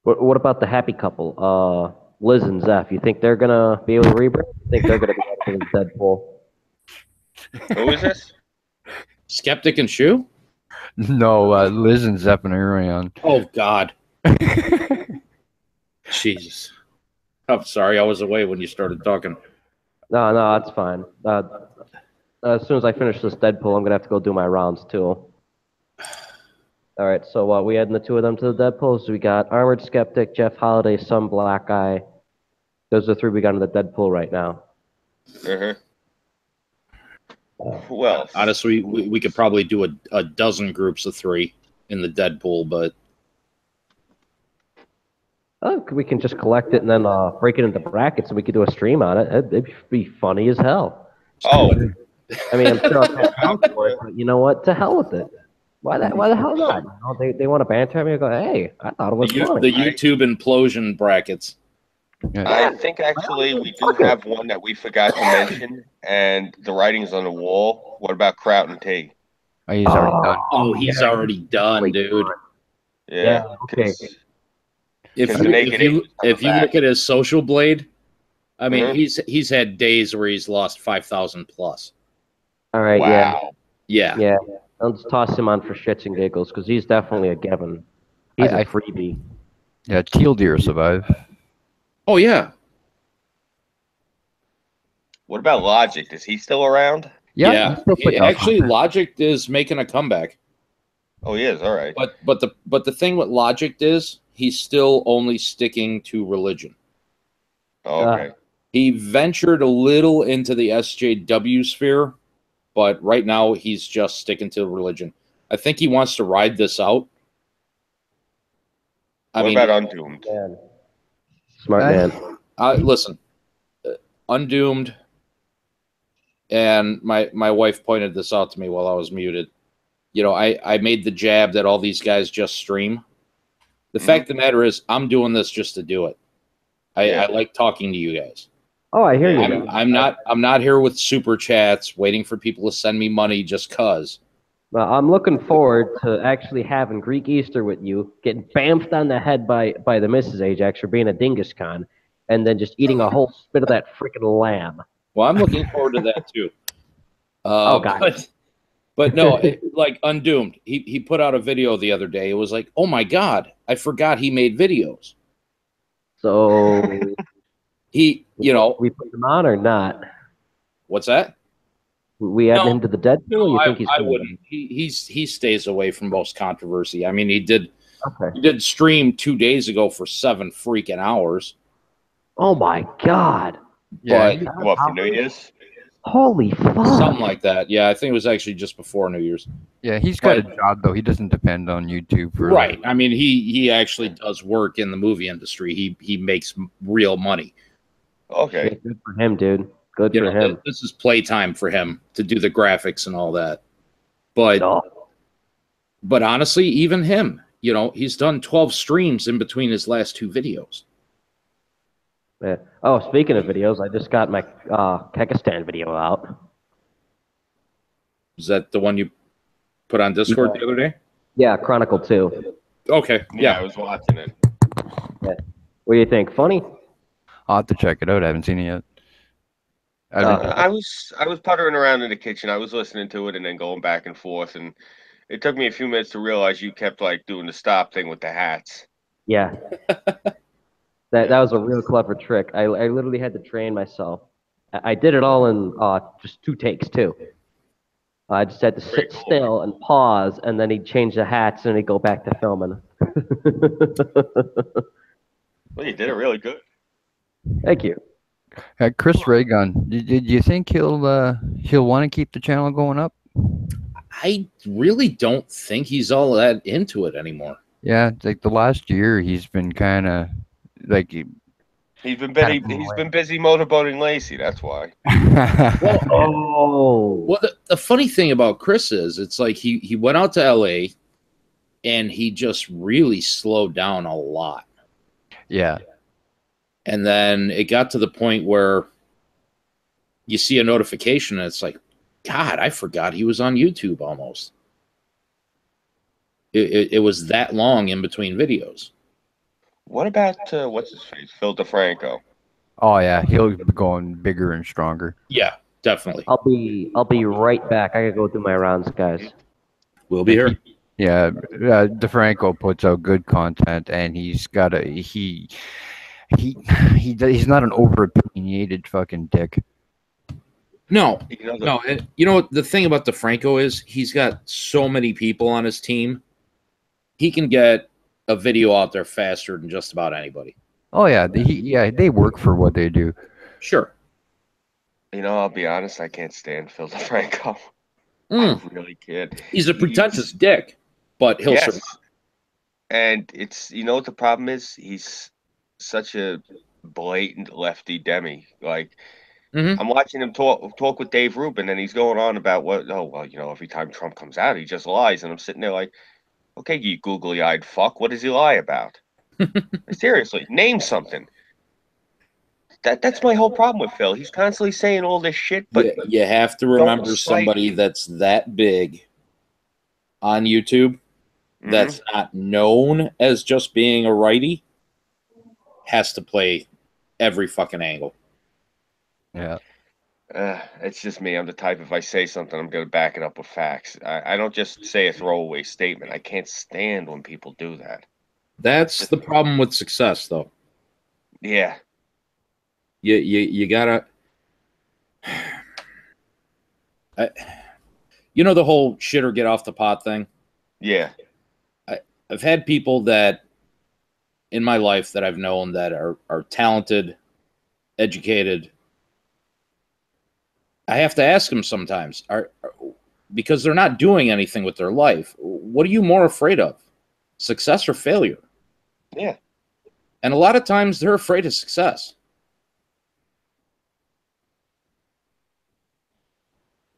Speaker 2: what about the happy couple? Liz and Zeph. You think they're gonna be able to rebrand? You think they're gonna be able to Deadpool?
Speaker 4: Who is this?
Speaker 1: Skeptic and Shoe?
Speaker 3: No, Liz and Zepp and Arion.
Speaker 1: Oh, God. Jesus. I'm sorry. I was away when you started talking.
Speaker 2: No, that's fine. As soon as I finish this Deadpool, I'm gonna have to go do my rounds too. All right, so we adding the two of them to the Deadpools. We got Armored Skeptic, Jeff Holiday, some black guy. Those are the three we got in the Deadpool right now.
Speaker 4: Who else?
Speaker 1: Honestly, we could probably do a dozen groups of three in the Deadpool, but
Speaker 2: We can just collect it and then break it into brackets, and we could do a stream on it. It'd be funny as hell.
Speaker 4: Oh,
Speaker 2: I mean, I'm sure I'll get out for it, but you know what? To hell with it. Why the hell not? You know, they want to banter me. I go, hey, I thought it was funny.
Speaker 1: the YouTube implosion brackets.
Speaker 4: I think actually we do have one that we forgot to mention, and the writing's on the wall. What about Kraut and T?
Speaker 3: Oh, he's already done.
Speaker 1: Oh, he's already done, dude.
Speaker 2: Yeah, okay.
Speaker 1: If you look at his social blade, I mean,
Speaker 4: Mhm.
Speaker 1: he's had days where he's lost 5,000 plus.
Speaker 2: All right,
Speaker 4: Wow.
Speaker 2: yeah. I'll just toss him on for shits and giggles because he's definitely a given. He's a freebie.
Speaker 3: Yeah, Teal Deer survive.
Speaker 1: Oh, yeah.
Speaker 4: What about Logic? Is he still around?
Speaker 1: Yeah.
Speaker 3: he's still putting out
Speaker 1: Actually,
Speaker 3: content.
Speaker 1: Logic is making a comeback.
Speaker 4: Oh, he is. All right.
Speaker 1: But the thing with Logic is he's still only sticking to religion.
Speaker 4: Okay.
Speaker 1: He ventured a little into the SJW sphere, but right now he's just sticking to religion. I think he wants to ride this out.
Speaker 4: What about Undoomed?
Speaker 2: Man. Smart man.
Speaker 1: Listen, Undoomed, and my wife pointed this out to me while I was muted. You know, I made the jab that all these guys just stream. The fact of the matter is, I'm doing this just to do it. I like talking to you guys.
Speaker 2: Oh, I hear you.
Speaker 1: I'm not here with super chats waiting for people to send me money just cause.
Speaker 2: Well, I'm looking forward to actually having Greek Easter with you, getting bamfed on the head by the Mrs. Ajax for being a dingus con, and then just eating a whole spit of that freaking lamb.
Speaker 1: Well, I'm looking forward to that too.
Speaker 2: God.
Speaker 1: But no, like Undoomed, he put out a video the other day. It was like, oh my God, I forgot he made videos.
Speaker 2: So
Speaker 1: He,
Speaker 2: we put him on or not?
Speaker 1: what's that?
Speaker 2: We adding
Speaker 1: No,
Speaker 2: him to the Deadpool?
Speaker 1: No,
Speaker 2: You think he's?
Speaker 1: I wouldn't. He stays away from most controversy. I mean, he did
Speaker 2: Okay.
Speaker 1: stream 2 days ago for 7 freaking hours.
Speaker 2: Oh my God!
Speaker 3: Yeah,
Speaker 1: But
Speaker 4: What, for New Year's?
Speaker 2: Holy fuck!
Speaker 1: something like that. Yeah, I think it was actually just before New Year's.
Speaker 3: yeah, he's got a job though. He doesn't depend on YouTube for
Speaker 1: Right. I mean, he actually does work in the movie industry. He makes real money.
Speaker 4: Okay.
Speaker 2: Good for him, dude. Good
Speaker 1: You
Speaker 2: for
Speaker 1: know,
Speaker 2: him.
Speaker 1: this is playtime for him to do the graphics and all that. But but honestly, even him, he's done 12 streams in between his last 2 videos.
Speaker 2: Yeah. Oh, speaking of videos, I just got my Kekistan video out.
Speaker 1: Is that the one you put on Discord the other day?
Speaker 2: Yeah, Chronicle 2.
Speaker 1: Okay.
Speaker 4: Yeah, I was watching it.
Speaker 2: Yeah. What do you think? Funny?
Speaker 3: I'll have to check it out. I haven't seen it yet.
Speaker 4: I was puttering around in the kitchen. I was listening to it and then going back and forth, and it took me a few minutes to realize you kept like doing the stop thing with the hats.
Speaker 2: Yeah. That was a real clever trick. I literally had to train myself. I did it all in just 2 takes too. I just had to sit still and pause, and then he'd change the hats, and he'd go back to filming.
Speaker 4: Well, you did it really good.
Speaker 2: Thank you.
Speaker 3: Chris Raygun, did you think he'll want to keep the channel going up?
Speaker 1: I really don't think he's all that into it anymore.
Speaker 3: Yeah, it's like the last year he's been kind of like
Speaker 4: He's been busy motorboating Lacey. That's why.
Speaker 1: Well, the funny thing about Chris is, it's like he went out to LA, and he just really slowed down a lot.
Speaker 3: Yeah.
Speaker 1: And then it got to the point where you see a notification, and it's like, God, I forgot he was on YouTube almost. It was that long in between videos.
Speaker 4: What about what's his face, Phil DeFranco?
Speaker 3: Oh yeah, he'll be going bigger and stronger.
Speaker 1: Yeah, definitely.
Speaker 2: I'll be right back. I gotta go do my rounds, guys.
Speaker 1: We'll be here.
Speaker 3: Yeah, DeFranco puts out good content, and he's got he's not an over opinionated fucking dick.
Speaker 1: No. And the thing about DeFranco is he's got so many people on his team. He can get a video out there faster than just about anybody.
Speaker 3: Oh yeah, they work for what they do.
Speaker 1: Sure.
Speaker 4: I'll be honest, I can't stand Phil DeFranco. I really can't.
Speaker 1: He's a pretentious dick, but he'll survive.
Speaker 4: And it's what the problem is? He's such a blatant lefty demi. Like I'm watching him talk with Dave Rubin, and he's going on about every time Trump comes out, he just lies, and I'm sitting there like, okay, you googly-eyed fuck, what does he lie about? Seriously, name something. That's my whole problem with Phil. He's constantly saying all this shit, but
Speaker 1: you have to remember somebody that's that big on YouTube that's not known as just being a righty has to play every fucking angle.
Speaker 3: Yeah.
Speaker 4: It's just me. I'm the type, if I say something, I'm going to back it up with facts. I don't just say a throwaway statement. I can't stand when people do that.
Speaker 1: That's the problem with success, though.
Speaker 4: Yeah.
Speaker 1: You gotta... the whole shit or get off the pot thing?
Speaker 4: Yeah.
Speaker 1: I've had people that in my life that I've known that are talented, educated. I have to ask them sometimes, because they're not doing anything with their life. What are you more afraid of, success or failure?
Speaker 4: Yeah.
Speaker 1: And a lot of times they're afraid of success.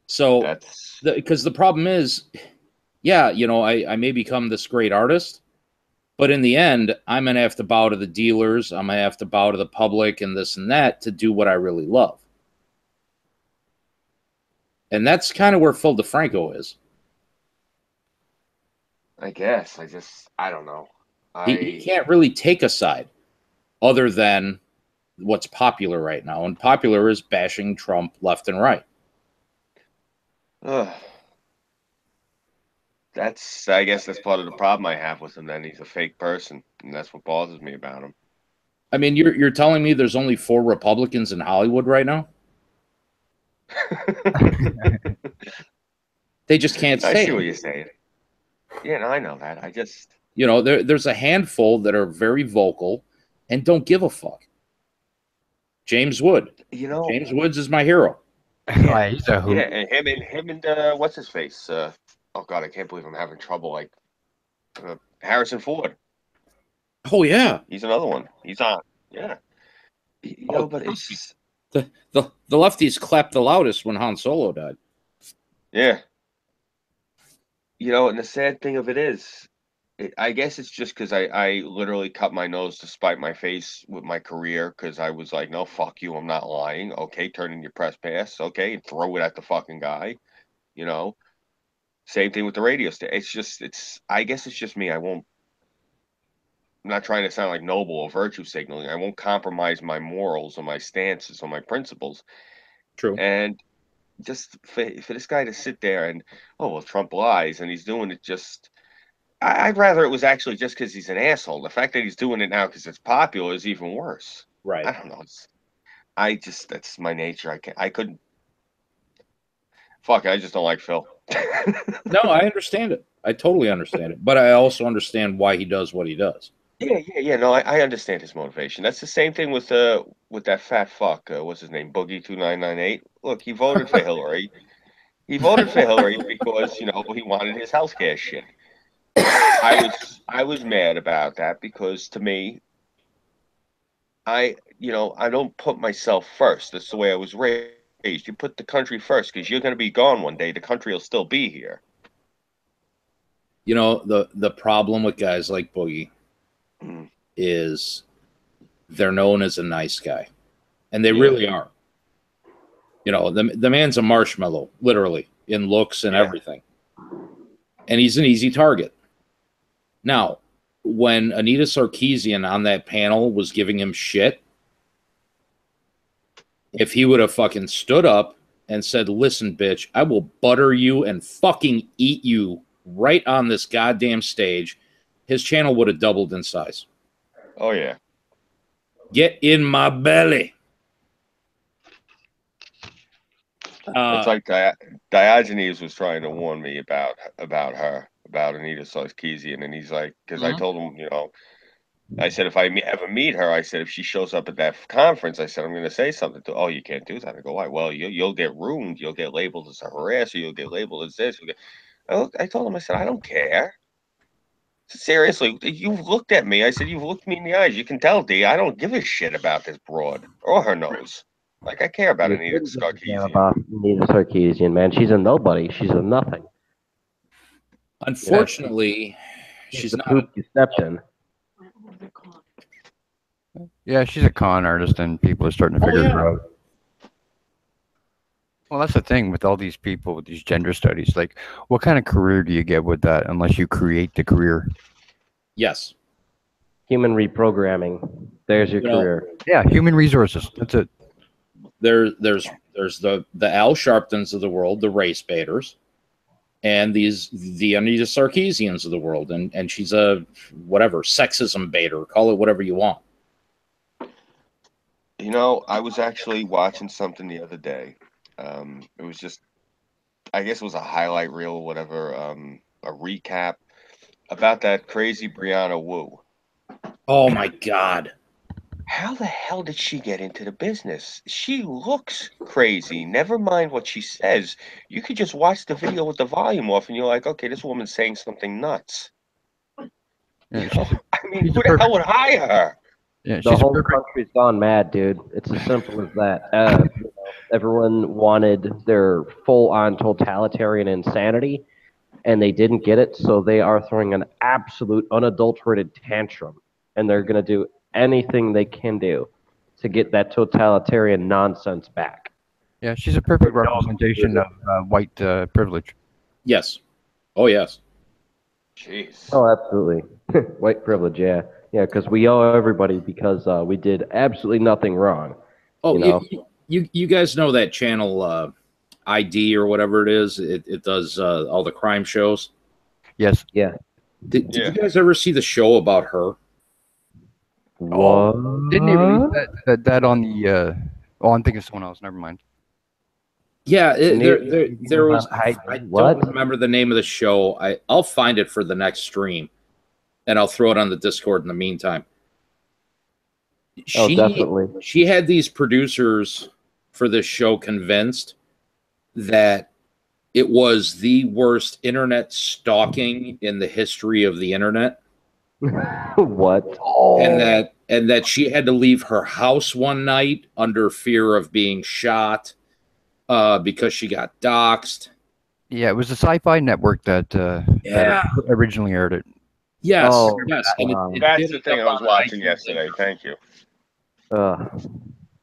Speaker 1: So, because the problem is, I may become this great artist, but in the end, I'm going to have to bow to the dealers. I'm going to have to bow to the public and this and that to do what I really love. And that's kind of where Phil DeFranco is.
Speaker 4: I guess. I don't know.
Speaker 1: He can't really take a side other than what's popular right now, and popular is bashing Trump left and right.
Speaker 4: Ugh. I guess that's part of the problem I have with him. Then he's a fake person, and that's what bothers me about him.
Speaker 1: I mean, you're telling me there's only 4 Republicans in Hollywood right now? They just can't
Speaker 4: I
Speaker 1: say
Speaker 4: see what
Speaker 1: it.
Speaker 4: you're saying. Yeah, no, I know that. I just,
Speaker 1: You know, there's a handful that are very vocal and don't give a fuck. James Wood. James Woods is my hero.
Speaker 3: Yeah, he's a hoot.
Speaker 4: Yeah, and him and what's his face? Oh God, I can't believe I'm having trouble. Like Harrison Ford.
Speaker 1: Oh yeah,
Speaker 4: He's another one. He's on. Yeah. But it's just,
Speaker 1: the lefties clapped the loudest when Han Solo died.
Speaker 4: yeah. And the sad thing of it is, I guess it's just because I literally cut my nose to spite my face with my career because I was like, no, fuck you, I'm not lying. Okay, turn in your press pass. Okay, and throw it at the fucking guy. Same thing with the radio station. I guess it's just me. I'm not trying to sound like noble or virtue signaling. I won't compromise my morals or my stances or my principles.
Speaker 1: True.
Speaker 4: And just for this guy to sit there and, oh, well, Trump lies and he's doing it just. I'd rather it was actually just because he's an asshole. The fact that he's doing it now because it's popular is even worse.
Speaker 1: Right.
Speaker 4: I don't know. That's my nature. I couldn't. Fuck, I just don't like Phil.
Speaker 1: No, I understand it. I totally understand it. But I also understand why he does what he does.
Speaker 4: Yeah. No, I understand his motivation. That's the same thing with that fat fuck. What's his name? Boogie2998. Look, he voted for Hillary. He voted for Hillary because he wanted his healthcare shit. I was mad about that because to me, I don't put myself first. That's the way I was raised. You put the country first because you're going to be gone one day. The country will still be here.
Speaker 1: The problem with guys like Boogie is they're known as a nice guy, and they really are. The man's a marshmallow, literally, in looks and everything, and he's an easy target. Now, when Anita Sarkeesian on that panel was giving him shit, if he would have fucking stood up and said, listen, bitch, I will butter you and fucking eat you right on this goddamn stage, his channel would have doubled in size.
Speaker 4: Oh, yeah.
Speaker 1: Get in my belly.
Speaker 4: It's like Diogenes was trying to warn me about her, about Anita Sarkeesian, and he's like, because I told him, I said, if I ever meet her, I said, if she shows up at that conference, I said, I'm going to say something to her. Oh, you can't do that. I go, why? Well, you'll get ruined. You'll get labeled as a harasser. You'll get labeled as this. I told him, I said, I don't care. Seriously, you've looked at me. I said, you've looked me in the eyes. You can tell, D, I don't give a shit about this broad or her nose. Like, I care about Anita Sarkeesian.
Speaker 2: About Anita Sarkeesian, man. She's a nobody. She's a nothing.
Speaker 1: Unfortunately, she's not.
Speaker 2: Poop you stepped in.
Speaker 3: Yeah, she's a con artist, and people are starting to figure her out. Well, that's the thing with all these people with these gender studies. Like, what kind of career do you get with that unless you create the career?
Speaker 1: Yes.
Speaker 2: Human reprogramming. There's your career.
Speaker 3: Yeah, human resources. That's it.
Speaker 1: There's the Al Sharptons of the world, the race baiters, and the Anita Sarkeesians of the world, and she's a whatever sexism baiter. Call it whatever you want.
Speaker 4: I was actually watching something the other day. It was just, I guess it was a highlight reel or whatever, a recap about that crazy Brianna Wu.
Speaker 1: Oh my God.
Speaker 4: How the hell did she get into the business? She looks crazy. Never mind what she says. You could just watch the video with the volume off and you're like, okay, this woman's saying something nuts.
Speaker 3: Yeah,
Speaker 4: who the hell would hire her?
Speaker 3: Yeah,
Speaker 2: the whole country's gone mad, dude. It's as simple as that. Everyone wanted their full-on totalitarian insanity, and they didn't get it, so they are throwing an absolute unadulterated tantrum, and they're going to do anything they can do to get that totalitarian nonsense back.
Speaker 3: Yeah, she's a perfect representation of white privilege.
Speaker 1: Yes. Oh, yes.
Speaker 4: Jeez.
Speaker 2: Oh, absolutely. White privilege, yeah. Yeah, because we owe everybody because we did absolutely nothing wrong.
Speaker 1: Oh,
Speaker 2: You know?
Speaker 1: you guys know that channel ID or whatever it is? It does all the crime shows.
Speaker 3: Yes.
Speaker 2: Yeah.
Speaker 1: Did
Speaker 4: Yeah.
Speaker 1: you guys ever see the show about her?
Speaker 2: What?
Speaker 3: Didn't they release that on the? Oh, I'm thinking of someone else. Never mind.
Speaker 1: Yeah,
Speaker 2: Maybe
Speaker 1: there was.
Speaker 2: I
Speaker 1: I
Speaker 2: what?
Speaker 1: don't remember the name of the show. I'll find it for the next stream, and I'll throw it on the Discord in the meantime.
Speaker 2: Oh, definitely.
Speaker 1: She had these producers for this show convinced that it was the worst internet stalking in the history of the internet,
Speaker 2: What?
Speaker 1: and that she had to leave her house one night under fear of being shot because she got doxxed.
Speaker 3: Yeah, it was the Sci-Fi Network that originally aired it.
Speaker 1: Yes,
Speaker 2: Oh,
Speaker 1: yes. And
Speaker 2: wow.
Speaker 4: That's
Speaker 1: did
Speaker 4: the
Speaker 1: end
Speaker 4: thing
Speaker 1: up
Speaker 4: I was
Speaker 1: on
Speaker 4: watching
Speaker 1: iTunes.
Speaker 4: yesterday. Thank you.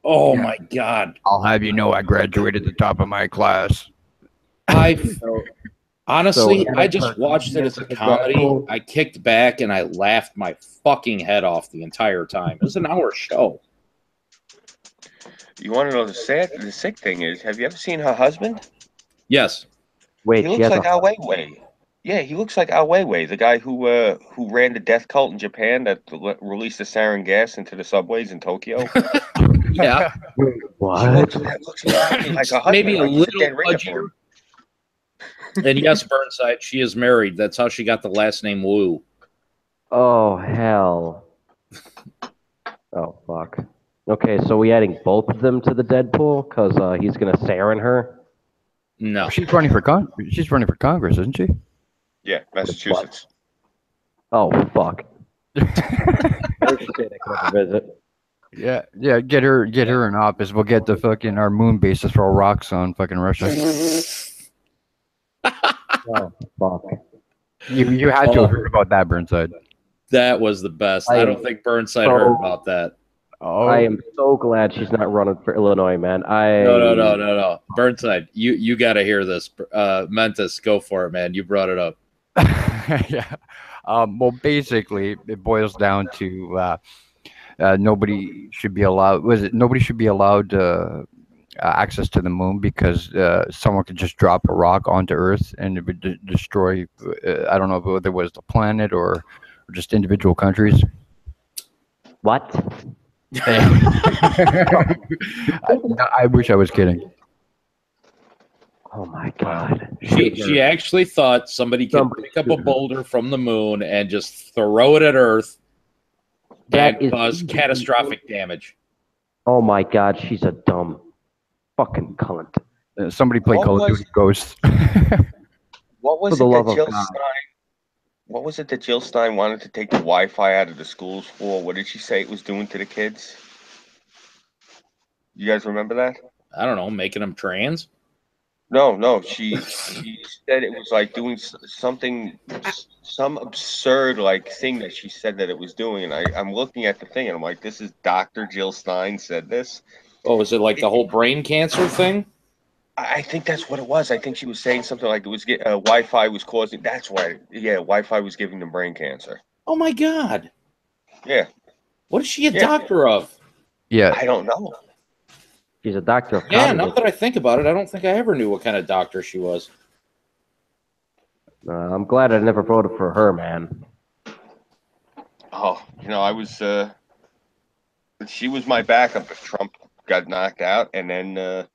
Speaker 1: Oh
Speaker 3: Yeah.
Speaker 1: my God.
Speaker 3: I'll have you know, I graduated the top of my class.
Speaker 1: Honestly,
Speaker 2: So-
Speaker 1: I just watched it as a comedy. I kicked back and I laughed my fucking head off the entire time. It was an hour show.
Speaker 4: You want to know the sick thing is? Have you ever seen her husband?
Speaker 1: Yes.
Speaker 2: Wait,
Speaker 4: He
Speaker 2: she
Speaker 4: looks
Speaker 2: has
Speaker 4: like
Speaker 2: a
Speaker 4: Al Weiwei. Yeah, he looks like Al Weiwei, the guy who ran the death cult in Japan that released the sarin gas into the subways in Tokyo.
Speaker 1: Yeah.
Speaker 2: what?
Speaker 4: That looks exactly like a husband.
Speaker 1: Maybe a
Speaker 4: like he's
Speaker 1: little
Speaker 4: dead ringer for
Speaker 1: pudgier.
Speaker 4: him.
Speaker 1: And yes, Burnside, she is married. That's how she got the last name Wu.
Speaker 2: Oh hell. Oh fuck. Okay, so we adding both of them to the Deadpool because he's gonna sarin her.
Speaker 1: No.
Speaker 3: She's running for Congress, isn't she?
Speaker 4: Yeah, Massachusetts.
Speaker 2: Oh fuck. There's a state I could ever visit.
Speaker 3: Yeah. Get her in office. We'll get the fucking our moon base to throw rocks on fucking Russia.
Speaker 2: Oh fuck.
Speaker 3: You had to have heard about that, Burnside.
Speaker 1: That was the best. I don't think Burnside heard about that.
Speaker 3: Oh,
Speaker 2: I am so glad she's not running for Illinois, man.
Speaker 1: No. Burnside, you got to hear this. Mentis, go for it, man. You brought it up.
Speaker 3: yeah. Well, basically, it boils down to nobody should be allowed. Nobody should be allowed access to the moon because someone could just drop a rock onto Earth and it would destroy. I don't know whether it was the planet or just individual countries.
Speaker 2: What?
Speaker 3: I wish I was kidding.
Speaker 2: Oh my god.
Speaker 1: She actually thought somebody could pick up a boulder from the moon and just throw it at Earth and cause catastrophic damage.
Speaker 2: Oh my god, she's a dumb fucking cunt.
Speaker 3: Somebody play Call of Duty Ghosts.
Speaker 4: What was
Speaker 2: For the
Speaker 4: it
Speaker 2: love
Speaker 4: that
Speaker 2: of
Speaker 4: Jill
Speaker 2: God.
Speaker 4: Stein? What was it that Jill Stein wanted to take the Wi-Fi out of the schools for? What did she say it was doing to the kids? You guys remember that?
Speaker 1: I don't know, making them trans?
Speaker 4: No. She said it was like doing something, some absurd like thing that she said that it was doing. And I'm looking at the thing and I'm like, this is Dr. Jill Stein said this.
Speaker 1: Oh, is it like the whole brain cancer thing?
Speaker 4: I think that's what it was. I think she was saying something like it was Wi-Fi was causing. That's why. Yeah, Wi-Fi was giving them brain cancer.
Speaker 1: Oh my god.
Speaker 4: Yeah.
Speaker 1: What is she a doctor of?
Speaker 3: Yeah.
Speaker 4: I don't know.
Speaker 2: She's a doctor of
Speaker 1: Yeah,
Speaker 2: comedy.
Speaker 1: now that I think about it, I don't think I ever knew what kind of doctor she was.
Speaker 2: I'm glad I never voted for her, man.
Speaker 4: Oh, I was. She was my backup if Trump got knocked out, and then the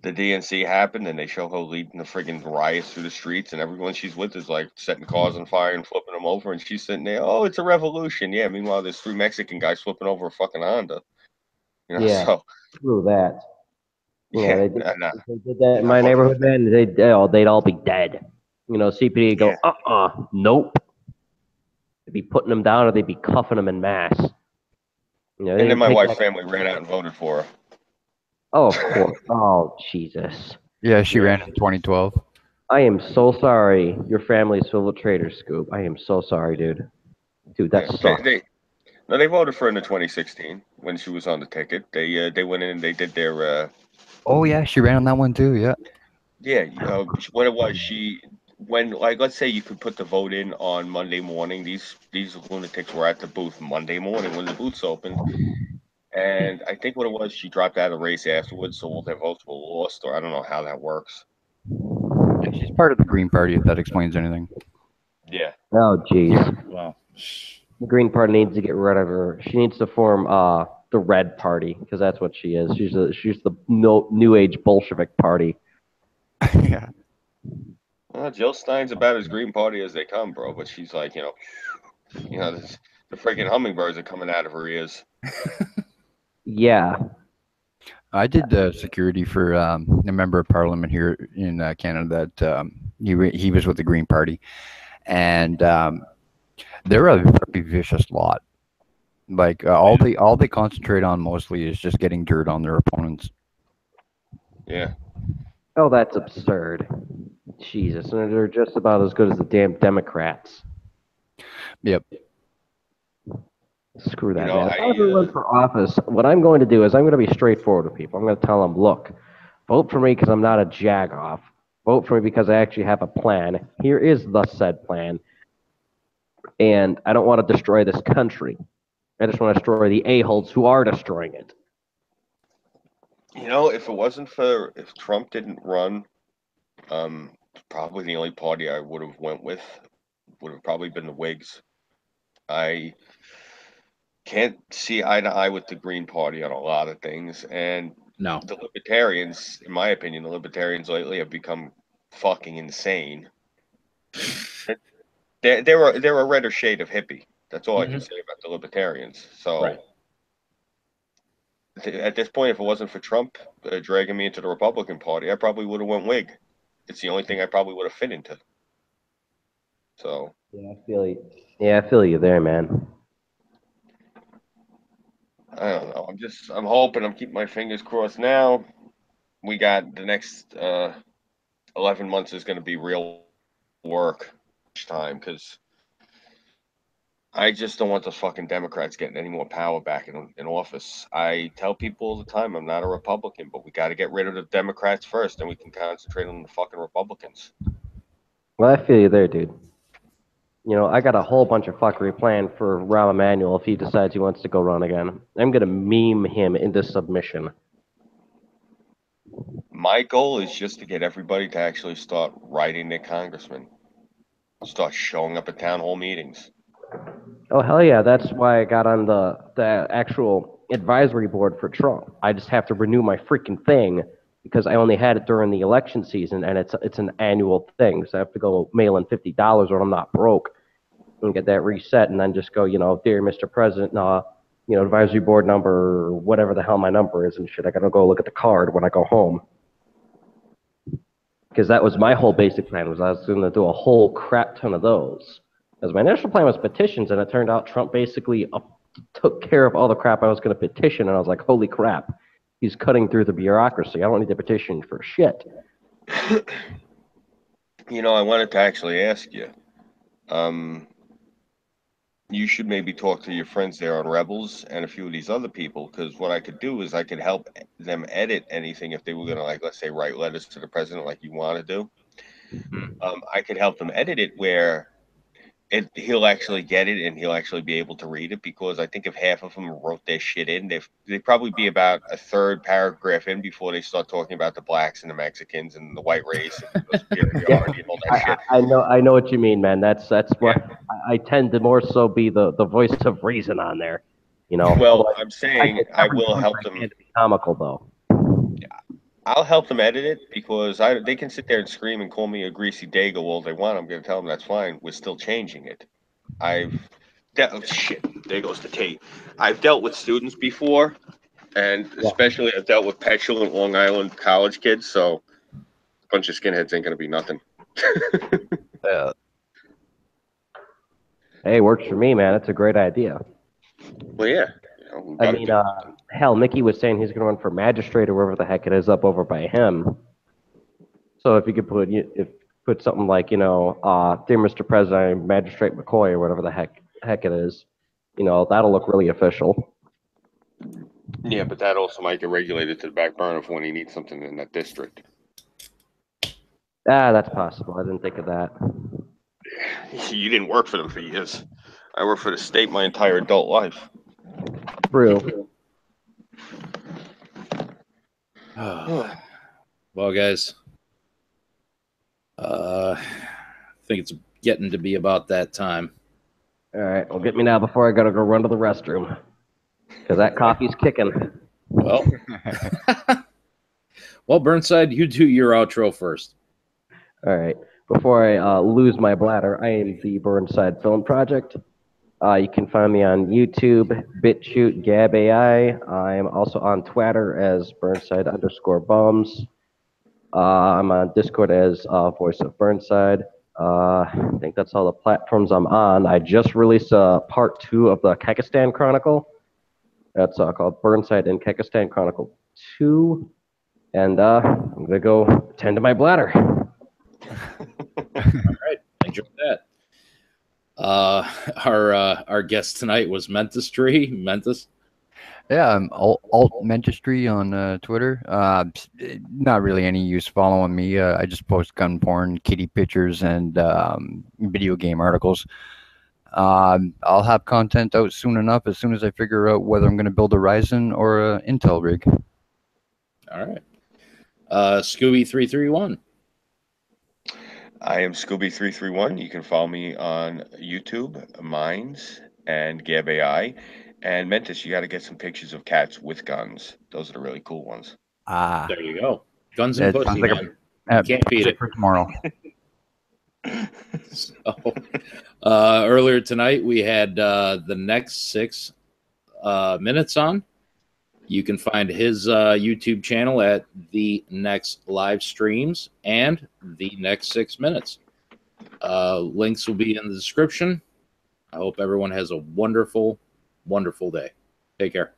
Speaker 4: DNC happened, and they show her leading the friggin' riots through the streets, and everyone she's with is like setting cars on fire and flipping them over, and she's sitting there. Oh, it's a revolution. Yeah. Meanwhile, there's 3 Mexican guys flipping over a fucking Honda.
Speaker 2: Yeah.
Speaker 4: So
Speaker 2: Screw that.
Speaker 4: yeah,
Speaker 2: They did that in my neighborhood, man. They'd all be dead. CPD would go, nope. They'd be putting them down, or they'd be cuffing them in mass.
Speaker 4: And then my wife's family ran out and voted for her.
Speaker 2: Oh, of course. Oh, Jesus.
Speaker 3: Yeah, she ran in 2012.
Speaker 2: I am so sorry. Your family's filled with traitors, Scoop. I am so sorry, dude. Dude, that sucks.
Speaker 4: They voted for her in the 2016 when she was on the ticket. They went in and they did their.
Speaker 3: Oh yeah, she ran on that one too. Yeah.
Speaker 4: Yeah, what it was, when, like, let's say you could put the vote in on Monday morning. These lunatics were at the booth Monday morning when the booths opened, and I think what it was, she dropped out of the race afterwards, so all their votes were lost, or I don't know how that works.
Speaker 3: And she's part of the Green Party, if that explains anything.
Speaker 4: Yeah.
Speaker 2: Oh, jeez.
Speaker 1: Yeah. Well,
Speaker 2: The Green Party needs to get rid of her. She needs to form the Red Party, because that's what she is. She's the New Age Bolshevik Party.
Speaker 3: Yeah.
Speaker 4: Jill Stein's about as Green Party as they come, bro. But she's like, the freaking hummingbirds are coming out of her ears.
Speaker 2: Yeah.
Speaker 3: I did security for a member of parliament here in Canada that he was with the Green Party, and they're a very vicious lot. Like all they concentrate on mostly is just getting dirt on their opponents.
Speaker 4: Yeah.
Speaker 2: Oh, that's absurd. Jesus, and they're just about as good as the damn Democrats.
Speaker 3: Yep.
Speaker 2: Screw that,
Speaker 4: You know,
Speaker 2: man. If I ever run for office, what I'm going to do is I'm going to be straightforward with people. I'm going to tell them, look, vote for me because I'm not a jagoff. Vote for me because I actually have a plan. Here is the said plan. And I don't want to destroy this country. I just want to destroy the a-holes who are destroying it.
Speaker 4: If Trump didn't run, probably the only party I would have went with would have probably been the Whigs. I can't see eye to eye with the Green Party on a lot of things, and
Speaker 1: no.
Speaker 4: the Libertarians, in my opinion, lately have become fucking insane. They're a redder shade of hippie. That's all I can say about the Libertarians. So,
Speaker 1: Right.
Speaker 4: At this point, if it wasn't for Trump dragging me into the Republican Party, I probably would have went Whig. It's the only thing I probably would have fit into. So.
Speaker 2: Yeah, I feel you. Yeah, I feel you there, man.
Speaker 4: I don't know. I'm hoping. I'm keeping my fingers crossed now. We got the next 11 months is going to be real work each time, because I just don't want the fucking Democrats getting any more power back in office. I tell people all the time I'm not a Republican, but we got to get rid of the Democrats first, and we can concentrate on the fucking Republicans.
Speaker 2: Well, I feel you there, dude. You know, I got a whole bunch of fuckery planned for Rahm Emanuel if he decides he wants to go run again. I'm going to meme him into submission.
Speaker 4: My goal is just to get everybody to actually start writing their congressman, start showing up at town hall meetings.
Speaker 2: Oh, hell yeah. That's why I got on the actual advisory board for Trump. I just have to renew my freaking thing because I only had it during the election season, and it's an annual thing. So I have to go mail in $50 or I'm not broke and get that reset, and then just go, dear Mr. President, advisory board number, or whatever the hell my number is and shit. I got to go look at the card when I go home. Because that was my whole basic plan, was I was going to do a whole crap ton of those. Because my initial plan was petitions, and it turned out Trump basically took care of all the crap I was going to petition, and I was like, holy crap, he's cutting through the bureaucracy. I don't need to petition for shit.
Speaker 4: I wanted to actually ask you, you should maybe talk to your friends there on Rebels and a few of these other people, because what I could do is I could help them edit anything if they were going to, like, let's say, write letters to the president like you want to do. I could help them edit it where he'll actually get it and he'll actually be able to read it, because I think if half of them wrote their shit in, they'd probably be about a third paragraph in before they start talking about the blacks and the Mexicans and the white race and the superiority and all that shit.
Speaker 2: I know what you mean, man. That's what I tend to more so be the voice of reason on there.
Speaker 4: Well, I'm saying I will help them.
Speaker 2: To be comical though.
Speaker 4: I'll help them edit it, because they can sit there and scream and call me a greasy dago all they want. I'm going to tell them that's fine. We're still changing it. Shit, there goes the tape. I've dealt with students before, and especially I've dealt with petulant Long Island college kids, so a bunch of skinheads ain't going to be nothing.
Speaker 2: Hey, works for me, man. That's a great idea.
Speaker 4: Well, yeah.
Speaker 2: I mean, hell, Mickey was saying he's going to run for magistrate or wherever the heck it is up over by him. So if you could put something like, dear Mr. President, Magistrate McCoy or whatever the heck it is, that'll look really official.
Speaker 4: Yeah, but that also might get regulated to the back burner for when he needs something in that district.
Speaker 2: That's possible. I didn't think of that.
Speaker 4: You didn't work for them for years. I worked for the state my entire adult life.
Speaker 2: True.
Speaker 1: Well, guys, I think it's getting to be about that time.
Speaker 2: All right. Well, get me now before I gotta go run to the restroom. Because that coffee's kicking.
Speaker 1: Well, well, Burnside, you do your outro first.
Speaker 2: All right. Before I lose my bladder, I am the Burnside Film Project. You can find me on YouTube, BitChute, Gab AI. I'm also on Twitter as Burnside_bums. I'm on Discord as Voice of Burnside. I think that's all the platforms I'm on. I just released part 2 of the Kekistan Chronicle. That's called Burnside and Kekistan Chronicle 2. And I'm going to go tend to my bladder.
Speaker 1: All right, enjoy that. Our guest tonight was Mentis.
Speaker 3: Yeah, alt Mentistry on Twitter. Not really any use following me. I just post gun porn, kitty pictures, and video game articles. I'll have content out soon enough as soon as I figure out whether I'm going to build a Ryzen or a Intel rig.
Speaker 1: All right. Scooby331.
Speaker 4: I am Scooby331. You can follow me on YouTube, Minds, and Gab AI. And Mentis, you got to get some pictures of cats with guns. Those are the really cool ones.
Speaker 1: There you go. Guns and
Speaker 3: That
Speaker 1: pussy,
Speaker 3: sounds like
Speaker 1: man. You can't beat it.
Speaker 3: for tomorrow.
Speaker 1: So, earlier tonight, we had the next 6 minutes on. You can find his YouTube channel at the next live streams and the next 6 minutes. Links will be in the description. I hope everyone has a wonderful, wonderful day. Take care.